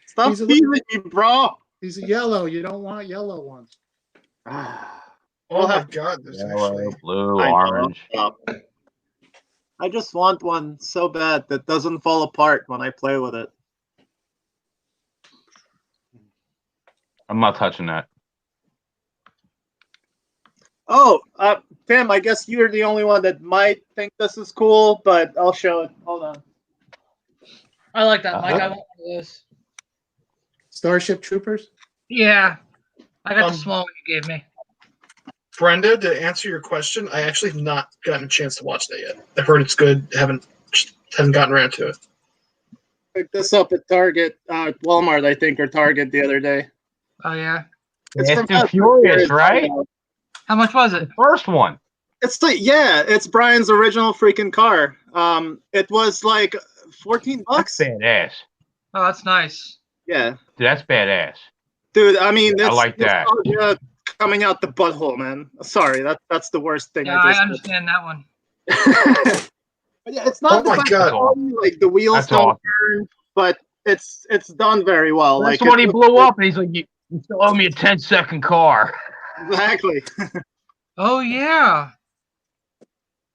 Stop teasing me, bro. He's a yellow. You don't want yellow ones. Oh my god, there's Yellow, actually blue, orange. I just want one so bad that doesn't fall apart when I play with it. I'm not touching that. Oh, Tim, I guess you're the only one that might think this is cool, but I'll show it. Hold on. I like that, Mike. I want one of those. Starship Troopers? Yeah. I got the small one you gave me. Brenda, to answer your question, I actually have not gotten a chance to watch that yet. I've heard it's good. Haven't gotten around to it. Picked this up at Target, Walmart, I think, or Target the other day. Oh yeah. It's Fast from and Furious, right? How much was it? First one. It's like, yeah, it's Brian's original freaking car. It was like $14. That's badass. Oh, that's nice. Yeah, Dude, that's badass. dude. I mean, I it's like that. nostalgia coming out the butthole, man. Sorry, that's the worst thing. Yeah, I understand that one. But yeah, it's not. Oh my god! Like the wheels That's don't awesome. turn, but it's done very well. That's like when he blew up, and he's like, "You still owe me a 10-second car." Exactly. Oh yeah.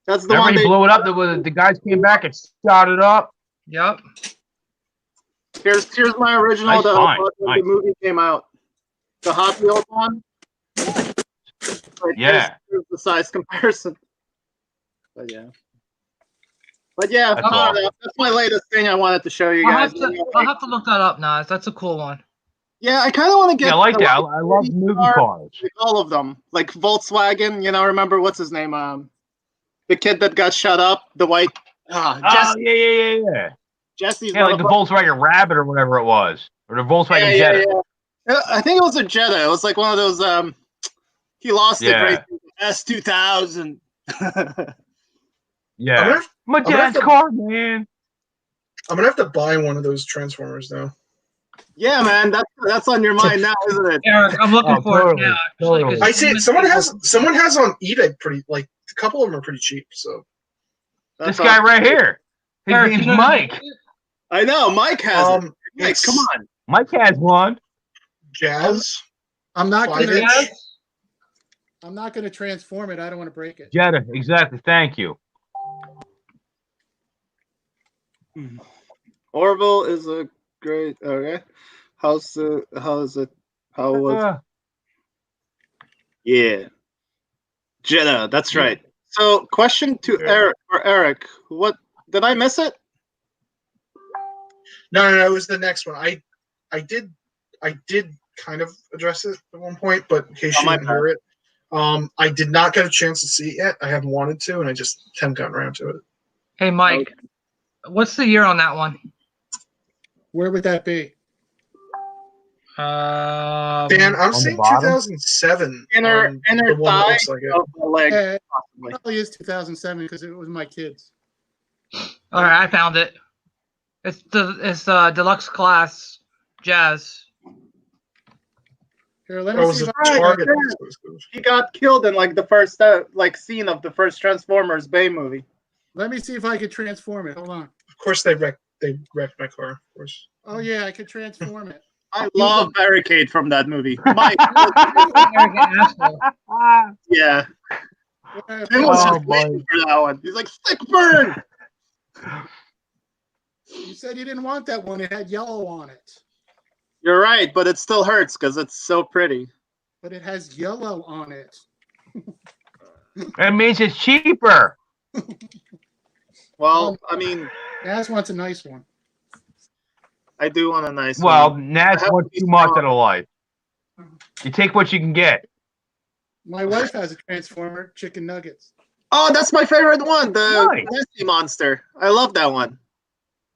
That's the Remember one he blew it up. The guys came back and shot it up. Yep. Here's my original. Nice find. When Nice. the movie came out, the Hot Wheels one. Right, Yeah. here's the size comparison. But yeah, That's awesome. that's my latest thing I wanted to show you guys. I'll have to look that up, Nas. That's a cool one. Yeah, I kind of want to get. Yeah, I like that. I love movie cars. Like all of them, like Volkswagen. You know, remember what's his name? The kid that got shut up, the white. Jesse. Yeah. Jesse's. Yeah, like the Volkswagen Rabbit or whatever it was, or the Volkswagen Jetta. Yeah. I think it was a Jetta. It was like one of those. He lost it right S2000. Yeah, my dad's car, man. I'm gonna have to buy one of those Transformers now. Yeah, man, that's on your mind now, isn't it? Eric, I'm looking for it now. Actually, I see it. Someone has on eBay pretty, like a couple of them are pretty cheap. So this guy right here, his name's Mike. I know Mike has it. Mike, come on. Mike has one. Jazz. I'm not gonna transform it. I don't want to break it. Jetta, exactly. Thank you. Orville is a great. Okay, how is it? How was? Yeah, Jetta. That's right. So, question to Eric. What did I miss it? No. It was the next one. I did kind of address it at one point, but in case you didn't hear it, I did not get a chance to see it yet. I haven't wanted to, and I just haven't gotten around to it. Hey, Mike, what's the year on that one? Where would that be? Dan, I'm seeing 2007. Inner thigh of the leg. It probably is 2007 because it was my kids. All right, I found it. It's deluxe class Jazz. Here, let me see if he got killed in like the first scene of the first Transformers Bay movie. Let me see if I could transform it. Hold on. Of course, they wrecked my car. Of course. Oh yeah, I could transform it. I love Barricade from that movie. Mike. Yeah. Tim was just waiting for that one. He's like, stick burn. You said you didn't want that one. It had yellow on it. You're right, but it still hurts because it's so pretty. But it has yellow on it. That means it's cheaper. Well, I mean, Naz wants a nice one. I do want a nice Well, one. that's I have what to be too much strong. out of life. You take what you can get. My wife has a Transformer, chicken nuggets. Oh, that's my favorite one, the Nice. Nessie monster. I love that one.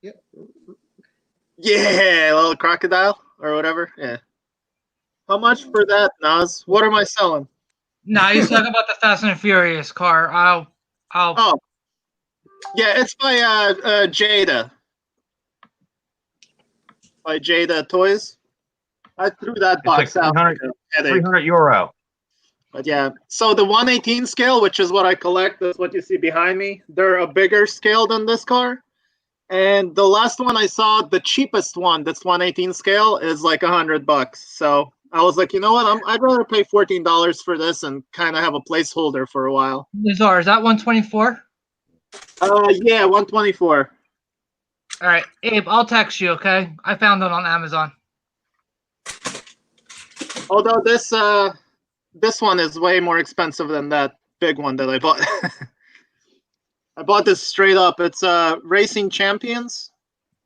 Yep. Yeah, little crocodile or whatever. Yeah. How much for that, Nas? What am I selling? No, he's talking about the Fast and Furious car. I'll. Oh, yeah, it's by Jada. By Jada Toys. I threw that It's like box out. 300, like a headache. 300 euro. But yeah, so the 118 scale, which is what I collect, is what you see behind me. They're a bigger scale than this car. And the last one I saw, the cheapest one that's 118 scale, is like $100. So I was like, you know what? I'd rather pay $14 for this and kind of have a placeholder for a while. Lazar, is that 124? Yeah, 124. All right, Abe, I'll text you. Okay, I found it on Amazon. Although this one is way more expensive than that big one that I bought. I bought this straight up. It's Racing Champions,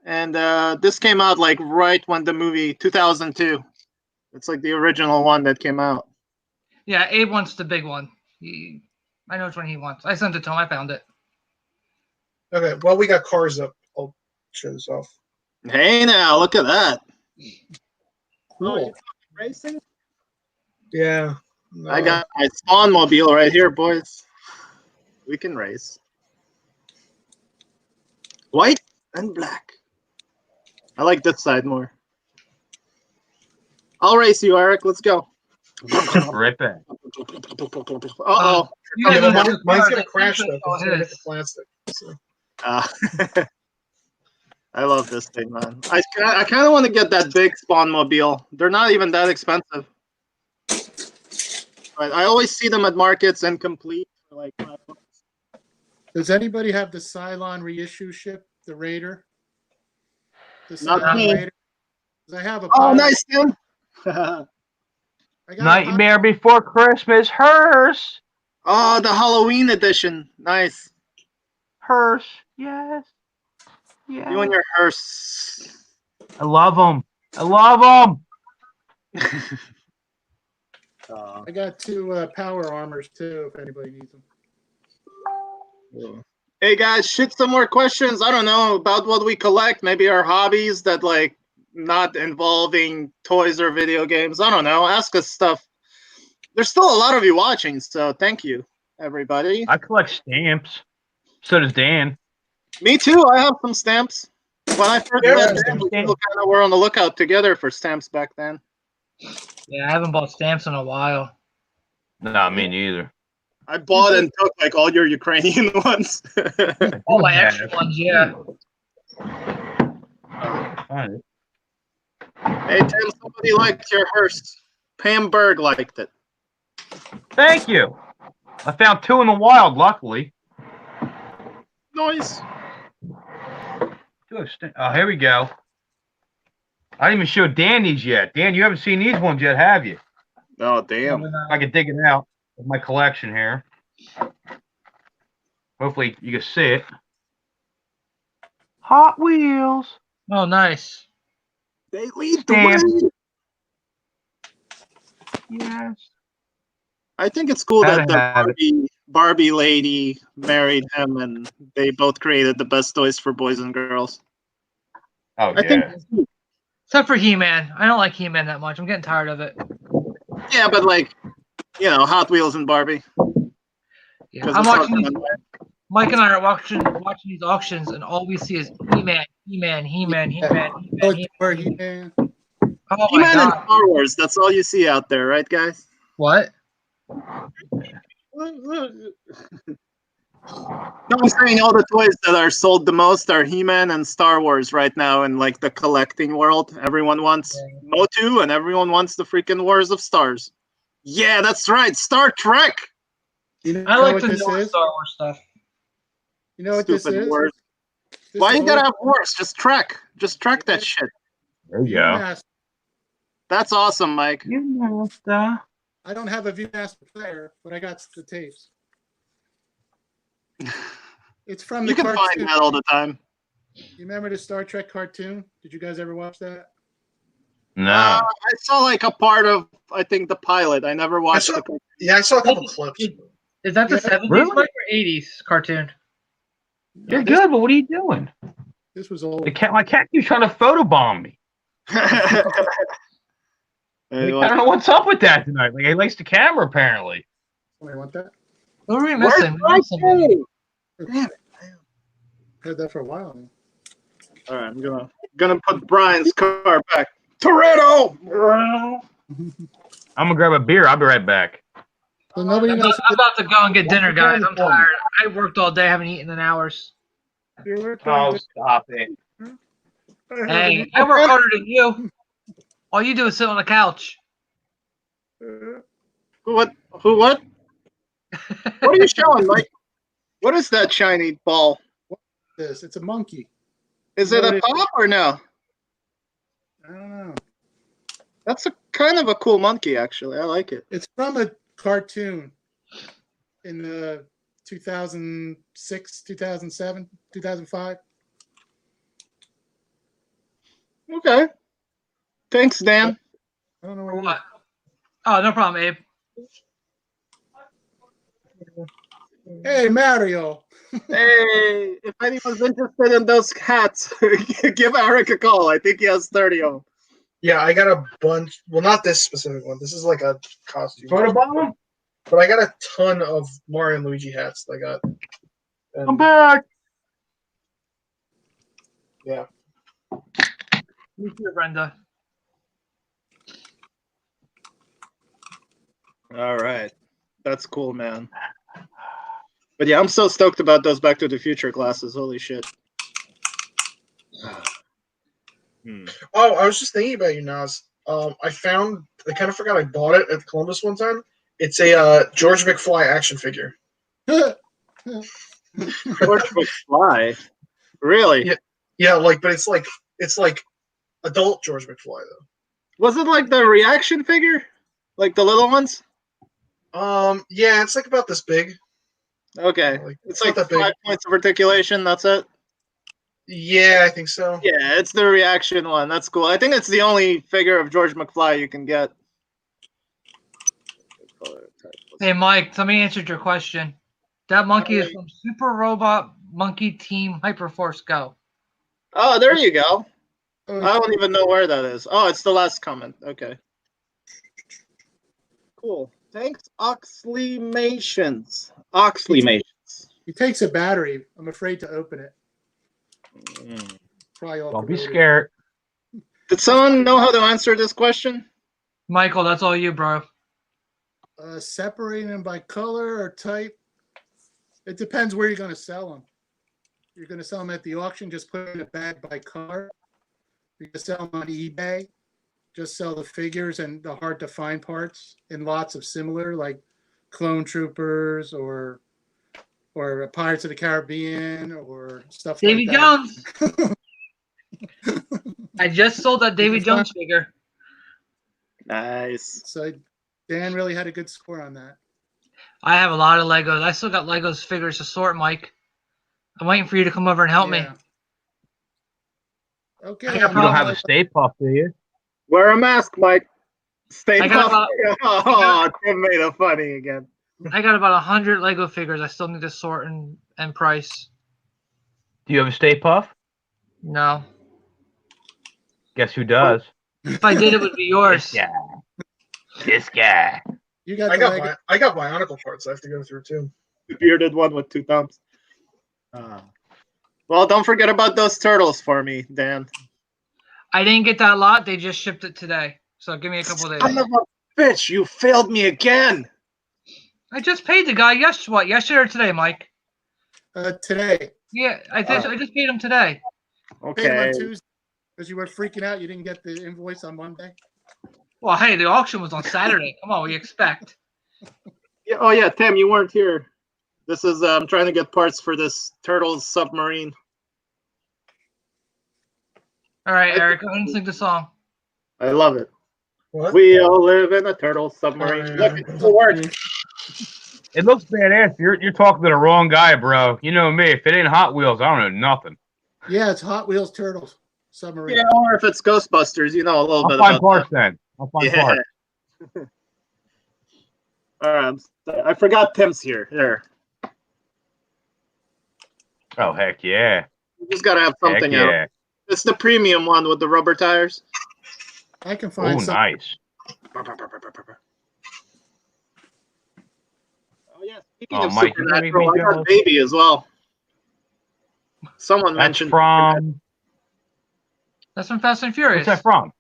and this came out like right when the movie 2002. It's like the original one that came out. Yeah, Abe wants the big one. I know which one he wants. I sent it to him. I found it. Okay, well, we got cars up. I'll show this off. Hey now, look at that. Cool. Oh, you talking racing? Yeah. I got my Spawn Mobile right here, boys. We can race. White and black. I like this side more. I'll race you, Eric. Let's go. Right back. Uh-oh. Yeah, mine's going to crash, though, because it's going to hit the plastic. So. I love this thing, man. I kind of want to get that big Spawn Mobile. They're not even that expensive. But I always see them at markets incomplete for like $5. Does anybody have the Cylon reissue ship, the Raider? The Not Cylon me. Raider? 'Cause I have a Oh, nice, Tim. Nightmare Before Christmas. Hers. Oh, the Halloween edition. Nice. Hers. Yes. Yeah. You and your hearse. I love them. I love them. I got 2 power armors too, if anybody needs them. Hey guys, shoot some more questions. I don't know about what we collect. Maybe our hobbies that like not involving toys or video games. I don't know. Ask us stuff. There's still a lot of you watching, so thank you, everybody. I collect stamps. So does Dan. Me too. I have some stamps. When I first met Dan, we kind of were on the lookout together for stamps back then. Yeah, I haven't bought stamps in a while. No, me neither. I bought and took like all your Ukrainian ones. All my extra ones, yeah. Hey Tim, somebody liked your hearse. Pam Berg liked it. Thank you. I found 2 in the wild, luckily. Nice. Oh, here we go. I didn't even show Dan these yet. Dan, you haven't seen these ones yet, have you? Oh, damn. I can dig it out of my collection here. Hopefully you can see it. Hot Wheels. Oh, nice. They lead the way. Yes. I think it's cool that Gotta the Barbie lady married him and they both created the best toys for boys and girls. Oh, I think, except for He-Man. I don't like He-Man that much. I'm getting tired of it. yeah, but like, you know, Hot Wheels and Barbie. Yeah, I'm watching Mike and I are watching these auctions, and all we see is He-Man, He-Man, He-Man, He-Man, He-Man, He-Man. Oh He-Man my and God. Star Wars, that's all you see out there, right, guys? What? No, I'm saying all the toys that are sold the most are He-Man and Star Wars right now in like the collecting world. Everyone wants Motu and everyone wants the freaking Wars of Stars. Yeah, that's right, Star Trek. You know I like what the this newer is? Star Wars stuff. You know what Stupid this is? Wars. This Why you old- gotta have Wars? Just Trek. Just Trek that shit. There you go. Viewmaster. That's awesome, Mike. You know stuff. I don't have a Viewmaster player, but I got the tapes. It's from the You can cartoon. find that all the time. You remember the Star Trek cartoon? Did you guys ever watch that? No. I saw like a part of, I think, the pilot. I never watched the. Yeah, I saw a couple clips. Is that the Yeah. 70s Really? Mike, or 80s cartoon? You're good, but what are you doing? This was old. My cat keeps trying to photobomb me. I don't know what's up with that tonight. Like, he likes the camera, apparently. Somebody want that? Who are we Where's missing? my phone? Damn it. Heard that for a while now. All right, I'm gonna put Brian's car back. Toretto. I'm gonna grab a beer. I'll be right back. So nobody I'm knows. about to go and get dinner, guys. I'm tired. I worked all day, haven't eaten in hours. Oh, stop it. Hey, I work harder than you. All you do is sit on the couch. What? Who? What? What are you showing, Mike? What is that shiny ball? This. It's a monkey. Is it a pop or no? I don't know. That's a kind of a cool monkey, actually. I like it. It's from a cartoon in the 2006, 2007, 2005. Okay. Thanks, Dan. I don't know where What? Oh, no problem, Abe. Hey, Mario. Hey, if anyone's interested in those hats, give Eric a call. I think he has 30 of them. Yeah, I got a bunch. Well, not this specific one. This is like a costume. Photobomb? But I got a ton of Mario and Luigi hats that I got. And, I'm back. Yeah. Me too, Brenda. All right. That's cool, man. But yeah, I'm so stoked about those Back to the Future glasses. Holy shit. Oh, I was just thinking about you, Nas. I kind of forgot I bought it at Columbus one time. It's a George McFly action figure. George McFly? Really? Yeah, but it's like adult George McFly though. Was it like the reaction figure? Like the little ones? Yeah, it's like about this big. Okay. It's like not that 5 big. points of articulation, that's it? Yeah, I think so. Yeah, it's the reaction one. That's cool. I think it's the only figure of George McFly you can get. Hey, Mike, let me answer your question. That monkey is from Super Robot Monkey Team Hyperforce Go. Oh, there you go. I don't even know where that is. Oh, it's the last comment. Okay. Cool. Thanks, Oxleymations. Oxleymations. He takes a battery. I'm afraid to open it. Probably all Don't be corroded. scared. Did someone know how to answer this question? Michael, that's all you, bro. Separating them by color or type. It depends where you're going to sell them. You're going to sell them at the auction, just put in a bag by color. You can sell them on eBay. Just sell the figures and the hard to find parts in lots of similar, like Clone Troopers or Pirates of the Caribbean or stuff Davy like that. Jones. I just sold that Davy Jones figure. Nice. So Dan really had a good score on that. I have a lot of Legos. I still got Legos figures to sort, Mike. I'm waiting for you to come over and help me. Okay. I got You don't have a Stay Puft, do you? Wear a mask, Mike. Stay I got puffed. Oh, Tim made it funny again. I got about 100 Lego figures I still need to sort and price. Do you have a Stay Puft? No. Guess who does? If I did, it would be yours. This guy. This guy. You got I got Bionicle parts I have to go through too. The bearded one with 2 thumbs. Well, don't forget about those turtles for me, Dan. I didn't get that lot. They just shipped it today. So give me a couple days. Son of a bitch, you failed me again. I just paid the guy yesterday or today, Mike? Today. Yeah, I just paid him today. Paid him Okay. on Tuesday because you were freaking out. You didn't get the invoice on Monday. Well, hey, the auction was on Saturday. Come on, what do you expect? Yeah, oh yeah, Tim, you weren't here. This is I'm trying to get parts for this Turtles submarine. All right, Eric, go ahead and sing the song. I love it. What? We all live in a turtle submarine. Look, it's the word. It looks badass. You're talking to the wrong guy, bro. You know me. If it ain't Hot Wheels, I don't know nothing. Yeah, it's Hot Wheels Turtles submarine. Yeah, or if it's Ghostbusters, you know a little I'll bit find about parts then. I'll find that. parts. All right, I forgot Tim's here. There. Oh, heck yeah. You just gotta have something Heck out. yeah. It's the premium one with the rubber tires. I can Oh, find some. nice. Oh yeah. Speaking Oh, of Mike, you gonna make me Supernatural, I got jealous? Baby as well. Someone That's mentioned from. That's from Fast and Furious. What's that from?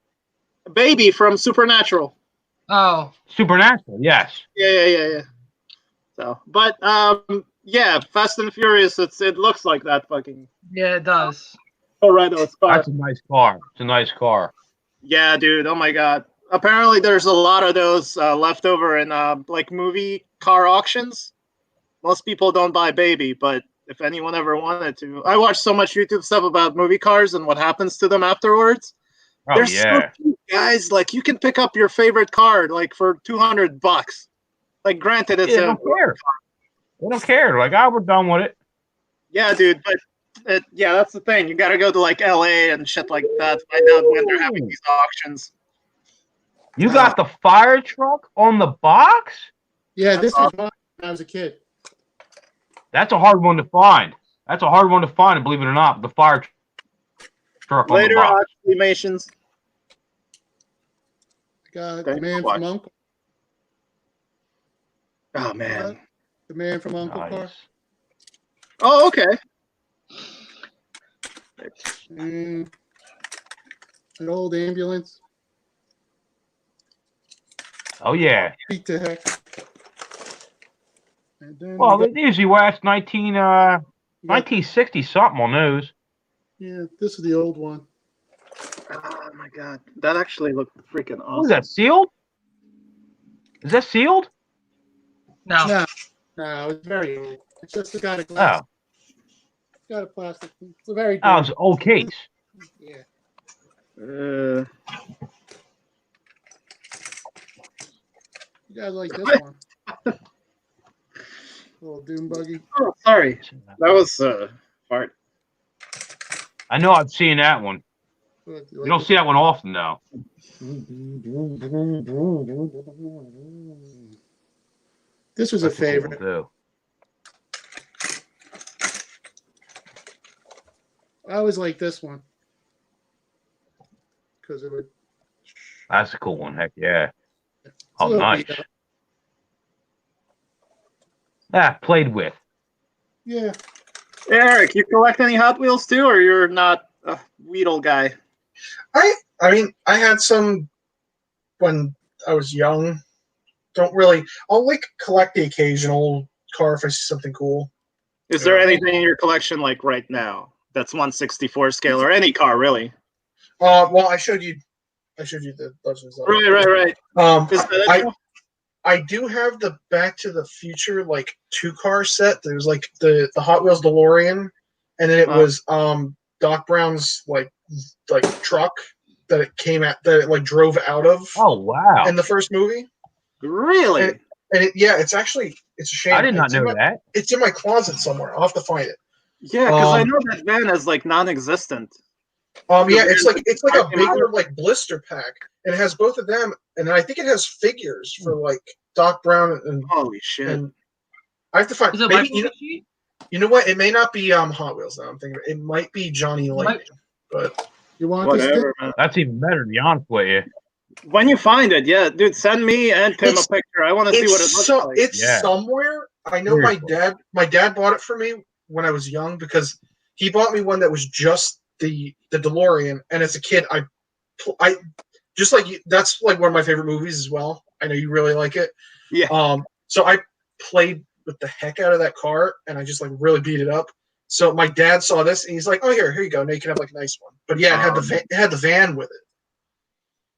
Baby from Supernatural. Oh, Supernatural, yes. Yeah. So, but yeah, Fast and Furious. It looks like that fucking yeah, it does. Toretto's car. That's a nice car. It's a nice car. Yeah, dude. Oh my god. Apparently, there's a lot of those left over in like movie car auctions. Most people don't buy Baby, but if anyone ever wanted to, I watch so much YouTube stuff about movie cars and what happens to them afterwards. Oh, They're yeah. so cheap, guys. Like you can pick up your favorite car like for $200. Like, granted, it's They don't care. They don't care. Like, we're done with it. yeah, dude. But yeah, that's the thing. You got to go to like LA and shit like that. Find out when they're having these auctions. You got the fire truck on the box? Yeah, this was mine when I was a kid. That's a hard one to find. Believe it or not. The fire truck on the Later box. animations. Got Thanks the man for from Uncle. Oh man. The man from Uncle car. Nice. Oh, okay. And an old ambulance. Oh, yeah. Beat the heck. And then Well, we they usually watch 1960 something on those. yeah, this is the old one. Oh my god, that actually looked freaking awesome. Oh, is that sealed? Is that sealed? No. No, it's very old. It's just got a glass. Oh. It's got a plastic. It's a very Oh, it's an old case. yeah. Uh, You guys like this one? Little Doom buggy. oh, sorry. That was fart. I know I've seen that one. Look, You don't see that one often, though. This was a favorite. Too. I always like this one because it would. That's a cool one. Heck yeah. It's a Oh, little nice. beat up. Played with. Yeah. Eric, you collect any Hot Wheels too, or you're not a Weedle guy? I mean, I had some when I was young. Don't really. I'll like collect the occasional car if I see something cool. Is there anything in your collection like right now that's 1/64 scale, or any car really? Well, I showed you the Legends. Right. Is that I do have the Back to the Future like 2-car set. There was like the Hot Wheels DeLorean, and then it was Doc Brown's like truck that it like drove out of. Oh, wow. In the first movie. Really? And it's actually it's a shame. I did not know that. It's in my closet somewhere. I'll have to find it. Yeah, because I know that van is like non-existent. Yeah, it's like a bigger like blister pack, and it has both of them, and I think it has figures for like Doc Brown and holy shit. And I have to find maybe you know what? It may not be Hot Wheels now. I'm thinking it might be Johnny Lightning, but you want whatever, this? Man. That's even better, to be honest with you. When you find it, yeah, dude, send me and Tim a picture. I want to see what it looks like. It's somewhere. I know my dad bought it for me when I was young because he bought me one that was just the DeLorean, and as a kid, I just like you, that's like one of my favorite movies as well. I know you really like it. Yeah. So I played with the heck out of that car, and I just like really beat it up. So my dad saw this, and he's like, "Oh, here you go. Now you can have like a nice one." But yeah, it had the van with it.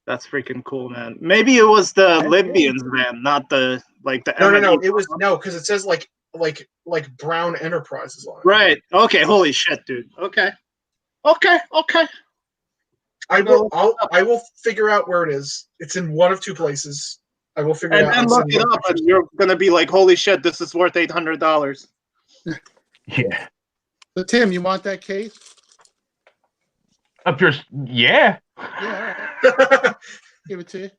That's freaking cool, man. Maybe it was the Libyans van, not the like the. No. It was because it says like Brown Enterprises on it. Right. Okay. Holy shit, dude. Okay. I will figure out where it is. It's in one of two places. I will figure it out. And look it up, and you're gonna be like, "Holy shit, this is worth $800." Yeah. So Tim, you want that case? Up yours? Yeah. Yeah, all right. Give it to you.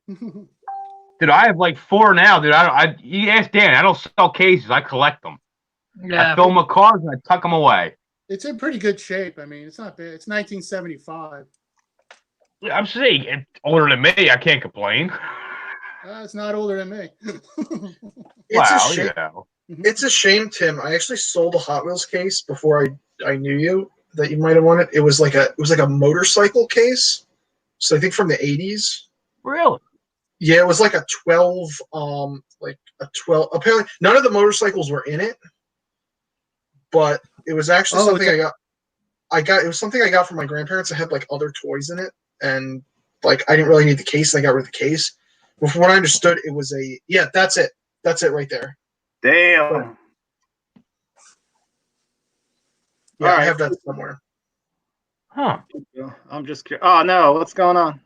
Dude, I have like 4 now, dude. You ask Dan. I don't sell cases. I collect them. Yeah. I fill them with cards and I tuck them away. It's in pretty good shape. I mean, it's not bad. It's 1975. I'm saying it's older than me. I can't complain. It's not older than me. It's a Wow, shame. you know. It's a shame, Tim. I actually sold a Hot Wheels case before I knew you that you might have wanted. It was like a motorcycle case. So I think from the 80s. Really? Yeah, it was like a 12 apparently none of the motorcycles were in it. But it was actually something it was something I got from my grandparents that had like other toys in it, and like I didn't really need the case, and I got rid of the case. But from what I understood, it was that's it. That's it right there. Damn. Yeah, All I right. have that somewhere. Huh. I'm just curious. Oh no, what's going on?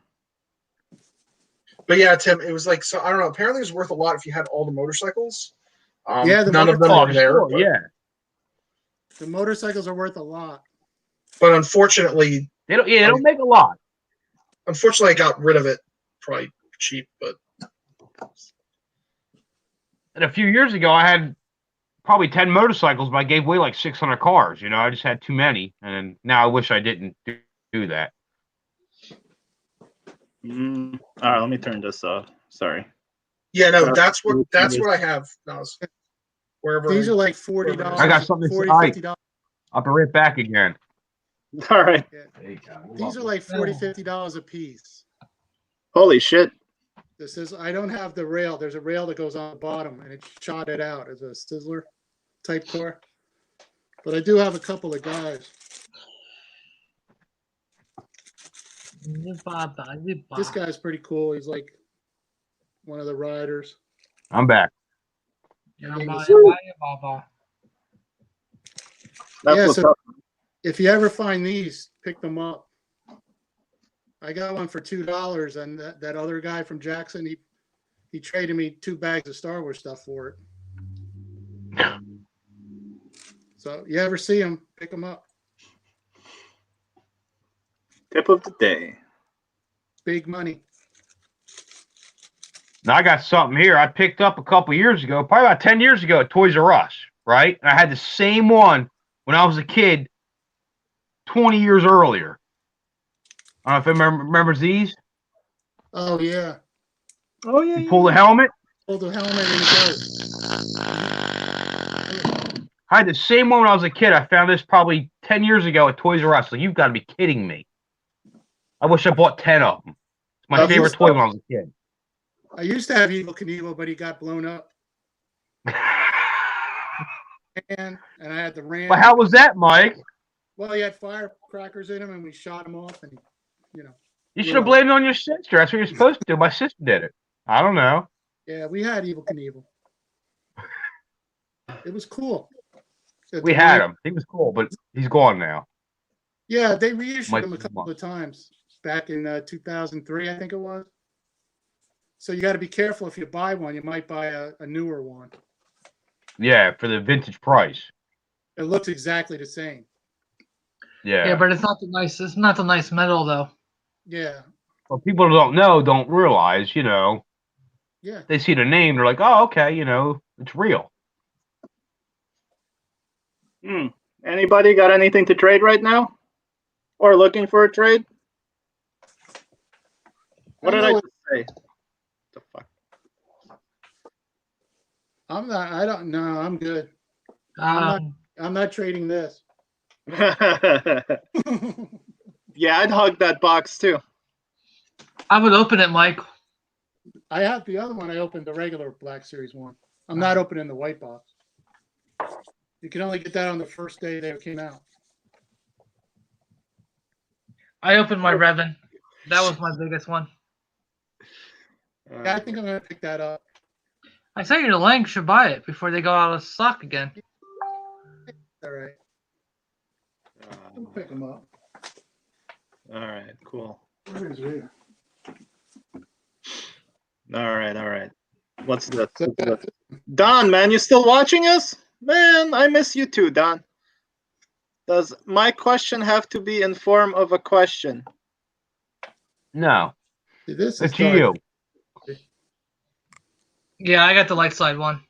But yeah, Tim, it was like, so I don't know. Apparently, it was worth a lot if you had all the motorcycles. Yeah, none of them Oh, were there. sure, But, yeah. The motorcycles are worth a lot. but unfortunately, They don't make a lot. unfortunately, I got rid of it probably cheap. But And a few years ago, I had probably 10 motorcycles, but I gave away like 600 cars. You know, I just had too many, and now I wish I didn't do that. All right, let me turn this off. Sorry. yeah, no, that's what I have. No, wherever These are like $40. I got something to say. $50. I'll be right back again. All right. Yeah. There you go. These are like $40-$50 a piece. Holy shit. This is, I don't have the rail. There's a rail that goes on the bottom, and it shot it out as a Sizzler type car. But I do have a couple of guys. This guy's pretty cool. He's like one of the riders. I'm back. That's Yeah, what's so up. if you ever find these, pick them up. I got one for $2, and that other guy from Jackson, he traded me 2 bags of Star Wars stuff for it. So you ever see them, pick them up. Tip of the day. Big money. Now I got something here I picked up a couple years ago, probably about 10 years ago at Toys R Us, right? And I had the same one when I was a kid 20 years earlier. I don't know if anyone remembers these. Oh, yeah. Oh, yeah. You pull the helmet. Pull the helmet and it goes. I had the same one when I was a kid. I found this probably 10 years ago at Toys R Us. Like, you've got to be kidding me. I wish I bought 10 of them. It's my favorite toy when I was a kid. I used to have Evil Knievel, but he got blown up. And I had the Ram. Well, how was that, Mike? Well, he had firecrackers in him, and we shot him off, and You should have blamed it on your sister. That's what you're supposed to do. My sister did it. I don't know. Yeah, we had Evil Knievel. It was cool. We had him. He was cool, but he's gone now. Yeah, they reissued him a couple of times back in 2003, I think it was. So you got to be careful if you buy one. You might buy a newer one. Yeah, for the vintage price. It looks exactly the same. Yeah. Yeah, but it's not the nice. It's not the nice metal though. Yeah. Well, people don't realize, Yeah. They see the name, they're like, oh, okay, it's real. Anybody got anything to trade right now? Or looking for a trade? What did I just say? The fuck? I'm not. I don't know. I'm good. I'm not trading this. Yeah, I'd hug that box too. I would open it, Mike. I have the other one. I opened the regular Black Series one. I'm not opening the white box. You can only get that on the first day they came out. I opened my Revan. That was my biggest one. Yeah, I think I'm gonna pick that up. I sent you the link. Should buy it before they go out of stock again. All right. I'll pick them up. All right, cool. Where is it? All right. What's this? Don, man, you still watching us? Man, I miss you too, Don. Does my question have to be in form of a question? No. This is It's dark. you. Yeah, I got the light side one.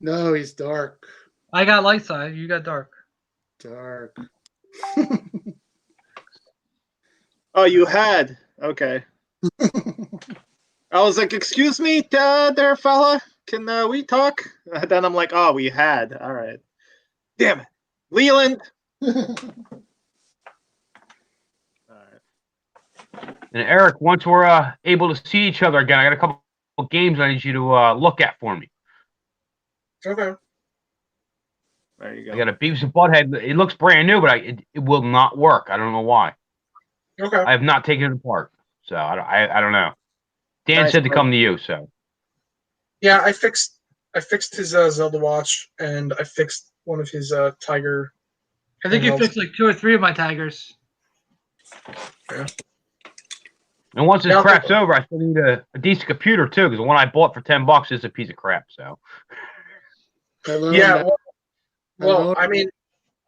No, he's dark. I got light side. You got dark. Dark. Oh, you had. Okay. I was like, excuse me, there, fella. Can we talk? Then I'm like, oh, we had. All right. Damn it. Leland. All right. And Eric, once we're able to see each other again, I got a couple of games I need you to look at for me. Okay. There you go. I got a Beavis and Butthead. It looks brand new, but it will not work. I don't know why. Okay. I have not taken it apart, so I don't know. Dan Nice, said to bro. come to you, so. Yeah, I fixed his Zelda watch, and I fixed one of his Tiger. I think you handhelds. fixed like 2 or 3 of my tigers. Yeah. And once this Yeah, I'll crap's take over, I still need a decent computer too, because the one I bought for $10 is a piece of crap. So. Yeah. Well, I mean,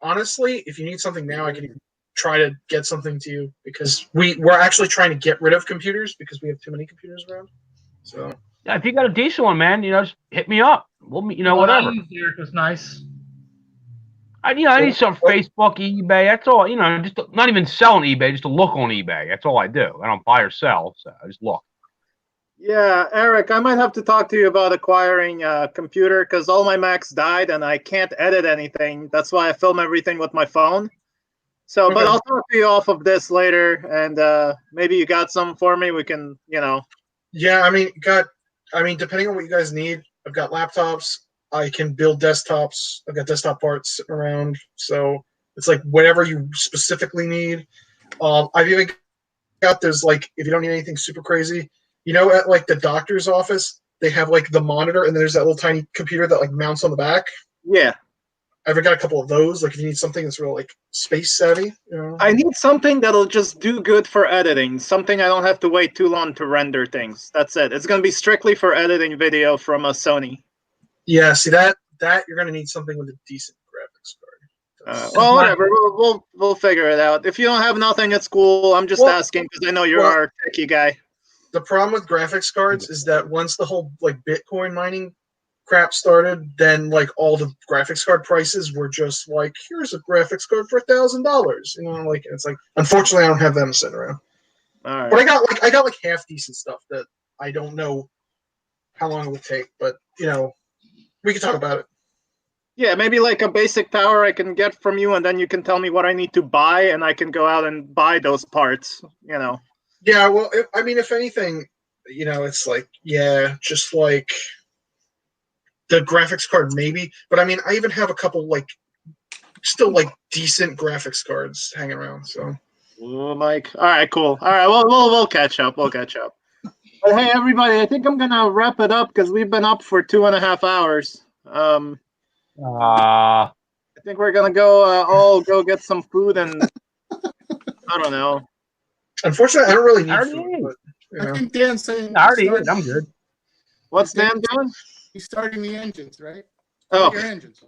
honestly, if you need something now, I can try to get something to you because we're actually trying to get rid of computers because we have too many computers around. So. Yeah, if you got a decent one, man, just hit me up. We'll meet, Well, whatever. I used Eric was nice. I need some Facebook, eBay. That's all. Just not even selling eBay, just to look on eBay. That's all I do. I don't buy or sell, so I just look. Yeah, Eric, I might have to talk to you about acquiring a computer because all my Macs died and I can't edit anything. That's why I film everything with my phone. So, but I'll talk to you off of this later, and maybe you got some for me. We can, Yeah, I mean, depending on what you guys need, I've got laptops. I can build desktops. I've got desktop parts around, so it's like whatever you specifically need. I've even got those, like, if you don't need anything super crazy, at like the doctor's office, they have like the monitor, and there's that little tiny computer that like mounts on the back. Yeah. I've got a couple of those. Like if you need something that's real like space savvy, I need something that'll just do good for editing. Something I don't have to wait too long to render things. That's it. It's gonna be strictly for editing video from a Sony. Yeah, see that you're gonna need something with a decent graphics card. Well, whatever. We'll figure it out. If you don't have nothing at school, I'm just asking because I know you're our techie guy. The problem with graphics cards is that once the whole like Bitcoin mining crap started, then like all the graphics card prices were just like, here's a graphics card for $1,000. Like it's like, unfortunately, I don't have them sitting around. All right. But I got like half decent stuff that I don't know how long it would take, but we can talk about it. Yeah, maybe like a basic power I can get from you, and then you can tell me what I need to buy, and I can go out and buy those parts. Yeah, well, if anything, it's like, yeah, just like the graphics card maybe, but I even have a couple like still like decent graphics cards hanging around. So, Mike. All right, cool. All right, we'll catch up. We'll catch up. But hey, everybody, I think I'm gonna wrap it up because we've been up for 2.5 hours. I think we're gonna go all go get some food and I don't know. Unfortunately, I don't really need food. But, I think Dan's saying. I already ate. I'm good. What's Dan doing? He's starting the engines, right? Oh, your engines.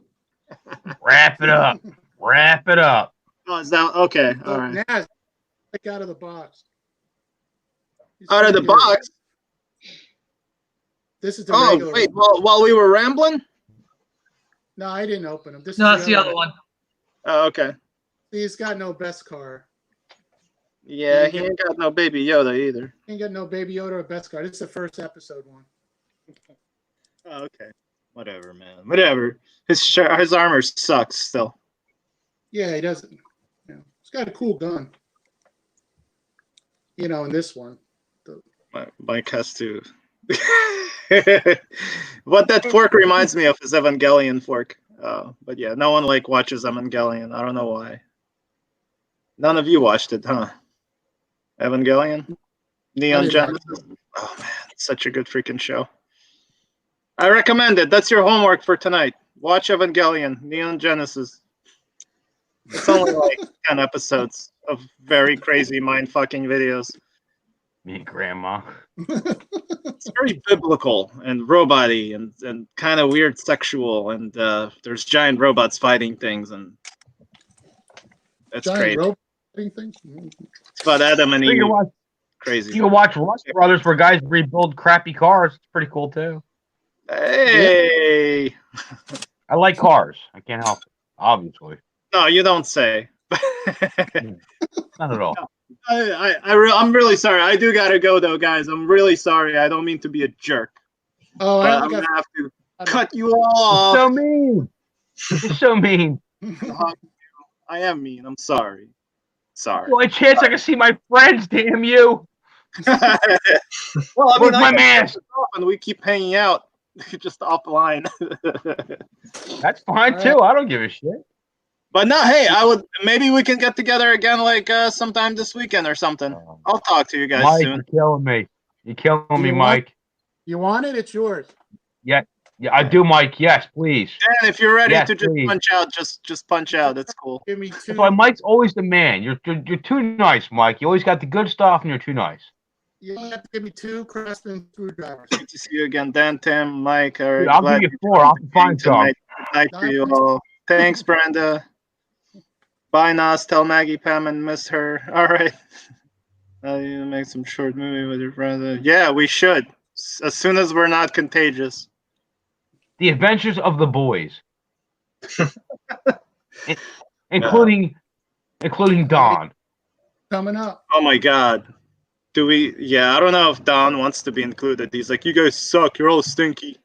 Wrap it up. Wrap it up. Oh, is that okay? All right. Naz, like out of the box. Out of the box. This is the regular. Wait, while we were rambling. No, I didn't open them. This No, is that's the other one. Oh, okay. He's got no best car. Yeah, he ain't got no Baby Yoda either. He ain't got no Baby Yoda or best car. This is the first episode one. Oh, okay. Whatever, man. Whatever. His armor sucks still. Yeah, he doesn't. He's got a cool gun. In this one. Mike has to. What that fork reminds me of is Evangelion fork. But yeah, no one watches Evangelion. I don't know why. None of you watched it, huh? Evangelion? Neon Genesis? Oh man, it's such a good freaking show. I recommend it. That's your homework for tonight. Watch Evangelion, Neon Genesis. It's only 10 episodes of very crazy mind-fucking videos. Me and Grandma. It's very biblical and robot-y and kind of weird sexual, and there's giant robots fighting things, and It's Giant crazy. robot things. It's about Adam and You Eve. can watch, Crazy. you can watch Rust Brothers where guys rebuild crappy cars. It's pretty cool too. Hey. I like cars. I can't help it. Obviously, No, you don't say. not at all. I'm really sorry. I do gotta go though, guys. I'm really sorry. I don't mean to be a jerk. Oh, I'm gonna have to cut you off. So mean. You're so mean. I am mean. I'm sorry. Sorry. The only chance I can see my friends, damn you. Well, I Where's mean, my mask? And we keep hanging out just offline. That's fine too. I don't give a shit. But no, hey, maybe we can get together again like sometime this weekend or something. I'll talk to you guys Mike, soon. you're killing me. You're killing me, Mike. You want it? It's yours. Yeah, I do, Mike. Yes, please. Dan, if you're ready Yes, to just please. punch out, just punch out. It's cool. Give me 2. That's why Mike's always the man. You're too nice, Mike. You always got the good stuff, and you're too nice. You only have to give me 2 Craftsman screwdrivers. Good to see you again, Dan, Tim, Mike. All right, Dude, I'll glad give you you 4. I'll joined find some. tonight. Good night to you all. Thanks, Brenda. Bye, Nas. Tell Maggie Pam and miss her. All right. You make some short movie with your brother. Yeah, we should. As soon as we're not contagious. The Adventures of the Boys, including Don. Coming up. Oh my God. Do we? Yeah, I don't know if Don wants to be included. He's like, you guys suck. You're all stinky.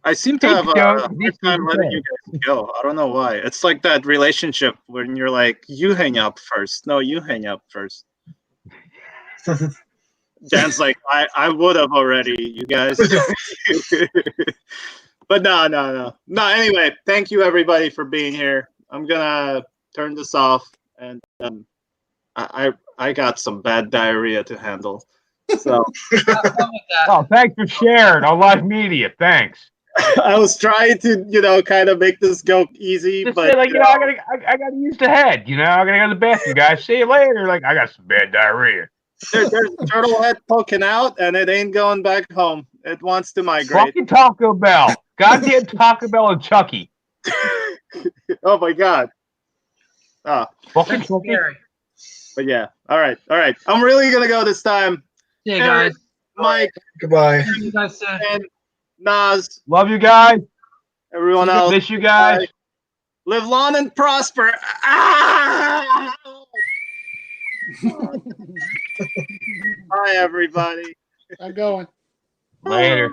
I seem to have a hard time letting you guys go. I don't know why. It's like that relationship when you're like, you hang up first. No, you hang up first. Dan's like, I would have already, you guys. But no. Anyway, thank you everybody for being here. I'm gonna turn this off, and I got some bad diarrhea to handle. So Oh, thanks for sharing on live media. Thanks. I was trying to, kind of make this go easy, Just but say, like, I gotta use the head. I gotta go to the bathroom, guys. See you later. Like, I got some bad diarrhea. there's a turtle head poking out, and it ain't going back home. It wants to migrate. Fucking Taco Bell. Goddamn Taco Bell and Chucky. Oh my God. Fucking That's scary. But yeah. All right. I'm really gonna go this time. Yeah, guys. Mike. Goodbye. See you guys soon. And Nas. Love you guys. Everyone else. Miss you guys. Bye. Live long and prosper. Ah! Bye, everybody. I'm going. Later.